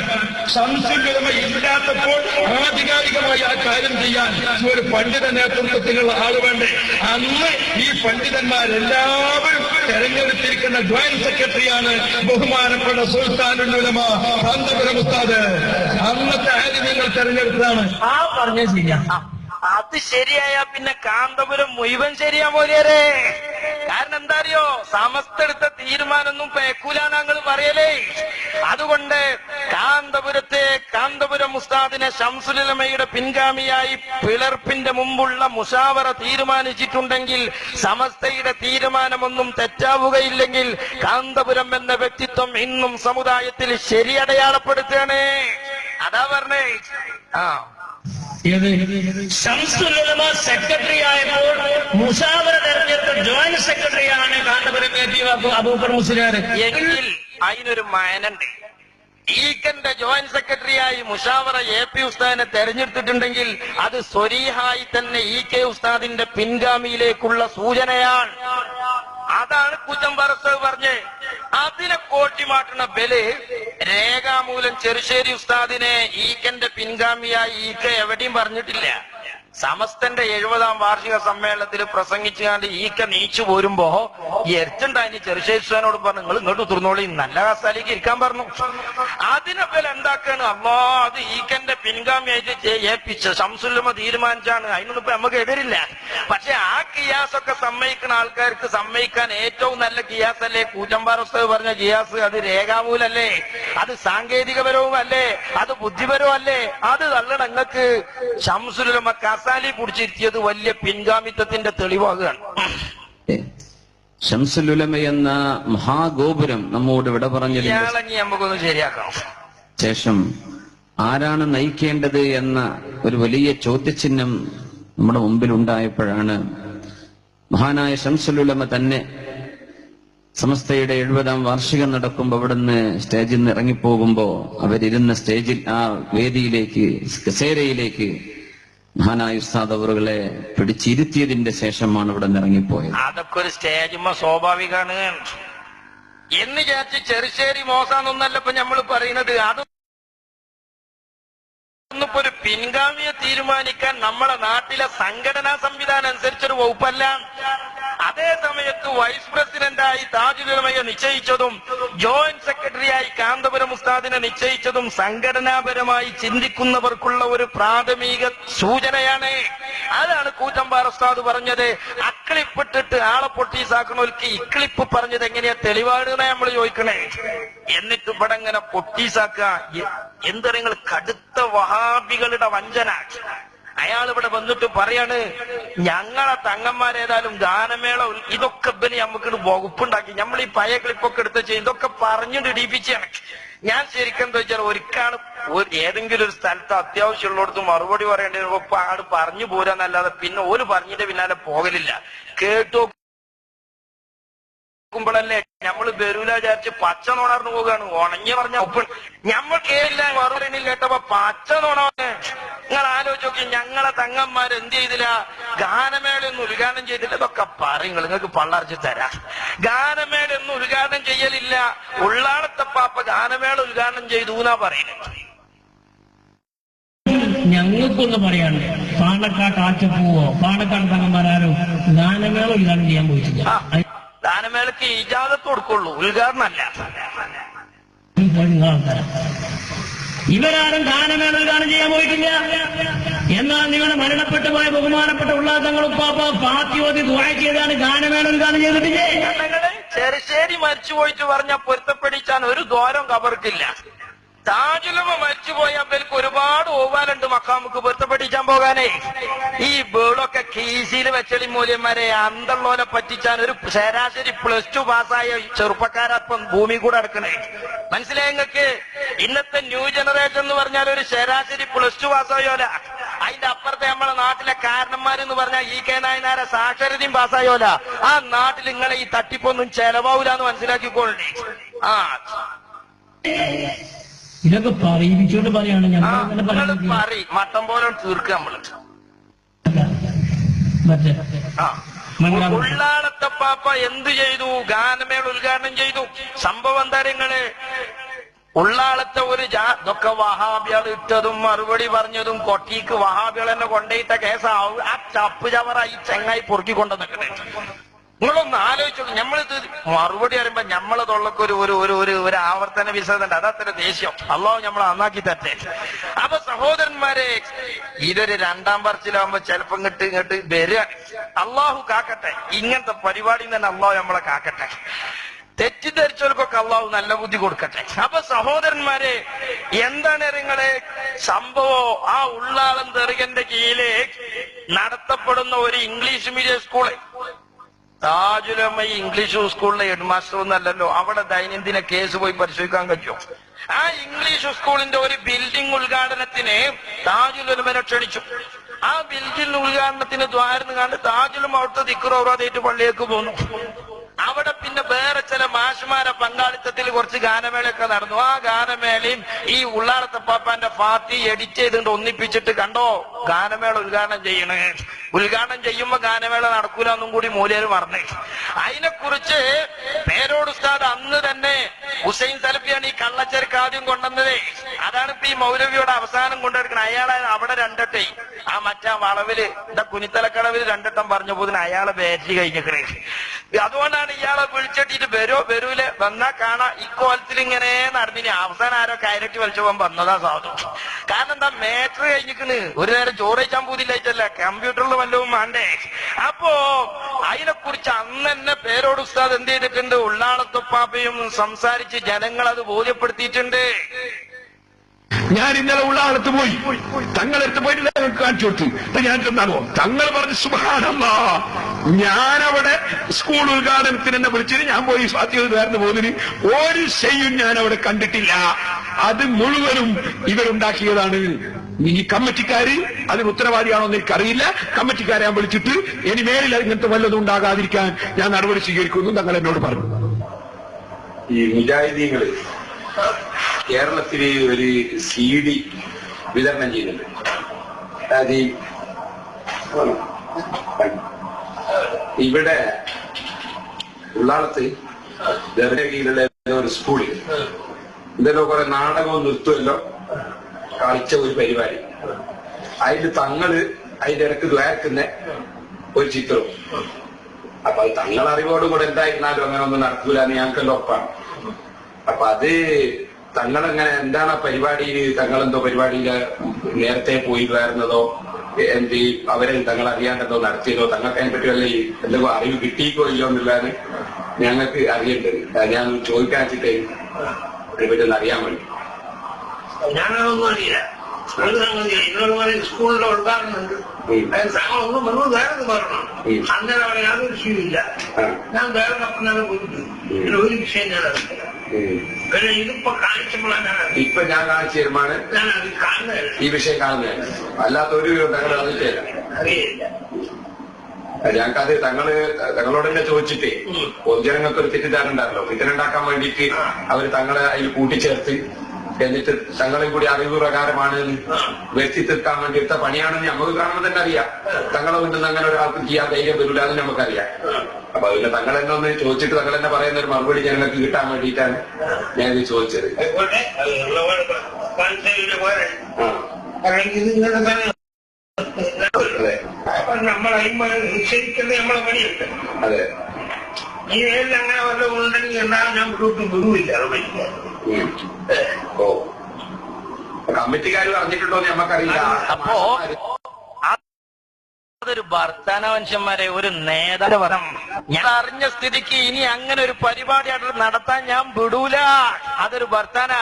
ശംസുലമ ഇല്ലാത്തപ്പോൾ ആധികാരികമായി ആ കാര്യം ചെയ്യാൻ ഒരു പണ്ഡിത നേതൃത്വത്തിലുള്ള ആള് വേണ്ടേ? അന്ന് ഈ പണ്ഡിതന്മാരെല്ലാവരും തെരഞ്ഞെടുത്തിരിക്കുന്ന ജോയിന്റ് സെക്രട്ടറിയാണ് ബഹുമാനപ്പെട്ട സുൽത്താനുൽ ഉലമ കാന്തപുരം ഉസ്താദ്. അന്നത്തെ ആലിമീങ്ങൾ തെരഞ്ഞെടുത്തതാണ്. ആ പറഞ്ഞ ശരിയാ. അത് ശരിയായ പിന്നെ കാന്തപുരം മുഴുവൻ ശരിയാ പോലെയേ. കാരണം എന്താ അറിയോ? സമസ്തെടുത്ത തീരുമാനമൊന്നും പേക്കൂല ഞങ്ങൾ പറയലേ. അതുകൊണ്ട് കാന്തപുരം ഉസ്താദിനെ ശംസുൽ ഉലമയുടെ പിൻഗാമിയായി പിളർപ്പിന്റെ മുമ്പുള്ള മുഷാവറ തീരുമാനിച്ചിട്ടുണ്ടെങ്കിൽ സമസ്തയുടെ തീരുമാനമൊന്നും തെറ്റാവുകയില്ലെങ്കിൽ കാന്തപുരം എന്ന വ്യക്തിത്വം ഇന്നും സമുദായത്തിൽ ശരിയടയാളപ്പെടുത്തുകയാണ്. അതാ പറഞ്ഞേ. ശംസുൽ ഉലമ സെക്രട്ടറി ആയപ്പോൾ മുഷാവറ തെരഞ്ഞെടുത്ത ജോയിന്റ് സെക്രട്ടറിയാണ് കാന്തപുരം അബൂബക്കർ മുസ്ലിയാർ. എങ്കിൽ അതിനൊരു മാനുണ്ട്. ഈക്കന്റെ ജോയിന്റ് സെക്രട്ടറിയായി മുഷാവറ AP ഉസ്താദിനെ തെരഞ്ഞെടുത്തിട്ടുണ്ടെങ്കിൽ അത് സ്വരീഹായി തന്നെ EK ഉസ്താദിന്റെ പിൻഗാമിയിലേക്കുള്ള സൂചനയാണ്. അതാണ് കൂച്ചമ്പാറ ഉസ്താദ് പറഞ്ഞ്. അതിനെ കോട്ടിമാട്ടുന്ന ബല് രേഖാമൂലം ചെറുശ്ശേരി ഉസ്താദിനെ ഈക്കന്റെ പിൻഗാമിയായി ഈക്ക എവിടെയും പറഞ്ഞിട്ടില്ല. സമസ്തന്റെ 70-ാം വാർഷിക സമ്മേളനത്തിൽ പ്രസംഗിച്ചുകൊണ്ട് ഈക്ക നീച്ചു പോരുമ്പോ ഈ എർച്ചുണ്ടായി ചെറുശ്ശേരി ഉസ്താദിനോട് പറഞ്ഞു, നിങ്ങൾ ഇങ്ങോട്ട് തുറന്നോളി, നല്ല കസാലേക്ക് ഇരിക്കാൻ പറഞ്ഞു. അതിനെ പോലെ എന്താക്കാണ് അള്ളാ, അത് ഈക്കന്റെ പിൻഗാമിയായിട്ട് ഏൽപ്പിച്ച ശംസുലുമ തീരുമാനിച്ചാണ്. അതിനൊന്നും ഇപ്പൊ നമുക്ക് എതിരില്ല. പക്ഷെ ആ കിയാസൊക്കെ സമ്മതിക്കുന്ന ആൾക്കാർക്ക് സമ്മതിക്കാൻ ഏറ്റവും നല്ല കിയാസ് അല്ലേ കൂറ്റമ്പാറ ഉസ്താദ് പറഞ്ഞ കിയാസ്? അത് രേഖാമൂലല്ലേ, അത് സാങ്കേതികപരവും അല്ലേ, അത് ബുദ്ധിപരവും അല്ലേ? അത് തള്ളണം. നിങ്ങൾക്ക് ശംസുലുലമ കസാലി കുടിച്ചിരുത്തിയത് വലിയ പിൻഗാമിത്വത്തിന്റെ തെളിവാകുകയാണ്. ശംസുലുലമ എന്ന മഹാഗോപുരം നമ്മോട് വിട പറഞ്ഞതിന് നമുക്കൊന്ന് ശരിയാക്കാം. ശേഷം ആരാണ് നയിക്കേണ്ടത് എന്ന ഒരു വലിയ ചോദ്യചിഹ്നം നമ്മുടെ മുമ്പിൽ ഉണ്ടായപ്പോഴാണ് മഹാനായ ശംസുലുലമ തന്നെ സമസ്തയുടെ 70-ാം വാർഷികം നടക്കുമ്പോൾ അവിടുന്ന് സ്റ്റേജിൽ നിന്ന് ഇറങ്ങിപ്പോകുമ്പോ അവരിരുന്ന സ്റ്റേജിൽ ആ വേദിയിലേക്ക് കസേരയിലേക്ക് മഹാനായ ഉസ്താദ് അവറുകളെ പിടിച്ചിരുത്തിയതിന്റെ ശേഷമാണ് ഇവിടെ നിന്ന് ഇറങ്ങിപ്പോയത്. അതൊക്കെ ഒരു സ്റ്റേജുമ്പോ സ്വാഭാവികമാണ് എന്ന് വിചാരിച്ച് ചെറുശ്ശേരി മോശാന്നൊന്നല്ല ഇപ്പൊ നമ്മൾ പറയുന്നത്. അതൊന്നിപ്പോ ഒരു പിൻഗാമിയെ തീരുമാനിക്കാൻ നമ്മളെ നാട്ടിലെ സംഘടനാ സംവിധാനം അനുസരിച്ചൊരു വകുപ്പല്ല. അതേ സമയത്ത് വൈസ് പ്രസിഡന്റായി താജുൽ ഉലമയെ നിശ്ചയിച്ചതും ജോയിന്റ് സെക്രട്ടറിയായി കാന്തപുരം ഉസ്താദിനെ നിശ്ചയിച്ചതും സംഘടനാപരമായി ചിന്തിക്കുന്നവർക്കുള്ള ഒരു പ്രാഥമിക സൂചനയാണ്. അതാണ് കൂറ്റമ്പാറ ഉസ്താദ് പറഞ്ഞത്. അക്ലിപ്പിട്ടിട്ട് ആളെ പൊട്ടീസാക്കണവർക്ക് ഇക്ലിപ്പ് പറഞ്ഞത് എങ്ങനെയാ തെളിവാണെന്നാ നമ്മൾ ചോദിക്കണേ. എന്നിട്ട് ഇവിടെ ഇങ്ങനെ പൊട്ടീസാക്ക എന്താ നിങ്ങൾ കടുത്ത വഹാബികളുടെ വഞ്ചന. അയാൾ ഇവിടെ വന്നിട്ട് പറയാണ്, ഞങ്ങളെ തങ്ങന്മാരേതായാലും ഗാനമേള ഇതൊക്കെ ഇവന് നമുക്ക് വകുപ്പുണ്ടാക്കി നമ്മൾ ഈ പഴയ ക്ലിപ്പൊക്കെ എടുത്ത് ചെയ്യും ഇതൊക്കെ പറഞ്ഞിട്ട് ഇടിപ്പിച്ചാണ്. ഞാൻ ശരിക്കും എന്താ വെച്ചാൽ ഒരിക്കാണ് ഏതെങ്കിലും ഒരു സ്ഥലത്ത് അത്യാവശ്യമുള്ളിടത്ത് മറുപടി പറയേണ്ടി ആട് പറഞ്ഞു പോരാന്നല്ലാതെ പിന്നെ ഒരു പറഞ്ഞിട്ട് പിന്നാലെ പോകലില്ല. കേട്ടോ ല്ലേ നമ്മള് ബരൂല വിചാരിച്ച് പച്ച നോണർന്നു പോവുകയാണ്. ഉണങ്ങി പറഞ്ഞ ഒപ്പ് ഞമ്മൾ കേട്ടില്ല, മറുപടി കേട്ടപ്പോ പച്ച നോണ. നിങ്ങൾ ആലോചിച്ച് നോക്കി, ഞങ്ങളെ തങ്ങന്മാർ എന്ത് ചെയ്തില്ല, ഗാനമേളയൊന്നും ഉദ്ഘാടനം ചെയ്തില്ല. ഇതൊക്കെ പറയുങ്ങൾ നിങ്ങൾക്ക് പള്ളർച്ച് തരാം. ഗാനമേളയൊന്നും ഉദ്ഘാടനം ചെയ്യലില്ല. ഉള്ളാളത്തപ്പാപ്പ ഗാനമേള ഉദ്ഘാടനം ചെയ്തു എന്നാ പറയുന്നത്. ഞങ്ങൾക്കൊന്ന് പറയാണ്, പാണക്കാട്ട് ആറ്റപ്പൂവോ പാണക്കാട് തങ്ങന്മാരാരോ ഗാനമേള ഉദ്ഘാടനം ചെയ്യാൻ പോയിട്ടില്ല. ഗാനമേളക്ക് ഇജാസത്ത് കൊടുക്കുള്ളൂ, ഉദ്ഘാടനമല്ല. ഇവരാരും ഗാനമേള ഉദ്ഘാടനം ചെയ്യാൻ പോയിട്ടില്ല. എന്നാൽ നിങ്ങളുടെ മരണപ്പെട്ടു പോയ ബഹുമാനപ്പെട്ട ഉള്ളാത്തങ്ങളുപ്പാപ്പ പാർട്ടി ദുആ ചെയ്താണ് ഗാനമേള ഉദ്ഘാടനം ചെയ്തിട്ടില്ലേ? ചെറുശ്ശേരി മരിച്ചു പോയിട്ട് പറഞ്ഞ പൊരുത്തപ്പെടിച്ചാൻ ഒരു ദ്വാരം കബർക്കില്ല. താജുലുമ മരിച്ചുപോയ അവർക്ക് ഒരുപാട് ഓവാലുണ്ട് മക്കാമുക്ക് പൊരുത്തപ്പെടിച്ചാൻ പോകാനേ. ഈ ബേളൊക്കെ കീശിയിൽ വെച്ചളി മൂല്യന്മാരെ അന്തള്ളോലെ പറ്റിച്ചാൻ ഒരു ശരാശരി +2 പാസ്സായ ചെറുപ്പക്കാരപ്പം ഭൂമി കൂടെ എടുക്കണേ. മനസ്സിലായി നിങ്ങൾക്ക്? ഇന്നത്തെ ന്യൂ ജനറേഷൻ എന്ന് പറഞ്ഞാൽ ഒരു ശരാശരി +2 പാസ്സായോല. അതിന്റെ അപ്പുറത്തെ നമ്മളെ നാട്ടിലെ കാരണന്മാരെന്ന് പറഞ്ഞാൽ ഈ കെ നായനാരെ സാക്ഷരതയും പാസ്സായോല. ആ നാട്ടിൽ നിങ്ങളെ ഈ തട്ടിപ്പൊന്നും ചെലവാവൂലെന്ന് മനസ്സിലാക്കിക്കോളേ. ആ ഇതൊക്കെ പറയിപ്പിച്ചോണ്ട് പറയാണ് ഞങ്ങൾ മട്ടം പോലെ തീർക്കുക നമ്മള്. ഉള്ളാളത്തപ്പാപ്പ എന്ത് ചെയ്തു? ഗാനമേള ഉദ്ഘാടനം ചെയ്തു. സംഭവം തരങ്ങള് ഉള്ളാളത്തെ ഒരു ഇതൊക്കെ വഹാബികൾ ഇട്ടതും മറുപടി പറഞ്ഞതും കൊട്ടിക്ക് വഹാബികൾ തന്നെ കൊണ്ടുപോയിട്ട കേസാവും. ആ ചപ്പ് ചവറ ഈ ചെങ്ങായി പൊറുക്കിക്കൊണ്ടു നിൽക്കണേ. നിങ്ങളൊന്ന് ആലോചിച്ചോളൂ. നമ്മളിത് മറുപടി പറയുമ്പോ നമ്മളെ തൊള്ളക്ക് ഒരു ആവർത്തന വിശദമുണ്ട്. അതത്ര ദേഷ്യം. അള്ളാഹു നമ്മളെ നന്നാക്കി തട്ടെ. അപ്പൊ സഹോദരന്മാരെ, ഇതൊരു 2ാം പറച്ചിലാവുമ്പോ ചിലപ്പോ ഇങ്ങോട്ട് വരിക. അള്ളാഹു കാക്കട്ടെ. ഇങ്ങനത്തെ പരിപാടി തന്നെ അള്ളാഹു നമ്മളെ കാക്കട്ടെ. തെറ്റിദ്ധരിച്ചവർക്കൊക്കെ അള്ളാഹു നല്ല ബുദ്ധി കൊടുക്കട്ടെ. അപ്പൊ സഹോദരന്മാരെ, എന്താണ് നിങ്ങളെ സംഭവം? ആ ഉള്ളാളം തെറുകന്റെ കീഴില് നടത്തപ്പെടുന്ന ഒരു ഇംഗ്ലീഷ് മീഡിയം സ്കൂള്. താജുൽ ഉലമ ഇംഗ്ലീഷ് സ്കൂളിലെ ഹെഡ് മാസ്റ്റർ ഒന്നല്ലല്ലോ. അവിടെ ദൈനംദിന കേസ് പോയി പരിശോധിക്കാൻ കഴിയും. ആ ഇംഗ്ലീഷ് സ്കൂളിന്റെ ഒരു ബിൽഡിംഗ് ഉദ്ഘാടനത്തിന് താജുൽ ഉലമനെ ക്ഷണിച്ചു. ആ ബിൽഡിംഗ് ഉദ്ഘാടനത്തിന് ദ്വാരന്ന് കണ്ട് താജുലും അവിടുത്തെ ദിക്റോറാതായിട്ട് പള്ളിയേക്ക് പോന്നു. അവിടെ പിന്നെ വേറെ ചില മാഷ്മാരെ പങ്കാളിത്തത്തിൽ കുറച്ച് ഗാനമേളയൊക്കെ നടന്നു. ആ ഗാനമേളയും ഈ ഉള്ളാളത്തപ്പാപ്പാന്റെ പാർട്ടി എഡിറ്റ് ചെയ്തുകൊണ്ട് ഒന്നിപ്പിച്ചിട്ട് കണ്ടോ ഗാനമേള ഉദ്ഘാടനം ചെയ്യണേ. ഉദ്ഘാടനം ചെയ്യുമ്പോ ഗാനമേള നടക്കൂല എന്നും കൂടി മൂലര് പറഞ്ഞേ. അതിനെക്കുറിച്ച് പേരോട് ഉസ്താദ് അന്ന് തന്നെ ഹുസൈൻ സലഫിയാണ് ഈ കള്ളച്ചരക്ക് ആദ്യം കൊണ്ടുവന്നത്. അതാണ് ഇപ്പൊ ഈ മൗലവിയോട് അവസാനം കൊണ്ടെടുക്കുന്നത്. അയാളെ അവിടെ രണ്ടട്ടെ ആ മറ്റാ വളവില് കുനിത്തലക്കടവിൽ രണ്ടട്ടം പറഞ്ഞപ്പോ അയാളെ ബാറ്ററി കഴിഞ്ഞിക്കണേ. അതുകൊണ്ടാണ് ഇയാളെ വിളിച്ചിട്ട് വരൂലെ വന്നാ കാണാ ഇക്കോലത്തിൽ ഇങ്ങനെ നടന്നിന്. അവസാനം ആരോ കയറട്ടി വലിച്ചപ്പോ വന്നതാ സാധു. കാരണം എന്താ മേറ്റർ കഴിഞ്ഞിക്കണ്. ഒരു നേരം ചോറ് കഴിച്ചാൻ പൂതിയില്ല, കമ്പ്യൂട്ടറിൽ വല്ലതും വേണ്ടേ. അപ്പോ അതിനെക്കുറിച്ച് അന്ന് തന്നെ പേരോട് ഉസ്താദ് എന്ത് ചെയ്തിട്ടുണ്ട്, ഉള്ളാളത്തൊപ്പാപ്പയും സംസാരിച്ച് ജനങ്ങളത് ബോധ്യപ്പെടുത്തിയിട്ടുണ്ട്. ഞാൻ ഇന്നലെ ഉള്ളാളത്ത് പോയി, തങ്ങളെടുത്ത് പോയിട്ട് കാണിച്ചു കൊടുത്തു. ഞാൻ ചെന്നാണോ തങ്ങൾ പറഞ്ഞു സുബ്ഹാനല്ലാഹ്, ഞാനവിടെ സ്കൂൾ ഉദ്ഘാടനത്തിന് എന്നെ വിളിച്ചത്, ഞാൻ പോയി സ്വാധീനമായിരുന്നു പോകുന്നതിന് ഒരു ശൈയും ഞാൻ അവിടെ കണ്ടിട്ടില്ല. അത് മുഴുവനും ഇവരുണ്ടാക്കിയതാണ്. ഈ കമ്മിറ്റിക്കാര് അതിന് ഉത്തരവാദിയാണോ എന്ന് എനിക്കറിയില്ല. കമ്മിറ്റിക്കാരെ ഞാൻ വിളിച്ചിട്ട് ഇനി മേലിൽ ഇങ്ങനത്തെ വല്ലതും ഉണ്ടാകാതിരിക്കാൻ ഞാൻ നടപടി സ്വീകരിക്കുന്നു തങ്ങൾ എന്നോട് പറഞ്ഞു. ഈ മുജാഹിദീങ്ങള് കേരളത്തില് ഒരു CD വിതരണം ചെയ്യുന്നുണ്ട്. അതായത് ഇവിടെ ഉള്ളാളത്ത് കീഴിലുള്ള ഒരു സ്കൂളിൽ ഇതെല്ലോ കുറെ നാടകവും നൃത്തമല്ലോ കളിച്ച ഒരു പരിപാടി. അതിൽ തങ്ങള് അതിന്റെ ഇടക്ക് ദ്വാരക്കുന്ന ഒരു ചിത്രവും. അപ്പൊ അത് തങ്ങൾ അറിവോടുകൂടെ എന്തായിരുന്നാലും അങ്ങനെ ഒന്നും നടക്കൂല എന്ന് ഞങ്ങൾക്കെല്ലാം ഉറപ്പാണ്. അപ്പൊ അത് തങ്ങളെങ്ങനെ എന്താണ് ആ പരിപാടിയിൽ, തങ്ങളെന്തോ പരിപാടിയില് നേരത്തെ പോയി വരുന്നതോ എന്ത് അവരെ തങ്ങൾ അറിയാണ്ടെന്തോ നടത്തിയതോ തങ്ങൾക്ക് അതിനെ പറ്റി വല്ല എന്തെങ്കിലും അറിവ് കിട്ടിയിക്കോ ഇല്ലോ എന്നുള്ളതാണ് ഞങ്ങൾക്ക് അറിയേണ്ടത്. ഞാൻ ചോദിക്കാൻ വെച്ചിട്ടേ അതിനെപ്പറ്റി ഒന്ന് അറിയാൻ വേണ്ടി. ഞാനതൊന്നും അറിയില്ല. സ്കൂളിലെ ഉദ്ഘാടനമുണ്ട്, താങ്കളൊന്നും വന്നു വേറെ പറഞ്ഞു. അന്നേരം അവിടെ യാതൊരു വിഷയമില്ല. ഞാൻ വേറെ കപ്പനാണ് പോയിട്ട് ഒരു വിഷയം ഞാൻ അറിയില്ല. ഇതിപ്പോ കാണിച്ചപ്പോഴാണ് ഇപ്പൊ ഞാൻ കാണിച്ചു തരുമാണ് ഞാനത് കാണുന്നത്. ഈ വിഷയം കാണുന്നതാണ്. അല്ലാത്ത ഒരു തങ്ങൾ അറിയില്ല, അറിയില്ല. ഞങ്ങൾക്കത് തങ്ങളോട് തന്നെ ചോദിച്ചിട്ടേ പൊതുജനങ്ങൾക്ക് ഒരു തെറ്റിദ്ധാരണുണ്ടാണല്ലോ. തെറ്റിദ്ധാരണ വേണ്ടിയിട്ട് അവര് തങ്ങളെ അതിൽ കൂട്ടിച്ചേർത്ത് എന്നിട്ട് തങ്ങളെയും കൂടി അറിവ് പ്രകാരമാണ് വരുത്തി തീർക്കാൻ വേണ്ടി എടുത്ത പണിയാണെന്ന് നമുക്ക് കാണുമ്പോൾ തന്നെ അറിയാം. തങ്ങളെ വീട്ടിൽ അങ്ങനെ ഒരാൾക്ക് ചെയ്യാൻ ധൈര്യം വരില്ല എന്ന് നമുക്കറിയാം. അപ്പൊ അതിന്റെ തങ്ങൾ തന്നെ ഒന്ന് ചോദിച്ചിട്ട് തങ്ങൾ തന്നെ പറയുന്ന ഒരു മറുപടി ജനങ്ങൾക്ക് കിട്ടാൻ വേണ്ടിയിട്ടാണ് ഞാൻ ഇത് ചോദിച്ചത്. നമ്മളെ നിശ്ചയിക്കുന്നത് നമ്മളെ പണിയുണ്ട്. അതെ, ഈ വേലിൽ അങ്ങനെ വല്ലതും ഉണ്ടെങ്കിൽ ഉണ്ടാകും. ഞാൻ വിടൂല്ല. ഓ, കമ്മിറ്റിക്കാർ പറഞ്ഞിട്ടുണ്ടോ എന്ന് നമുക്കറിയില്ല. അപ്പോ അതൊരു ഭർത്താന മനുഷ്യന്മാരെ ഒരു നേതാവരം ഞാൻ അറിഞ്ഞ സ്ഥിതിക്ക് ഇനി അങ്ങനെ ഒരു പരിപാടി നടത്താൻ ഞാൻ വിടൂല. അതൊരു ഭർത്താന.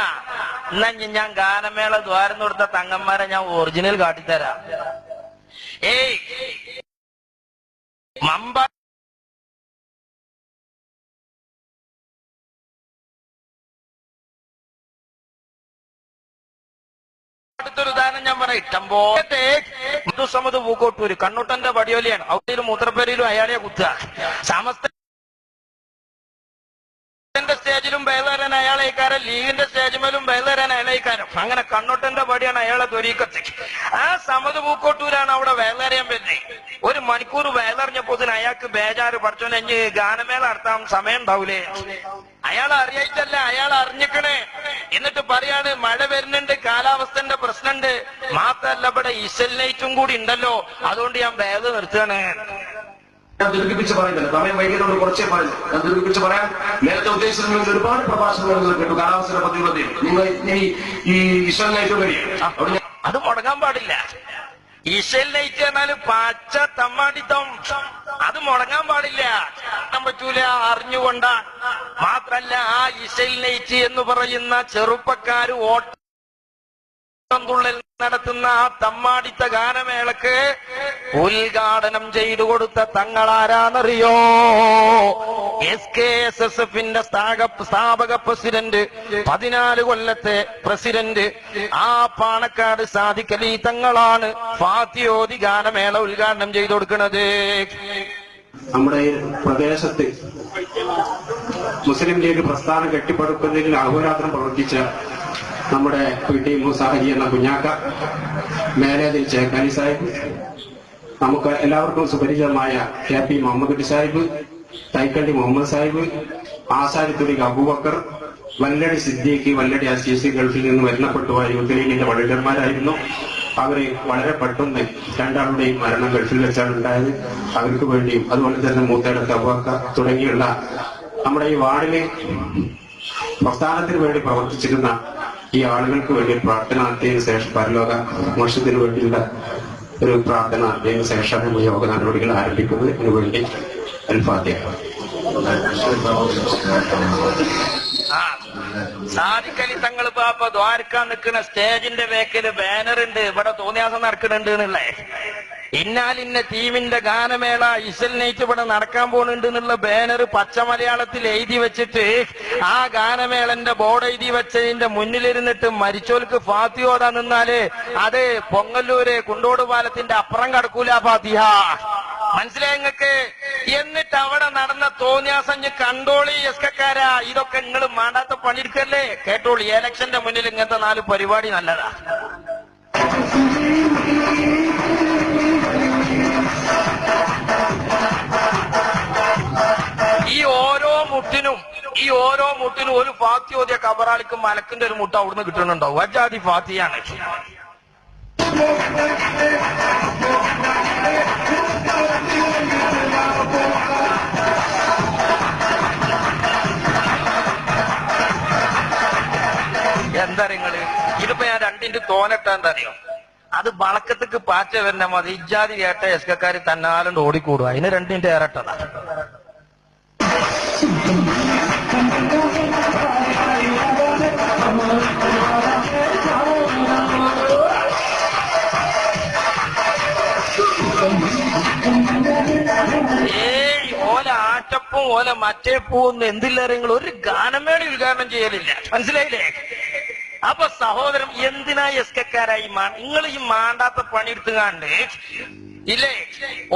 എന്നാ ഞാൻ ഗാനമേള ദ്വാരം കൊടുത്ത തങ്ങന്മാരെ ഞാൻ ഒറിജിനൽ കാട്ടിത്തരാം. മമ്പ അടുത്തൊരു ഉദാഹരണം ഞാൻ പറയാം. ഇഷ്ടംപോലെ മധുസമത് പൂക്കോട്ടൂര് കണ്ണൂട്ടന്റെ പടിയോലിയാണ്. അവിടെ മൂത്രപ്പേരിലും അയാളെ കുത്തുക. സമസ്ത സ്റ്റേജിലും ബയലേറാൻ അയാളേക്കാരൻ, ലീഗിന്റെ സ്റ്റേജിലും ബയലേറാൻ അയാളേക്കാരും. അങ്ങനെ കണ്ണോട്ടന്റെ പടിയാണ് അയാളെ തൊരീക്കത്ത്. ആ സമത് പൂക്കോട്ടൂരാണ് അവിടെ വയലേറിയാൻ വരുന്നത്. ഒരു മണിക്കൂർ വയലറിഞ്ഞപ്പോ അയാൾക്ക് ബേജാറ് പഠിച്ചോനെ ഗാനമേള നടത്താൻ സമയം ഉണ്ടാവൂലേ. അയാൾ അറിയായിട്ടല്ല, അയാൾ അറിഞ്ഞിക്കണേ. എന്നിട്ട് പറയാണ് മഴ വരുന്നുണ്ട്, കാലാവസ്ഥന്റെ പ്രശ്നമുണ്ട്, മാത്രല്ല ഇവിടെ ഇസൽ നൈറ്റും കൂടി ഉണ്ടല്ലോ, അതുകൊണ്ട് ഞാൻ വേദ നിർത്തുകയാണ്. ഞാൻ ദീർഘിപ്പിച്ച് പറയുന്നില്ല, സമയം വൈകിയതുകൊണ്ട് കുറച്ചേ പറഞ്ഞു. ഞാൻ ദീർഘിപ്പിച്ച് പറയാൻ നേരത്തെ ഉദ്ദേശിച്ചിട്ടുണ്ടെങ്കിൽ ഒരുപാട് പ്രഭാഷണങ്ങൾ കേട്ടു. കാലാവസ്ഥയുടെ പ്രതിബദ്ധതയും നിങ്ങൾ ഈ ഇസൽ നൈറ്റ് വരിക അത് മുടങ്ങാൻ പാടില്ല. ഇസൽ നൈറ്റ് പറഞ്ഞാല് പച്ച തമ്മാടിത്തം, അത് മുടങ്ങാൻ പാടില്ല. പറ്റൂല, അറിഞ്ഞുകൊണ്ട. മാത്രല്ല ആ ഇസൽ നൈറ്റ് എന്ന് പറയുന്ന ചെറുപ്പക്കാര് ഓട്ടംതുള്ളൽ നടത്തുന്ന ആ തമ്മാടിത്ത ഗാനമേളക്ക് ഉദ്ഘാടനം ചെയ്തു കൊടുത്ത തങ്ങളാരാന്നറിയോ? SKSSFന്റെ സ്ഥാപക പ്രസിഡന്റ്, 14 കൊല്ലത്തെ പ്രസിഡന്റ് ആ പാണക്കാട് സാദിഖലി തങ്ങളാണ് ഫാത്തിയോദി ഗാനമേള ഉദ്ഘാടനം ചെയ്തു കൊടുക്കുന്നത്. നമ്മുടെ പ്രദേശത്ത് മുസ്ലിം ലീഗ് പ്രസ്ഥാനം കെട്ടിപ്പടുക്കുന്നതിൽ അഹോരാത്രം പ്രവർത്തിച്ച നമ്മുടെ PT മൂസ ഹാജി എന്ന കുഞ്ഞാക്ക, മേലേതിൽ ചേക്കാനി സാഹിബ്, നമുക്ക് എല്ലാവർക്കും സുപരിചിതമായ KP മുഹമ്മദ് കുട്ടി സാഹിബ്, തൈക്കണ്ടി മുഹമ്മദ് സാഹിബ്, ആസാരിത്തുടി അബൂബക്കർ, വല്ലടി സിദ്ദീഖ്, വല്ലടി അസീസ് ഗൾഫിൽ നിന്ന് മരണപ്പെട്ടുപോയ യൂത്ത് ലീഗിന്റെ വളണ്ടിയർമാരായിരുന്നു. അവര് വളരെ പെട്ടെന്ന് രണ്ടാളുടെയും മരണം ഗൾഫിൽ വെച്ചാണ് ഉണ്ടായത്. അവർക്ക് വേണ്ടിയും അതുപോലെ തന്നെ മൂത്തേടത്ത് അബൂബക്കർ തുടങ്ങിയുള്ള നമ്മുടെ ഈ വാർഡിലെ പ്രസ്ഥാനത്തിന് വേണ്ടി പ്രവർത്തിച്ചിരുന്ന ഈ ആളുകൾക്ക് വേണ്ടി പ്രാർത്ഥന നടത്തിയതിനു ശേഷം പരലോക മോക്ഷത്തിന് വേണ്ടിയുള്ള ഒരു പ്രാർത്ഥന നടത്തിയതിനു ശേഷമാണ് യോഗ നടപടികൾ ആരംഭിക്കുന്നത്. ഇതിനു വേണ്ടി അൽഫാത്തിഹ. സാദിഖലി തങ്ങൾ പാപ്പ ദ്വാരക്കാൻ നിൽക്കുന്ന സ്റ്റേജിന്റെ വേക്കില് ബാനറുണ്ട്, ഇവിടെ തോന്നിയാസം നടക്കുന്നുണ്ട് എന്നുള്ളേ. ഇന്നാലിന്ന ടീമിന്റെ ഗാനമേള ഇസൽ നൈറ്റ് ഇവിടെ നടക്കാൻ പോകുന്നുണ്ട് എന്നുള്ള ബാനർ പച്ച മലയാളത്തിൽ എഴുതി വെച്ചിട്ട് ആ ഗാനമേളന്റെ ബോർഡ് എഴുതി വെച്ചതിന്റെ മുന്നിലിരുന്നിട്ട് മരിച്ചോൽക്ക് ഫാത്തിഹ ഓതാൻ നിന്നാല് അത് പൊങ്ങല്ലൂര് കുണ്ടോട് പാലത്തിന്റെ അപ്പുറം കടക്കൂല ഫാത്തിഹ. മനസ്സിലായി നിങ്ങൾക്ക്? എന്നിട്ട് അവിടെ നടന്ന തോന്നിയാസഞ്ഞ് കണ്ടോളി എസ്കക്കാരാ, ഇതൊക്കെ നിങ്ങൾ മാണ്ടാത്ത പണിയെടുക്കല്ലേ. കേട്ടോളി, ഇലക്ഷന്റെ മുന്നിൽ ഇങ്ങനത്തെ 4 പരിപാടി നല്ലതാ. ഈ ഓരോ മുട്ടിനും ഒരു ഫാത്തിഹ ഓതിയ കബറാളിക്ക് മലക്കിന്റെ ഒരു മുട്ട അവിടുന്ന് കിട്ടുന്നുണ്ടാവും. അജാതി ഫാത്തിയാണ്. എന്താ നിങ്ങള് ഇതിപ്പോ ഞാൻ 2 തോന്നിട്ടാ എന്താ അറിയോ, അത് വളക്കത്തേക്ക് പാറ്റ വരുന്ന മതി. ഇജാതി കേട്ട എസ്കക്കാര് തന്നാലും ഓടിക്കൂടുക. അതിന് 2 ഏറട്ടതാ. ഓല ആറ്റപ്പും ഓല മറ്റേ പൂവൊന്നും എന്തില്ലാരെങ്കിലും ഒരു ഗാനമേള ഉദ്ഘാടനം ചെയ്യലില്ല. മനസ്സിലായില്ലേ? അപ്പൊ സഹോദരൻ, എന്തിനാ എസ്കക്കാരായി നിങ്ങൾ ഈ മാണ്ടാത്ത പണിയെടുത്തുകാണ്ട് ഇല്ലേ?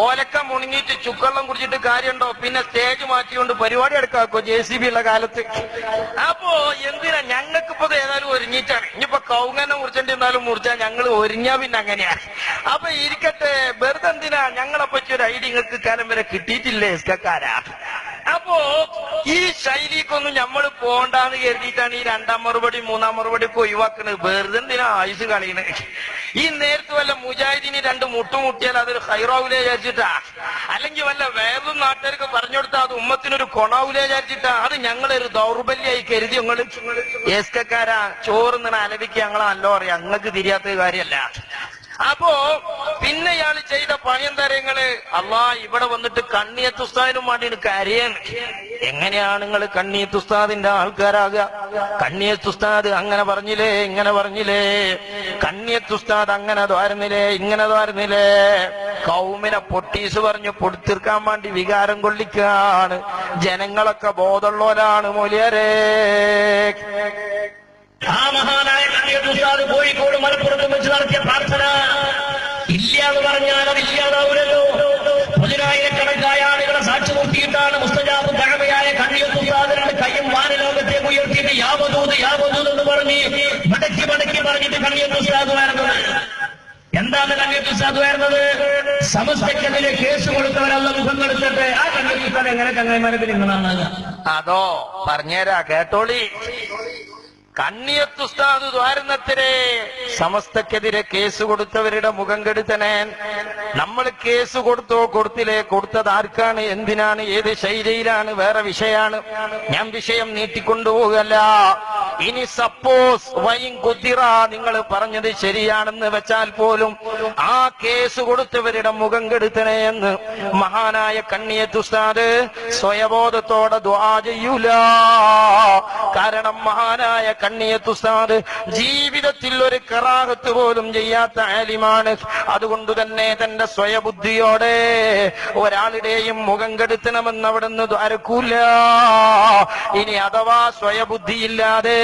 ഓലക്ക മുണങ്ങിയിട്ട് ചുക്കള്ളം കുടിച്ചിട്ട് കാര്യമുണ്ടോ? പിന്നെ സ്റ്റേജ് മാറ്റിക്കൊണ്ട് പരിപാടി എടുക്കാക്കോ JCB ഉള്ള കാലത്ത്. അപ്പോ എന്തിനാ? ഞങ്ങൾക്കിപ്പോ ഏതായാലും ഒരുങ്ങിയിട്ടാണ്. ഇനിയിപ്പോ കൗങ്ങനെ മുറിച്ചേണ്ടി എന്നാലും മുറിച്ചാൽ ഞങ്ങൾ ഒരുങ്ങിയാ പിന്നെ അങ്ങനെയാ. അപ്പൊ ഇരിക്കട്ടെ, വെറുതെ എന്തിനാ? ഞങ്ങളെ പറ്റി ഒരു ഐഡിയ നിങ്ങൾക്ക് കാലം വരെ കിട്ടിയിട്ടില്ലേ എസ്കക്കാരാ? അപ്പോ ഈ ശൈലിക്കൊന്നും നമ്മൾ പോണ്ടാന്ന് കരുതിയിട്ടാണ് ഈ 2ാം മറുപടി 3ാം മറുപടി ഒക്കെ ഒഴിവാക്കുന്നത്. വെറുതെ എന്തിനാ ആയുസ് കളയുന്നത്? ഈ നേരത്തെ വല്ല മുജാഹിദിന് 2 മുട്ടുമുട്ടിയാൽ അതൊരു ഹൈറാവൂലേ വിചാരിച്ചിട്ടാ, അല്ലെങ്കിൽ വല്ല വേറൊരു നാട്ടുകാർക്ക് പറഞ്ഞു കൊടുത്താൽ അത് ഉമ്മത്തിനൊരു കൊണാവൂലേ വിചാരിച്ചിട്ടാ? അത് ഞങ്ങളൊരു ദൗർബല്യമായി കരുതി നിങ്ങൾ എസ്കക്കാരാ ചോറുന്നണ അലവിക്ക് ഞങ്ങളെ നല്ലോ അറിയാം. നിങ്ങൾക്ക് തിരിയാത്ത കാര്യമല്ല. അപ്പോ പിന്നെ ഇയാൾ ചെയ്ത പണി എന്താ നിങ്ങള്? അള്ളാ, ഇവിടെ വന്നിട്ട് കണ്ണിയത്ത് ഉസ്താദിനും വേണ്ടി കരയാണ്. എങ്ങനെയാണ് നിങ്ങൾ കണ്ണിയത്ത് ഉസ്താദിന്റെ ആൾക്കാരാകുക? കണ്ണിയത്ത് ഉസ്താദ് അങ്ങനെ പറഞ്ഞില്ലേ, ഇങ്ങനെ പറഞ്ഞില്ലേ, കണ്ണിയത്ത് ഉസ്താദ് അങ്ങനെ ദ്വാരുന്നില്ലേ, ഇങ്ങനെ ദ്വാരുന്നില്ലേ. കൗമിനെ പൊട്ടീസ് പറഞ്ഞു പൊടുത്തീർക്കാൻ വേണ്ടി വികാരം കൊള്ളിക്കാണ്. ജനങ്ങളൊക്കെ ബോധമുള്ളവരാണ് മൊലിയരേ. ആ മഹാനായ കണ്ണിയത്ത് ഉസ്താദ് കോഴിക്കോട് മലപ്പുറത്ത് വെച്ച് നടത്തിയ പ്രാർത്ഥന ഇല്ല എന്ന് പറഞ്ഞാൽ അത് ഇല്ലാതാവൂലല്ലോ. 10,000-കണക്കായ ആളുകളെ സാക്ഷി നിർത്തിയിട്ടാണ് മുസ്തജാബ് കഴമയായ കണ്ണിയത്ത് ഉസ്താദിനാണ് കയ്യും വാനലോകത്തേക്ക് ഉയർത്തിയിട്ട് യാവദൂത് എന്ന് പറഞ്ഞ് മടക്കി പറഞ്ഞിട്ട് കണ്ണിയത്ത് ഉസ്താദ് വരുന്നത്. എന്താണ് കണ്ണിയത്ത് ഉസ്താദ് വരുന്നത്? സമസ്തക്കെതിരെ കേസ് കൊടുത്തവരല്ല മുഖം കൊടുത്തിട്ട് ആ കണ്ണിയത്ത് ഉസ്താദ് എങ്ങനെ ചങ്ങായിമാരെ നിങ്ങളാണ്? അതോ പറഞ്ഞേരാ, കേട്ടോളി. കണ്ണിയത്ത് ഉസ്താദ് ദ്വാരത്തിനെ സമസ്തക്കെതിരെ കേസ് കൊടുത്തവരുടെ മുഖം കെടുത്തനെ. നമ്മൾ കേസ് കൊടുത്തോ കൊടുത്തില്ലേ? കൊടുത്തത് ആർക്കാണ്, എന്തിനാണ്, ഏത് ശൈലിയിലാണ്, വേറെ വിഷയമാണ്. ഞാൻ വിഷയം നീട്ടിക്കൊണ്ടുപോകല്ല. ഇനി സപ്പോസ് വൈൻ കുതിറ നിങ്ങൾ പറഞ്ഞത് ശരിയാണെന്ന് വെച്ചാൽ പോലും ആ കേസ് കൊടുത്തവരുടെ മുഖം കെടുത്തനെ എന്ന് മഹാനായ കണ്ണിയത്ത് ഉസ്താദ് സ്വയബോധത്തോടെ ദുആ ചെയ്യൂല. കാരണം മഹാനായ കണ്ണിയത്ത് ഉസ്താദ് ജീവിതത്തിൽ ഒരു കറാഹത്ത് പോലും ചെയ്യാത്ത ആലിമാണ്. അതുകൊണ്ട് തന്നെ തന്റെ സ്വയബുദ്ധിയോടെ ഒരാളുടെയും മുഖം കെടുത്തണമെന്ന് അവിടെ നിന്ന് ദ്വാരക്കൂല. ഇനി അഥവാ സ്വയബുദ്ധിയില്ലാതെ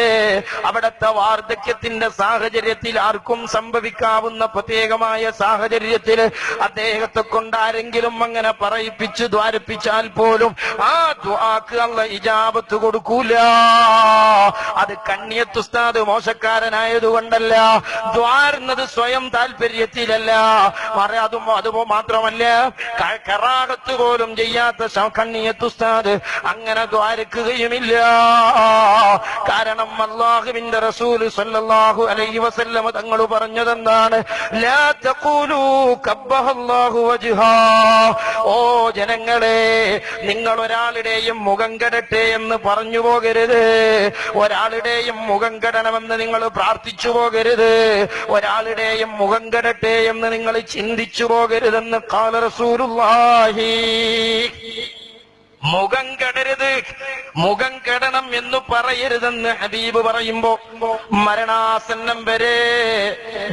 അവിടുത്തെ വാർദ്ധക്യത്തിന്റെ സാഹചര്യത്തിൽ ആർക്കും സംഭവിക്കാവുന്ന പ്രത്യേകമായ സാഹചര്യത്തിൽ അദ്ദേഹത്തെ കൊണ്ടാരെങ്കിലും അങ്ങനെ പറയിപ്പിച്ച് ദ്വാരപ്പിച്ചാൽ പോലും ആ ദുആക്ക് അല്ലാഹ് ഇജാബത്ത് കൊടുക്കൂല. അത് കണ്ണിയത്ത് ഉസ്താദ് മോശക്കാരനായതുകൊണ്ടല്ല, ദ്വാരുന്നത് സ്വയം താല്പര്യത്തിലല്ല, അതുപോ മാത്രമല്ല കറാഹത്ത് പോലും ചെയ്യാത്ത കണ്ണിയത്ത് ഉസ്താദ് അങ്ങനെ ദ്വാരക്കുകയുമില്ല. കാരണം അല്ലാഹുവിന്റെ റസൂൽ സല്ലല്ലാഹു അലൈഹി വസല്ലം തങ്ങൾ പറഞ്ഞതെന്താണ്? ലാ തഖൂലു കബ്ബഹല്ലാഹു വജ്ഹാ. ഓ ജനങ്ങളെ, നിങ്ങൾ ഒരാളുടെയും മുഖം കെടട്ടെ എന്ന് പറഞ്ഞു പോകരുത്, ഒരാളുടെയും മുഖം കെടണമെന്ന് നിങ്ങൾ പ്രാർത്ഥിച്ചു പോകരുത്, ഒരാളുടെയും മുഖം കെടട്ടെ എന്ന് നിങ്ങൾ ചിന്തിച്ചു പോകരുതെന്ന് ഖാല റസൂലുള്ളാഹി. മുഖം കെടരുത്, മുഖം കെടണം എന്ന് പറയരുതെന്ന് ഹബീബ് പറയുമ്പോ മരണാസന്നം വരെ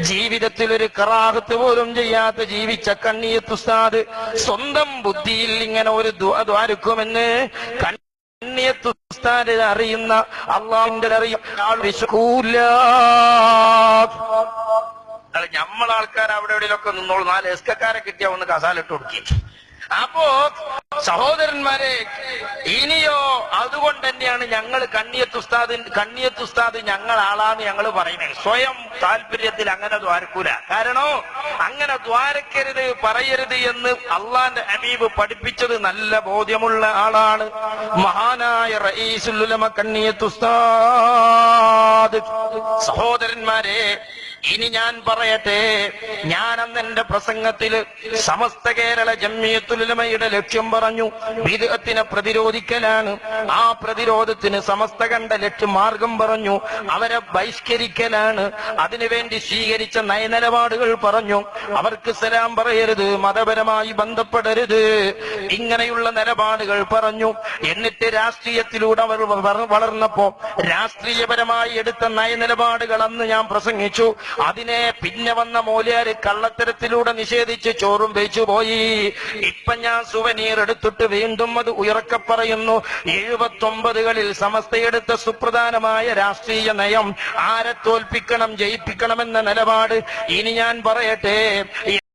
ജീവിതത്തിൽ ഒരു കറാഹത്ത് പോലും ചെയ്യാത്ത ജീവിച്ച കണ്ണിയത്ത് ഉസ്താദ് സ്വന്തം ബുദ്ധിയിൽ ഇങ്ങനെ ഒരു ദ്വാരക്കുമെന്ന് കണ്ണിയത്ത് ഉസ്താദ് അറിയുന്ന അള്ളാഹുവിന്റെ അറിയൂല. നമ്മളാൾക്കാർ അവിടെ എവിടെയൊക്കെ നിന്നോളൂ, 4 എസ്കക്കാരെ കിട്ടിയ ഒന്ന് കസാലിട്ട് കൊടുക്കി. അപ്പോ സഹോദരന്മാരെ, ഇനിയോ അതുകൊണ്ട് തന്നെയാണ് ഞങ്ങൾ കണ്ണിയത്ത് ഉസ്താദ് ഞങ്ങൾ ആളാന്ന് ഞങ്ങൾ പറയുന്നത്. സ്വയം താല്പര്യത്തിൽ അങ്ങനെ ദ്വാരക്കൂല. കാരണം അങ്ങനെ ദ്വാരക്കരുത്, പറയരുത് എന്ന് അള്ളാന്റെ ഹബീബ് പഠിപ്പിച്ചത് നല്ല ബോധ്യമുള്ള ആളാണ് മഹാനായ റഈസുൽ ഉലമ കണ്ണിയത്ത് ഉസ്താദ്. സഹോദരന്മാരെ, ഇനി ഞാൻ പറയട്ടെ, ഞാൻ അന്ന് എന്റെ പ്രസംഗത്തിൽ സമസ്ത കേരള ജംഇയ്യത്തുൽ ഉലമയുടെ ലക്ഷ്യം പറഞ്ഞു, ബിദ്അത്തിനെ പ്രതിരോധിക്കലാണ്. ആ പ്രതിരോധത്തിന് സമസ്ത കണ്ട മാർഗം പറഞ്ഞു, അവരെ ബഹിഷ്കരിക്കലാണ്. അതിനുവേണ്ടി സ്വീകരിച്ച നയനിലപാടുകൾ പറഞ്ഞു. അവർക്ക് സലാം പറയരുത്, മതപരമായി ബന്ധപ്പെടരുത്, ഇങ്ങനെയുള്ള നിലപാടുകൾ പറഞ്ഞു. എന്നിട്ട് രാഷ്ട്രീയത്തിലൂടെ അവർ വളർന്നപ്പോ രാഷ്ട്രീയപരമായി എടുത്ത നയനിലപാടുകൾ അന്ന് ഞാൻ പ്രസംഗിച്ചു. അതിനെ പിന്നെ വന്ന മൂല്യാര് കള്ളത്തരത്തിലൂടെ നിഷേധിച്ച് ചോറും വെച്ചു പോയി. ഇപ്പൊ ഞാൻ സുവനീർ എടുത്തിട്ട് വീണ്ടും അത് ഉയർക്കെ പറയുന്നു. 79കളിൽ സമസ്തയെടുത്ത സുപ്രധാനമായ രാഷ്ട്രീയ നയം ആരെ തോൽപ്പിക്കണം ജയിപ്പിക്കണമെന്ന നിലപാട്. ഇനി ഞാൻ പറയട്ടെ,